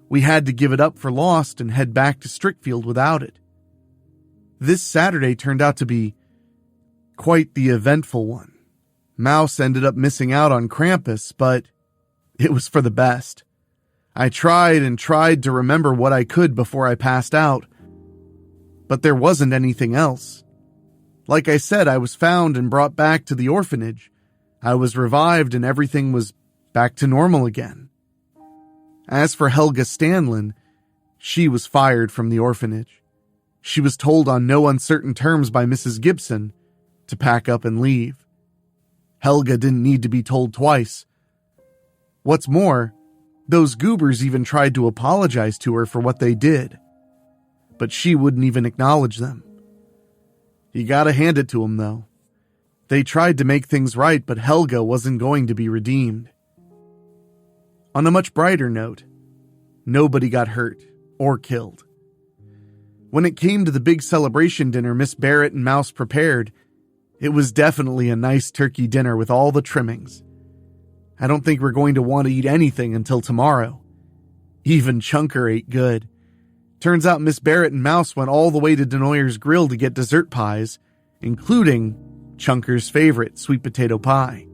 We had to give it up for lost and head back to Strickfield without it. This Saturday turned out to be quite the eventful one. Mouse ended up missing out on Krampus, but it was for the best. I tried and tried to remember what I could before I passed out, but there wasn't anything else. Like I said, I was found and brought back to the orphanage. I was revived and everything was back to normal again. As for Helga Stanlin, she was fired from the orphanage. She was told on no uncertain terms by Mrs. Gibson to pack up and leave. Helga didn't need to be told twice. What's more, those goobers even tried to apologize to her for what they did, but she wouldn't even acknowledge them. You gotta hand it to them, though. They tried to make things right, but Helga wasn't going to be redeemed. On a much brighter note, nobody got hurt or killed. When it came to the big celebration dinner Miss Barrett and Mouse prepared, it was definitely a nice turkey dinner with all the trimmings. I don't think we're going to want to eat anything until tomorrow. Even Chunker ate good. Turns out Miss Barrett and Mouse went all the way to Denoyer's Grill to get dessert pies, including Chunker's favorite, sweet potato pie.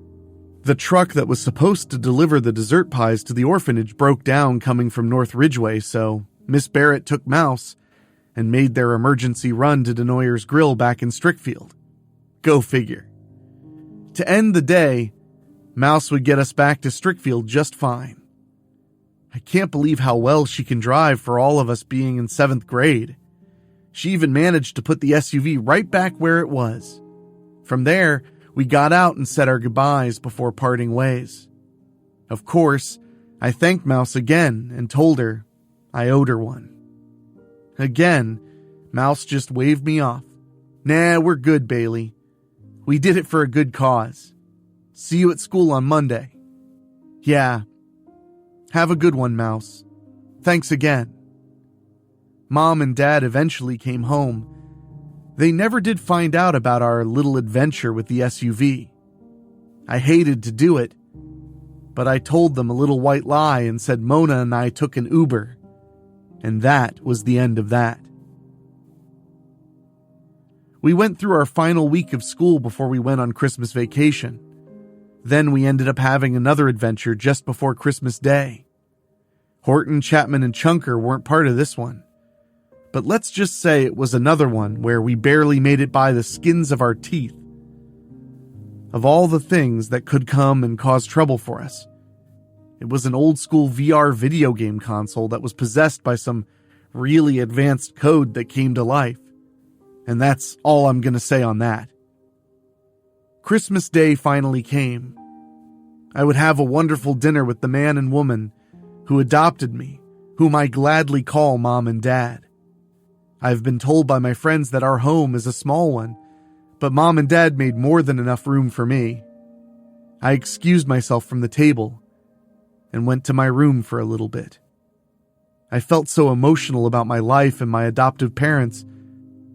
The truck that was supposed to deliver the dessert pies to the orphanage broke down coming from North Ridgeway, so Miss Barrett took Mouse and made their emergency run to Denoyer's Grill back in Strickfield. Go figure. To end the day, Mouse would get us back to Strickfield just fine. I can't believe how well she can drive for all of us being in 7th grade. She even managed to put the SUV right back where it was. From there, we got out and said our goodbyes before parting ways. Of course, I thanked Mouse again and told her I owed her one. Again, Mouse just waved me off. Nah, we're good, Bailey. We did it for a good cause. See you at school on Monday. Yeah. Have a good one, Mouse. Thanks again. Mom and Dad eventually came home. They never did find out about our little adventure with the SUV. I hated to do it, but I told them a little white lie and said Mona and I took an Uber. And that was the end of that. We went through our final week of school before we went on Christmas vacation. Then we ended up having another adventure just before Christmas Day. Horton, Chapman, and Chunker weren't part of this one. But let's just say it was another one where we barely made it by the skins of our teeth. Of all the things that could come and cause trouble for us, it was an old-school VR video game console that was possessed by some really advanced code that came to life. And that's all I'm going to say on that. Christmas Day finally came. I would have a wonderful dinner with the man and woman who adopted me, whom I gladly call Mom and Dad. I've been told by my friends that our home is a small one, but Mom and Dad made more than enough room for me. I excused myself from the table and went to my room for a little bit. I felt so emotional about my life and my adoptive parents,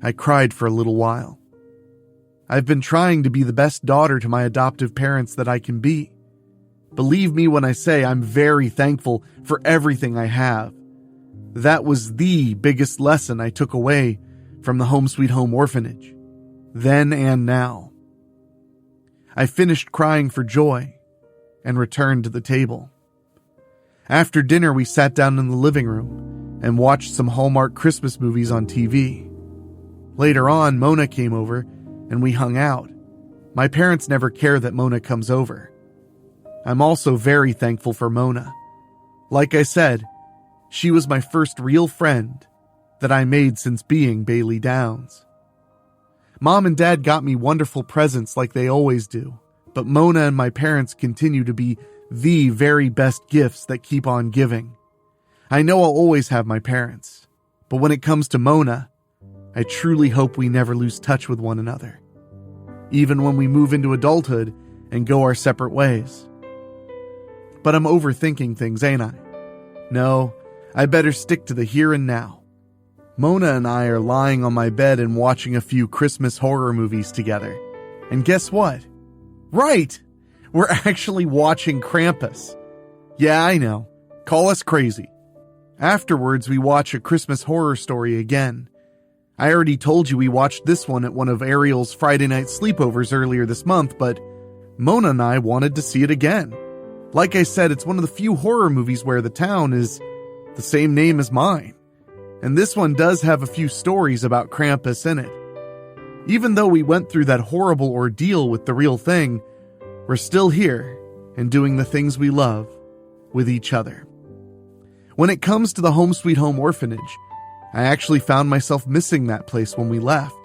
I cried for a little while. I've been trying to be the best daughter to my adoptive parents that I can be. Believe me when I say I'm very thankful for everything I have. That was the biggest lesson I took away from the Home Sweet Home Orphanage, then and now. I finished crying for joy and returned to the table. After dinner, we sat down in the living room and watched some Hallmark Christmas movies on TV. Later on, Mona came over and we hung out. My parents never care that Mona comes over. I'm also very thankful for Mona. Like I said, she was my first real friend that I made since being Bailey Downs. Mom and Dad got me wonderful presents like they always do, but Mona and my parents continue to be the very best gifts that keep on giving. I know I'll always have my parents, but when it comes to Mona, I truly hope we never lose touch with one another, even when we move into adulthood and go our separate ways. But I'm overthinking things, ain't I? No, I better stick to the here and now. Mona and I are lying on my bed and watching a few Christmas horror movies together. And guess what? Right! We're actually watching Krampus. Yeah, I know. Call us crazy. Afterwards, we watch A Christmas Horror Story again. I already told you we watched this one at one of Ariel's Friday night sleepovers earlier this month, but Mona and I wanted to see it again. Like I said, it's one of the few horror movies where the town is the same name as mine. And this one does have a few stories about Krampus in it. Even though we went through that horrible ordeal with the real thing, we're still here and doing the things we love with each other. When it comes to the Home Sweet Home Orphanage, I actually found myself missing that place when we left.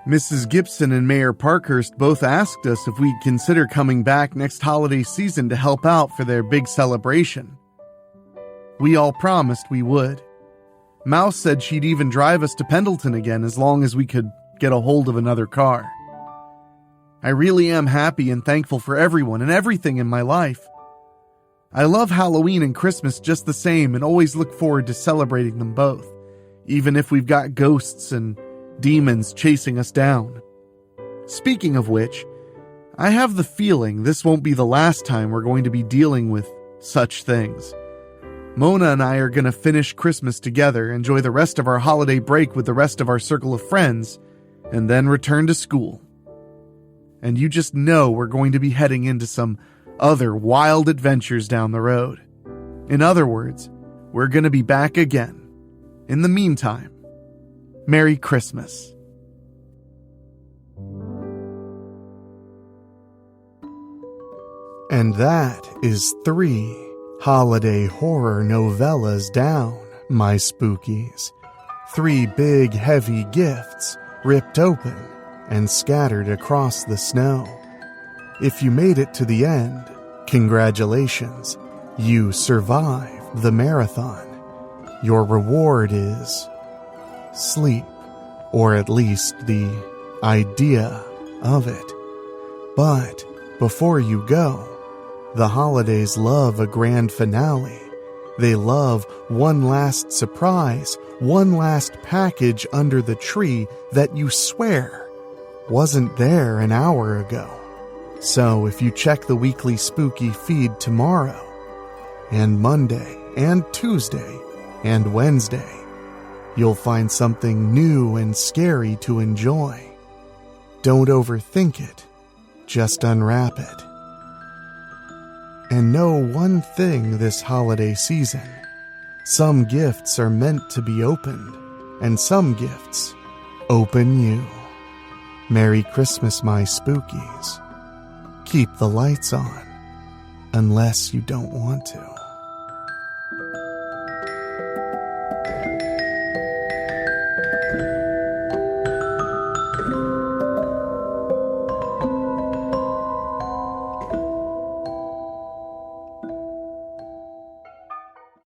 Mrs. Gibson and Mayor Parkhurst both asked us if we'd consider coming back next holiday season to help out for their big celebration. We all promised we would. Mouse said she'd even drive us to Pendleton again as long as we could get a hold of another car. I really am happy and thankful for everyone and everything in my life. I love Halloween and Christmas just the same and always look forward to celebrating them both, even if we've got ghosts and demons chasing us down. Speaking of which, I have the feeling this won't be the last time we're going to be dealing with such things. Mona and I are going to finish Christmas together, enjoy the rest of our holiday break with the rest of our circle of friends, and then return to school. And you just know we're going to be heading into some other wild adventures down the road. In other words, we're going to be back again. In the meantime, Merry Christmas. And that is 3 holiday horror novellas down, my spookies. 3 big, heavy gifts ripped open and scattered across the snow. If you made it to the end, congratulations. You survived the marathon. Your reward is sleep, or at least the idea of it. But before you go, the holidays love a grand finale. They love one last surprise, one last package under the tree that you swear wasn't there an hour ago. So if you check the Weekly Spooky feed tomorrow, and Monday, and Tuesday, and Wednesday, you'll find something new and scary to enjoy. Don't overthink it. Just unwrap it. And know one thing this holiday season. Some gifts are meant to be opened, and some gifts open you. Merry Christmas, my spookies. Keep the lights on, unless you don't want to.